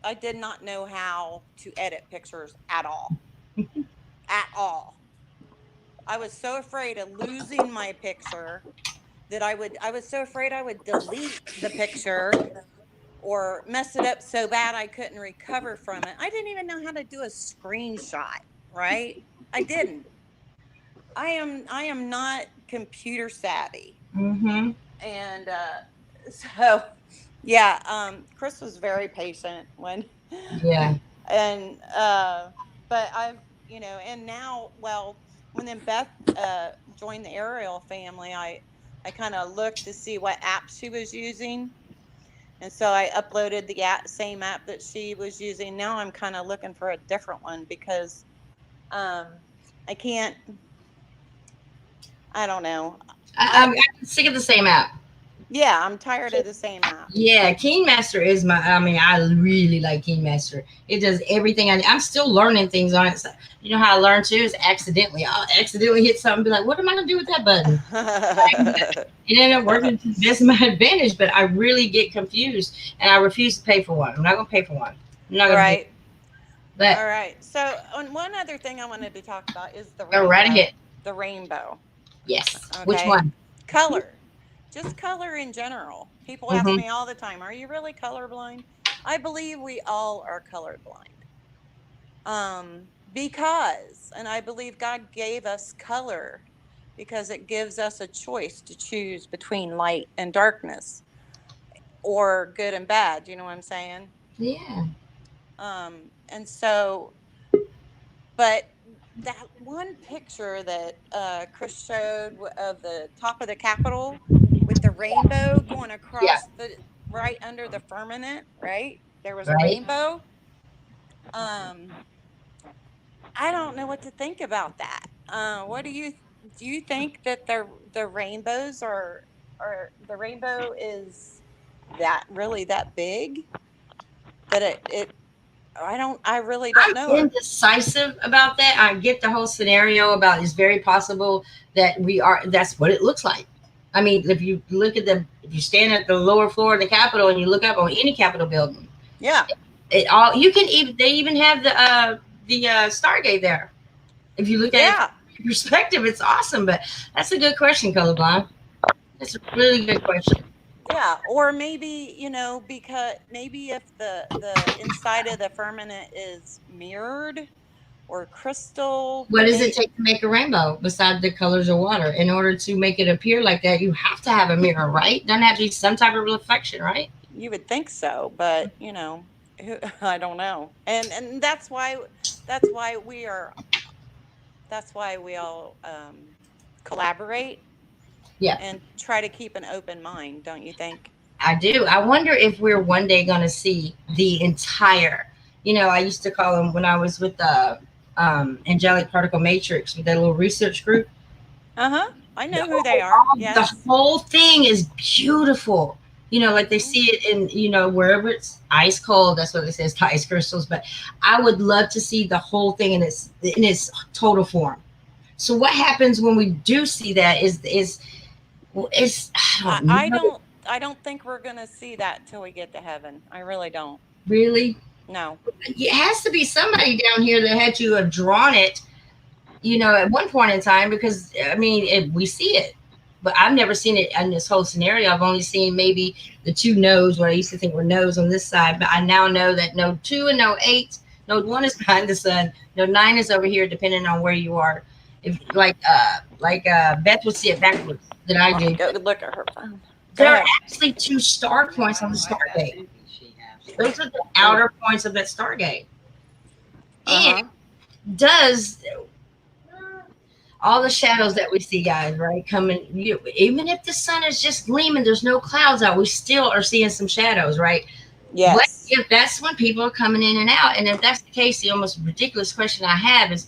Speaker 2: I did not know how to edit pictures at all. At all. I was so afraid of losing my picture that I was so afraid I would delete the picture or mess it up so bad I couldn't recover from it. I didn't even know how to do a screenshot, right? I didn't. I am not computer savvy.
Speaker 1: Mm-hmm.
Speaker 2: And so yeah, Chris was very patient when
Speaker 1: Yeah.
Speaker 2: and but I've, you know, and now, well, when then Beth joined the Ariel family, I kind of looked to see what app she was using, and so I uploaded the same app that she was using. Now I'm kind of looking for a different one because I can't. I don't know.
Speaker 1: I'm sick of the same app.
Speaker 2: Yeah, I'm tired of the same app.
Speaker 1: Yeah, Keymaster is I really like Keymaster. It does everything. I'm still learning things on it. So, you know how I learn too is accidentally. I'll accidentally hit something and be like, what am I going to do with that button? It ended up working to the best of my advantage, but I really get confused and I refuse to pay for one. I'm not going to pay for one. I'm not going
Speaker 2: Right.
Speaker 1: But
Speaker 2: all right. So, one other thing I wanted to talk about is the
Speaker 1: go
Speaker 2: rainbow.
Speaker 1: right ahead.
Speaker 2: The rainbow.
Speaker 1: Yes.
Speaker 2: Okay.
Speaker 1: Which one?
Speaker 2: Color. Just color in general. People ask me all the time, are you really colorblind? I believe we all are colorblind. Because, and I believe God gave us color because it gives us a choice to choose between light and darkness or good and bad. You know what I'm saying?
Speaker 1: Yeah.
Speaker 2: And so, but that one picture that Chris showed of the top of the Capitol with the rainbow going across the right under the firmament, right? There was a rainbow. I don't know what to think about that. What do you think that the rainbows are the rainbow is that really that big? That I really don't know.
Speaker 1: I'm indecisive about that. I get the whole scenario about it's very possible that that's what it looks like. I mean, if you look at if you stand at the lower floor of the Capitol and you look up on any Capitol building,
Speaker 2: yeah,
Speaker 1: they even have the Stargate there. If you look at it in perspective, it's awesome. But that's a good question, Colorblind. That's a really good question.
Speaker 2: Yeah, or maybe, you know, because maybe if the inside of the firmament is mirrored or crystal.
Speaker 1: What does it take to make a rainbow besides the colors of water? In order to make it appear like that, you have to have a mirror, right? Doesn't have to be some type of reflection, right?
Speaker 2: You would think so, but you know, I don't know. And that's why we all collaborate.
Speaker 1: Yeah.
Speaker 2: And try to keep an open mind, don't you think?
Speaker 1: I do. I wonder if we're one day going to see the entire, you know, I used to call them when I was with the angelic particle matrix with that little research group.
Speaker 2: I know who they are. Yes.
Speaker 1: The whole thing is beautiful. You know, like they see it in, you know, wherever it's ice cold, that's what it says, ice crystals. But I would love to see the whole thing in its total form. So what happens when we do see that is
Speaker 2: I don't think we're gonna see that till we get to heaven. I really don't.
Speaker 1: Really?
Speaker 2: No.
Speaker 1: It has to be somebody down here that had to have drawn it, you know, at one point in time, because I mean, we see it, but I've never seen it in this whole scenario. I've only seen maybe the two nodes, what I used to think were nodes on this side, but I now know that node 2 and node 8, node 1 is behind the sun, node 9 is over here, depending on where you are. If like Beth would see it backwards than I do.
Speaker 2: Go look at her phone.
Speaker 1: There are actually 2 star points on the Stargate. Those are the outer points of that Stargate. And does all the shadows that we see, guys, right, coming, even if the sun is just gleaming, there's no clouds out, we still are seeing some shadows, right?
Speaker 2: Yes.
Speaker 1: But if that's when people are coming in and out, and if that's the case, the almost ridiculous question I have is,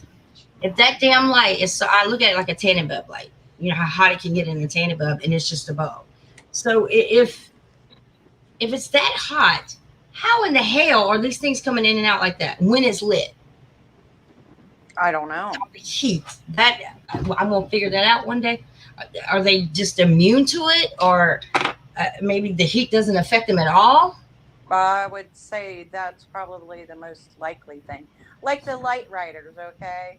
Speaker 1: if that damn light is, so I look at it like a tanning bulb light, you know how hot it can get in a tanning bulb, and it's just a bulb. So if it's that hot, how in the hell are these things coming in and out like that when it's lit?
Speaker 2: I don't know.
Speaker 1: The heat, that I'm gonna figure that out one day. Are they just immune to it, or maybe the heat doesn't affect them at all?
Speaker 2: I would say that's probably the most likely thing. Like the light riders, okay?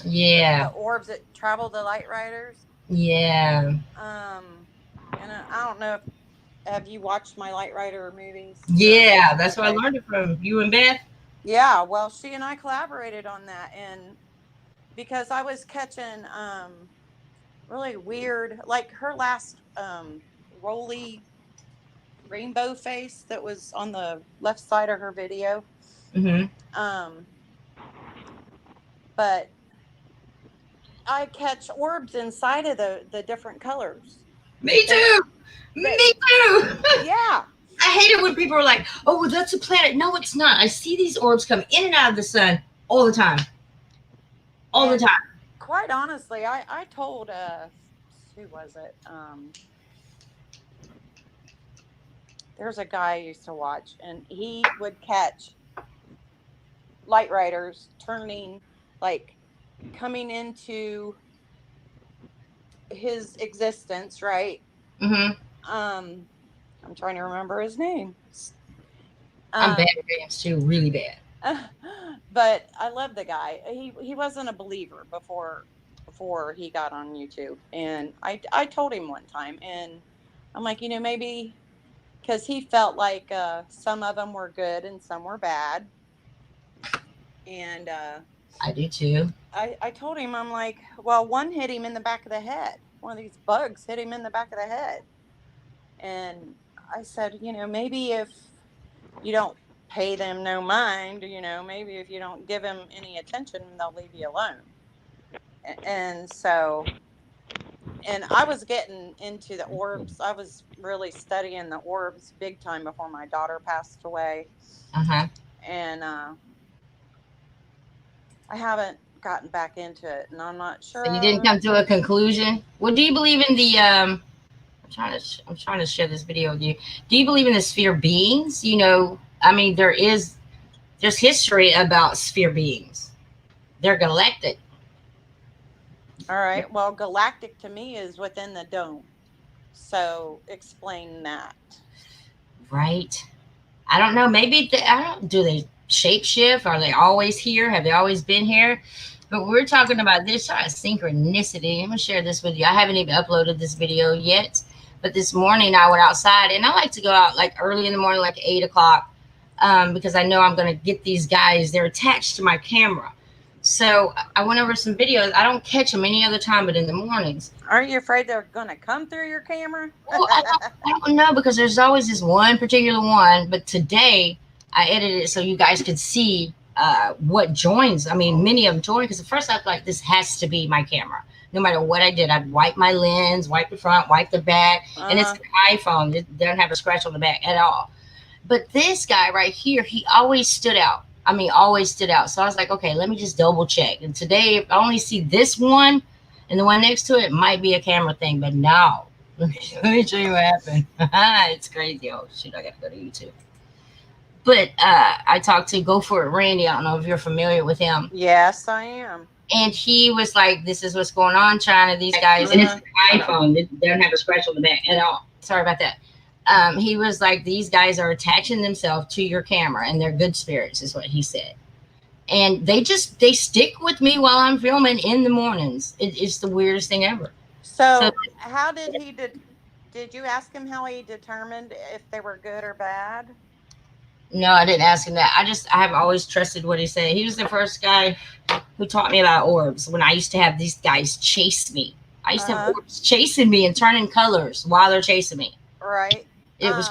Speaker 1: Yeah.
Speaker 2: The orbs that travel the light riders.
Speaker 1: Yeah.
Speaker 2: And I don't know if, have you watched my light rider movies?
Speaker 1: Yeah, that's where I learned it from. You and Beth?
Speaker 2: Yeah, well, she and I collaborated on that, and because I was catching really weird, like her last roly rainbow face that was on the left side of her video. But I catch orbs inside of the different colors.
Speaker 1: Me too. Me too.
Speaker 2: Yeah.
Speaker 1: I hate it when people are like, oh, well, that's a planet. No, it's not. I see these orbs come in and out of the sun all the time. All the time.
Speaker 2: Quite honestly, I told, who was it? There's a guy I used to watch, and he would catch light riders turning, like, coming into his existence, right? I'm trying to remember his name.
Speaker 1: I'm bad at names too, really bad.
Speaker 2: But I love the guy. He wasn't a believer before he got on YouTube, and I told him one time, and I'm like, you know, maybe because he felt like some of them were good and some were bad, and
Speaker 1: I do too.
Speaker 2: I told him, I'm like, well, one hit him in the back of the head. One of these bugs hit him in the back of the head. And I said, you know, maybe if you don't pay them no mind, you know, maybe if you don't give them any attention, they'll leave you alone. And so, and I was getting into the orbs. I was really studying the orbs big time before my daughter passed away. And I haven't gotten back into it, and I'm not sure.
Speaker 1: So you didn't come to a conclusion? Well, do you believe in the I'm trying to share this video with you. Do you believe in the sphere beings? You know, I mean, there's history about sphere beings. They're galactic.
Speaker 2: All right. Well, galactic to me is within the dome. So explain that.
Speaker 1: Right. I don't know. Maybe do they shapeshift? Are they always here? Have they always been here? But we're talking about this sort of synchronicity. I'm gonna share this with you. I haven't even uploaded this video yet, but this morning I went outside, and I like to go out like early in the morning, like 8 o'clock, because I know I'm gonna get these guys. They're attached to my camera, so I went over some videos. I don't catch them any other time, but in the mornings.
Speaker 2: Aren't you afraid they're gonna come through your camera?
Speaker 1: Well, I don't know, because there's always this one particular one. But today I edited it so you guys could see what joins. I mean, many of them join, because at first I was like, this has to be my camera. No matter what I did, I'd wipe my lens, wipe the front, wipe the back, and it's an iPhone. It doesn't have a scratch on the back at all. But this guy right here, he always stood out. I mean, always stood out. So I was like, okay, let me just double check. And today, if I only see this one, and the one next to it might be a camera thing, but no. Let me show you what happened. It's crazy. Oh shit, I gotta go to YouTube. But I talked to Go For It Randy. I don't know if you're familiar with him.
Speaker 2: Yes, I am.
Speaker 1: And he was like, this is what's going on, China. These guys, and it's an iPhone. They don't have a scratch on the back at all. Sorry about that. He was like, these guys are attaching themselves to your camera, and they're good spirits, is what he said. And they stick with me while I'm filming in the mornings. It's the weirdest thing ever.
Speaker 2: So how did he did you ask him how he determined if they were good or bad?
Speaker 1: No, I didn't ask him that. I have always trusted what he said. He was the first guy who taught me about orbs when I used to have these guys chase me. I used to have orbs chasing me and turning colors while they're chasing me.
Speaker 2: Right.
Speaker 1: It was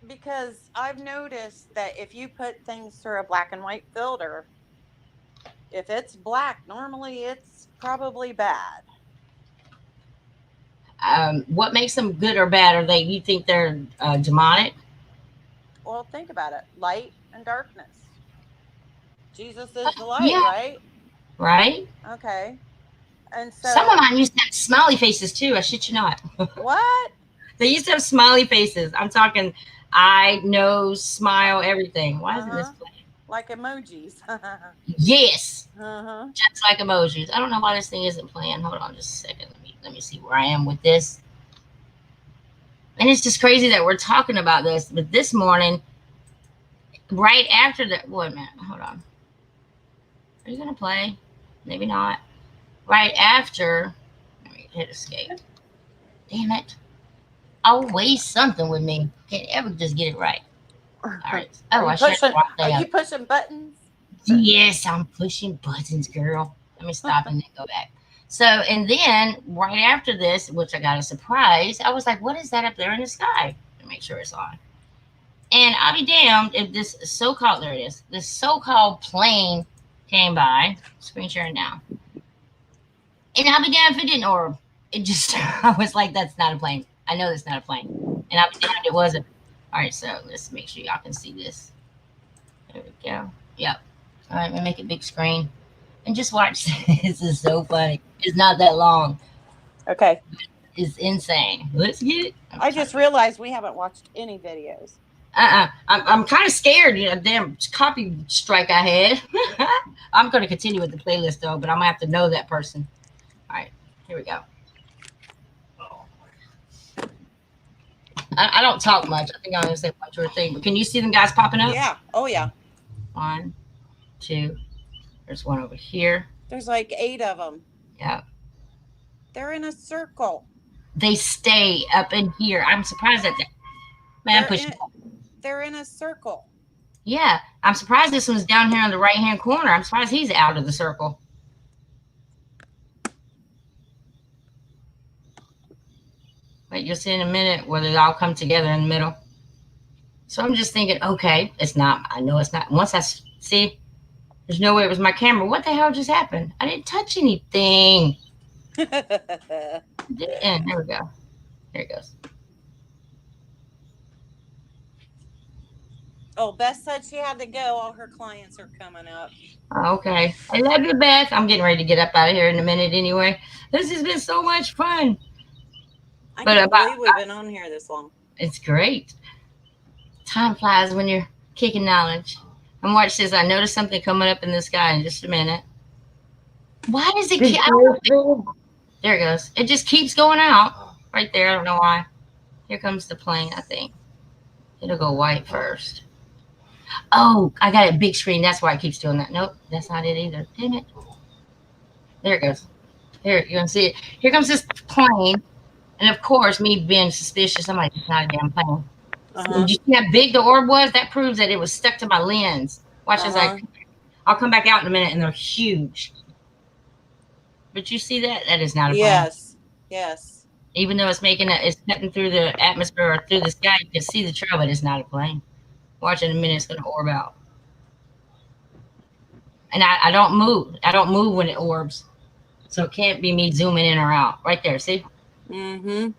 Speaker 2: because I've noticed that if you put things through a black and white filter, if it's black, normally it's probably bad.
Speaker 1: What makes them good or bad? Are they? You think they're demonic?
Speaker 2: Well, think about it. Light and darkness. Jesus is the light, right?
Speaker 1: Right.
Speaker 2: Okay. And so
Speaker 1: some of mine used to have smiley faces too. I shit you not.
Speaker 2: What?
Speaker 1: They used to have smiley faces. I'm talking eye, nose, smile, everything. Why isn't this playing?
Speaker 2: Like emojis.
Speaker 1: Yes. Just like emojis. I don't know why this thing isn't playing. Hold on just a second. Let me see where I am with this. And it's just crazy that we're talking about this. But this morning, right after that, wait a minute, hold on. Are you gonna play? Maybe not. Right after, let me hit escape. Damn it. Always something with me. Can't ever just get it right. All right. Oh,
Speaker 2: are you pushing buttons?
Speaker 1: Yes, I'm pushing buttons, girl. Let me stop and then go back. So, and then right after this, which I got a surprise, I was like, what is that up there in the sky? To make sure it's on. And I'll be damned if this so-called, there it is, this so-called plane came by. Screen sharing now. And I'll be damned if it didn't orb. It just, I was like, that's not a plane. I know that's not a plane. And I'll be damned it wasn't. All right, so let's make sure y'all can see this. There we go. Yep. All right, let me make it big screen. And just watch. This is so funny. It's not that long.
Speaker 2: Okay.
Speaker 1: It's insane. Let's get it.
Speaker 2: I just realized we haven't watched any videos.
Speaker 1: I'm kind of scared. You know, damn copy strike I had. I'm going to continue with the playlist though, but I'm gonna have to know that person. All right, here we go. I don't talk much. I think I'm gonna say one or thing. But can you see them guys popping up?
Speaker 2: Yeah. Oh yeah.
Speaker 1: 1, 2. There's one over here.
Speaker 2: There's like 8 of them.
Speaker 1: Yeah.
Speaker 2: They're in a circle.
Speaker 1: They stay up in here. I'm surprised at that. Man,
Speaker 2: they're in a circle.
Speaker 1: Yeah. I'm surprised this one's down here in the right-hand corner. I'm surprised he's out of the circle. But you'll see in a minute where they all come together in the middle. So I'm just thinking, okay, it's not. I know it's not. Once I see, there's no way it was my camera. What the hell just happened? I didn't touch anything. And there we go. There it goes.
Speaker 2: Oh, Beth said she had to go. All her clients are coming up.
Speaker 1: Okay. I love you, Beth. I'm getting ready to get up out of here in a minute anyway. This has been so much fun.
Speaker 2: I can't believe we've been on here this long.
Speaker 1: It's great. Time flies when you're kicking knowledge. And watch this. I noticed something coming up in the sky in just a minute. Why does it keep... There it goes. It just keeps going out. Right there. I don't know why. Here comes the plane, I think. It'll go white first. Oh, I got a big screen. That's why it keeps doing that. Nope, that's not it either. Damn it. There it goes. Here, you can see it. Here comes this plane. And of course, me being suspicious, I'm like, it's not a damn plane. Did you see how big the orb was? That proves that it was stuck to my lens. Watch as I'll come back out in a minute, and they're huge. But you see that? That is not a plane.
Speaker 2: Yes. Yes.
Speaker 1: Even though it's it's cutting through the atmosphere or through the sky, you can see the trail, but it's not a plane. Watch in a minute, it's going to orb out. And I don't move. I don't move when it orbs. So it can't be me zooming in or out. Right there, see?
Speaker 2: Mm-hmm.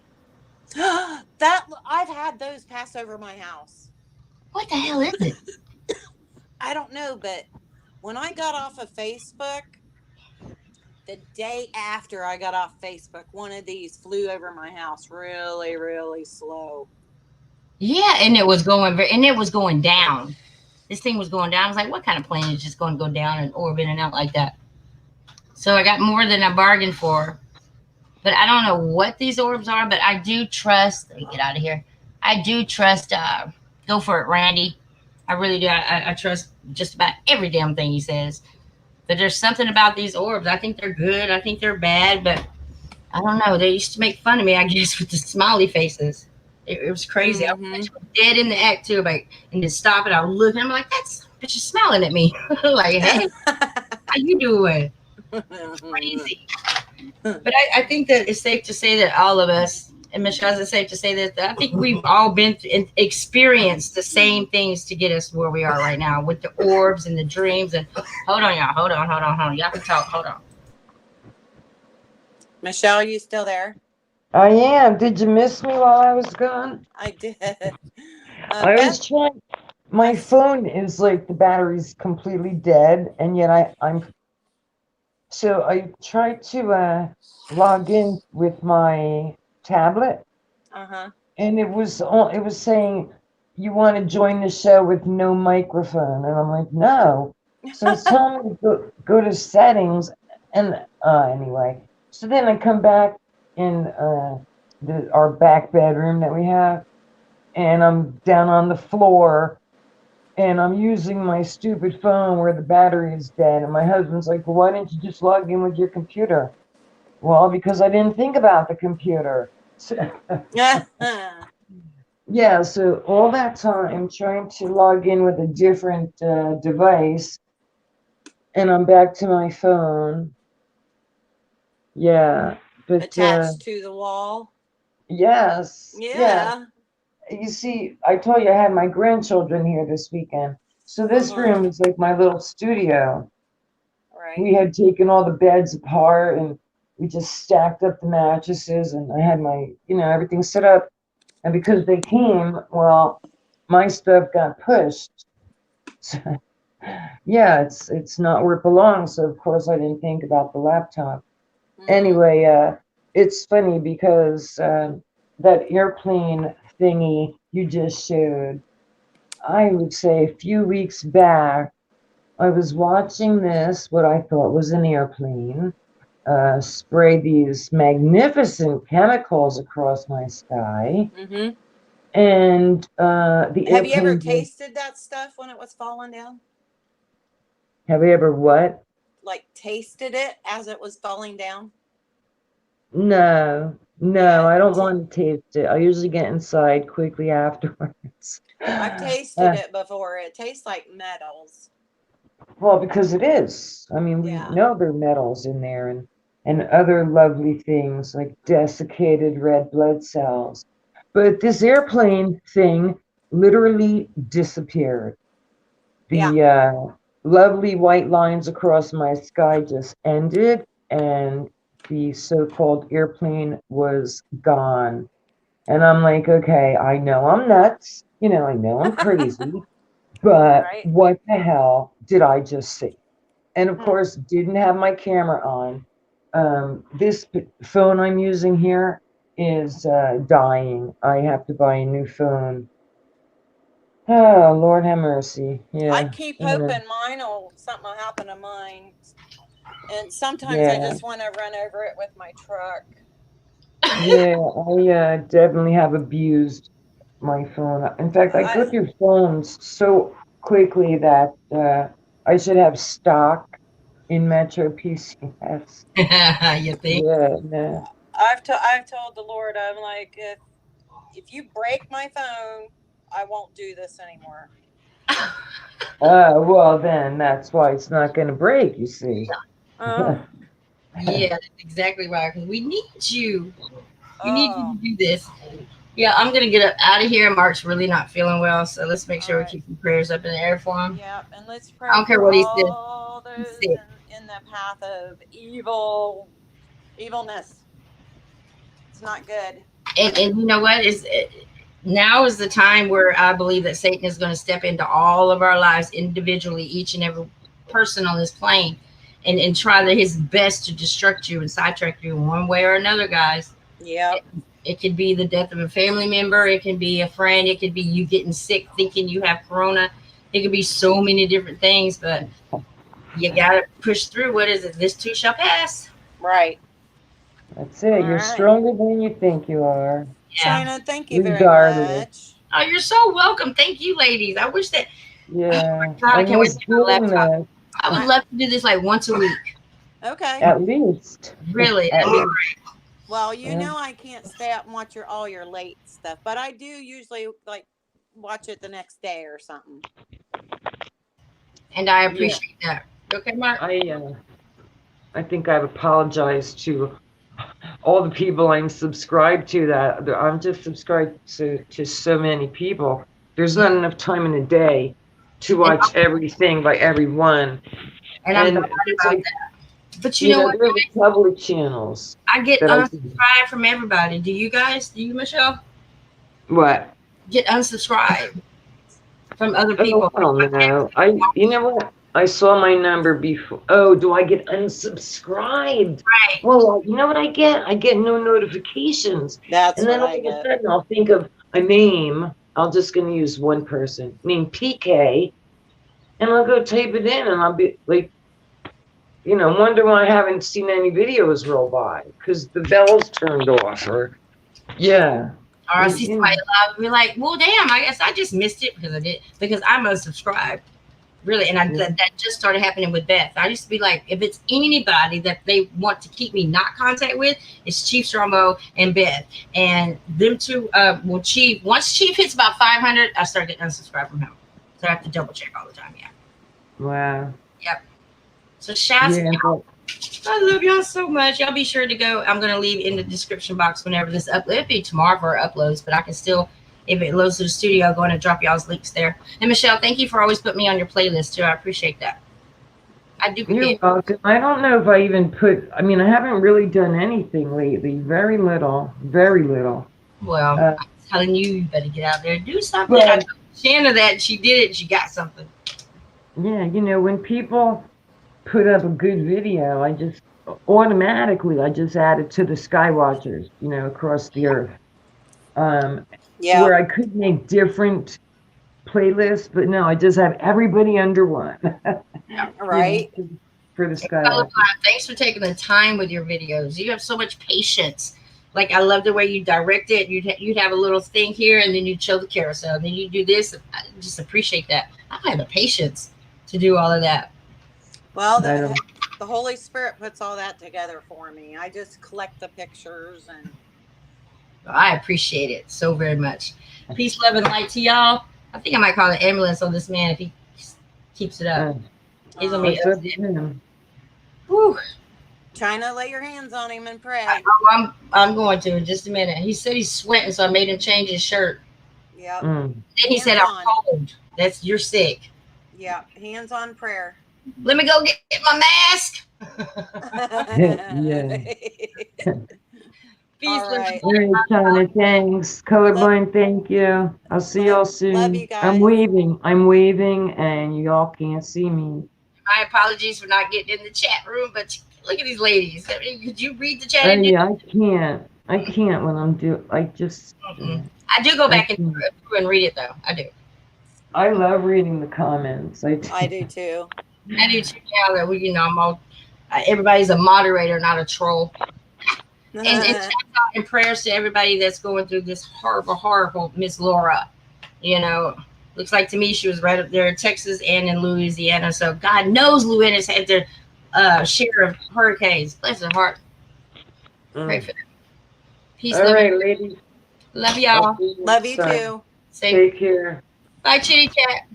Speaker 2: That I've had those pass over my house.
Speaker 1: What the hell is it?
Speaker 2: I don't know, but when I got off of Facebook, the day after I got off Facebook, one of these flew over my house really, really slow.
Speaker 1: Yeah, and it was going down. This thing was going down. I was like, what kind of plane is just going to go down and orb in and out like that? So I got more than I bargained for. But I don't know what these orbs are, but I do trust. Let me get out of here. I do trust. Go for it, Randy. I really do. I trust just about every damn thing he says. But there's something about these orbs. I think they're good. I think they're bad. But I don't know. They used to make fun of me, I guess, with the smiley faces. It was crazy.
Speaker 2: Mm-hmm.
Speaker 1: I was dead in the act too, like, and to stop it. I was looking. I'm like, that's bitch is smiling at me. Like, hey, how you doing? It's crazy. But I think that it's safe to say that all of us, and Michelle, it's safe to say that I think we've all been and experienced the same things to get us where we are right now with the orbs and the dreams. And hold on, y'all. Hold on. Y'all can talk. Hold on.
Speaker 2: Michelle, you still there?
Speaker 6: I am. Did you miss me while I was gone?
Speaker 2: I did.
Speaker 6: I was trying. My phone is like the battery's completely dead, and yet I'm. So I tried to log in with my tablet, and it was saying you want to join the show with no microphone, and I'm like, no. So it's telling me to go to settings, and anyway. So then I come back in our back bedroom that we have, and I'm down on the floor, and I'm using my stupid phone where the battery is dead. And my husband's like, well, why didn't you just log in with your computer? Well, because I didn't think about the computer. So, yeah, so all that time trying to log in with a different device, and I'm back to my phone. Yeah, but
Speaker 2: attached to the wall.
Speaker 6: Yes.
Speaker 2: Yeah.
Speaker 6: You see, I told you I had my grandchildren here this weekend. So this room is like my little studio.
Speaker 2: Right.
Speaker 6: We had taken all the beds apart, and we just stacked up the mattresses, and I had my, everything set up. And because they came, well, my stuff got pushed. So, yeah, it's not where it belongs. So of course I didn't think about the laptop. Anyway, it's funny because that airplane thingy you just showed, I would say a few weeks back, I was watching this, what I thought was an airplane, spray these magnificent chemicals across my sky. And the
Speaker 2: have you ever
Speaker 6: airplane
Speaker 2: tasted that stuff when it was falling down?
Speaker 6: Have you ever what?
Speaker 2: Like tasted it as it was falling down?
Speaker 6: No, I don't want to taste it. I usually get inside quickly afterwards.
Speaker 2: I've tasted it before. It tastes like metals.
Speaker 6: Well, because it is. I mean, we know there are metals in there, and other lovely things like desiccated red blood cells. But this airplane thing literally disappeared. The lovely white lines across my sky just ended, and the so-called airplane was gone. And I'm like, okay, I know I'm nuts. I know I'm crazy. But what the hell did I just see? And of course, didn't have my camera on. This phone I'm using here is dying. I have to buy a new phone. Oh, Lord have mercy. Yeah.
Speaker 2: I keep hoping something will happen to mine. And sometimes I just want to run over it with my truck.
Speaker 6: Yeah, I definitely have abused my phone. In fact, I go through phones so quickly that I should have stock in Metro PCS.
Speaker 1: You think?
Speaker 6: Yeah, no.
Speaker 2: I've told the Lord, I'm like, if you break my phone, I won't do this anymore.
Speaker 6: Well, then that's why it's not going to break, you see.
Speaker 1: Yeah, that's exactly right. Because we need you. We need you to do this. Yeah, I'm going to get out of here. Mark's really not feeling well, so let's make sure we keep some prayers up in the air for him.
Speaker 2: Yeah, and let's pray.
Speaker 1: I don't care what he said.
Speaker 2: All those in the path of evilness. It's not good.
Speaker 1: And you know what? Now is the time where I believe that Satan is going to step into all of our lives individually, each and every person on this plane. and try his best to destruct you and sidetrack you in one way or another, guys.
Speaker 2: Yep.
Speaker 1: It could be the death of a family member. It can be a friend. It could be you getting sick thinking you have corona. It could be so many different things, but you got to push through. What is it? This too shall pass.
Speaker 2: Right.
Speaker 4: That's it.
Speaker 2: All
Speaker 4: You're
Speaker 2: right.
Speaker 4: stronger than you think you are.
Speaker 1: Yeah.
Speaker 2: China, thank you very
Speaker 4: Regardless.
Speaker 2: much.
Speaker 1: Oh, you're so welcome. Thank you, ladies. I wish that.
Speaker 4: Yeah.
Speaker 1: God, I can't wait
Speaker 4: miss
Speaker 1: to get my
Speaker 4: doing
Speaker 1: laptop.
Speaker 4: this,
Speaker 1: I would love to do this like once a week.
Speaker 2: Okay.
Speaker 4: at least.
Speaker 1: Really,
Speaker 4: At
Speaker 1: that'd be
Speaker 4: least.
Speaker 1: great.
Speaker 2: Well, you
Speaker 4: Yeah.
Speaker 2: know I can't stay up and watch all your late stuff, but I do usually like watch it the next day or something.
Speaker 1: And I appreciate that. Okay, Mark?
Speaker 4: I think I've apologized to all the people I'm subscribed to. That I'm just subscribed to so many people. There's not enough time in a day to watch everything by everyone.
Speaker 1: And I'm
Speaker 4: And
Speaker 1: glad
Speaker 4: it's
Speaker 1: about
Speaker 4: like,
Speaker 1: that. But you know what?
Speaker 4: there are public channels.
Speaker 1: I get
Speaker 4: that I-
Speaker 1: unsubscribed from everybody. Do you guys? Do you, Michelle?
Speaker 4: What?
Speaker 1: Get unsubscribed from other people.
Speaker 4: Oh, no. You know what? I saw my number before. Oh, do I get unsubscribed?
Speaker 1: Right.
Speaker 4: Well, you know what I get? I get no notifications.
Speaker 2: That's
Speaker 4: And then
Speaker 2: what
Speaker 4: all
Speaker 2: I
Speaker 4: of a
Speaker 2: get.
Speaker 4: sudden I'll think of a name. I'm just going to use one person, named PK, and I'll go type it in, and I'll be like, wonder why I haven't seen any videos roll by, because the bell's turned off, or, yeah.
Speaker 1: Or I see somebody live, be like, well, damn, I guess I just missed it because I'm unsubscribed. Really, and that just started happening with Beth. I used to be like, if it's anybody that they want to keep me not contact with, it's Chief Strombo and Beth. And them two, Chief, once Chief hits about 500, I start getting unsubscribed from him. So I have to double check all the time, yeah.
Speaker 4: Wow.
Speaker 1: Yep. So shouts out. I love y'all so much. Y'all be sure to go. I'm going to leave in the description box whenever this upload. It'll be tomorrow for uploads, but I can still, if it loads to the studio, go and drop y'all's links there. And Michelle, thank you for always putting me on your playlist too. I appreciate that. I do.
Speaker 4: You're welcome. I don't know if I even I haven't really done anything lately. Very little. Very little.
Speaker 1: Well, I'm telling you, you better get out there and do something. I told Shanna that she did it. She got something.
Speaker 4: Yeah, when people put up a good video, I just automatically add it to the Skywatchers, across the earth. Where I could make different playlists, but no, I just have everybody under one.
Speaker 2: Right.
Speaker 4: For the Skywatchers.
Speaker 1: Thanks for taking the time with your videos. You have so much patience. Like, I love the way you direct it. You'd have a little thing here, and then you'd show the carousel, and then you do this. I just appreciate that. I don't have the patience to do all of that.
Speaker 2: Well, the Holy Spirit puts all that together for me. I just collect the pictures, and
Speaker 1: I appreciate it so very much. Peace, love, and light to y'all. I think I might call an ambulance on this man if he keeps it up. He's gonna be upset. Whew.
Speaker 2: China, lay your hands on him and pray.
Speaker 1: I'm going to in just a minute. He said he's sweating, so I made him change his shirt.
Speaker 2: Yep.
Speaker 1: Then he said, I'm cold. You're sick.
Speaker 2: Yeah, hands on prayer.
Speaker 1: Let me go get my mask.
Speaker 4: Yeah.
Speaker 1: Peace,
Speaker 2: all right.
Speaker 4: All right, China, thanks. Colorblind, thank you. I'll see y'all soon.
Speaker 2: Love you guys.
Speaker 4: I'm waving, and y'all can't see me.
Speaker 1: My apologies for not getting in the chat room, but look at these ladies. Could you read the chat?
Speaker 4: Yeah, I can't when I'm
Speaker 1: I do go back and read it, though. I do.
Speaker 4: I love reading the comments. I
Speaker 2: do too.
Speaker 1: I do too. Now that I'm all, everybody's a moderator, not a troll. And shout out and prayers to everybody that's going through this horrible Miss Laura. Looks like to me she was right up there in Texas and in Louisiana. So God knows Louisiana's had their share of hurricanes. Bless her heart. Pray for them. Peace.
Speaker 4: All right, ladies.
Speaker 1: Love y'all.
Speaker 2: Love you too.
Speaker 4: Take care.
Speaker 1: Bye, Chitty Chat.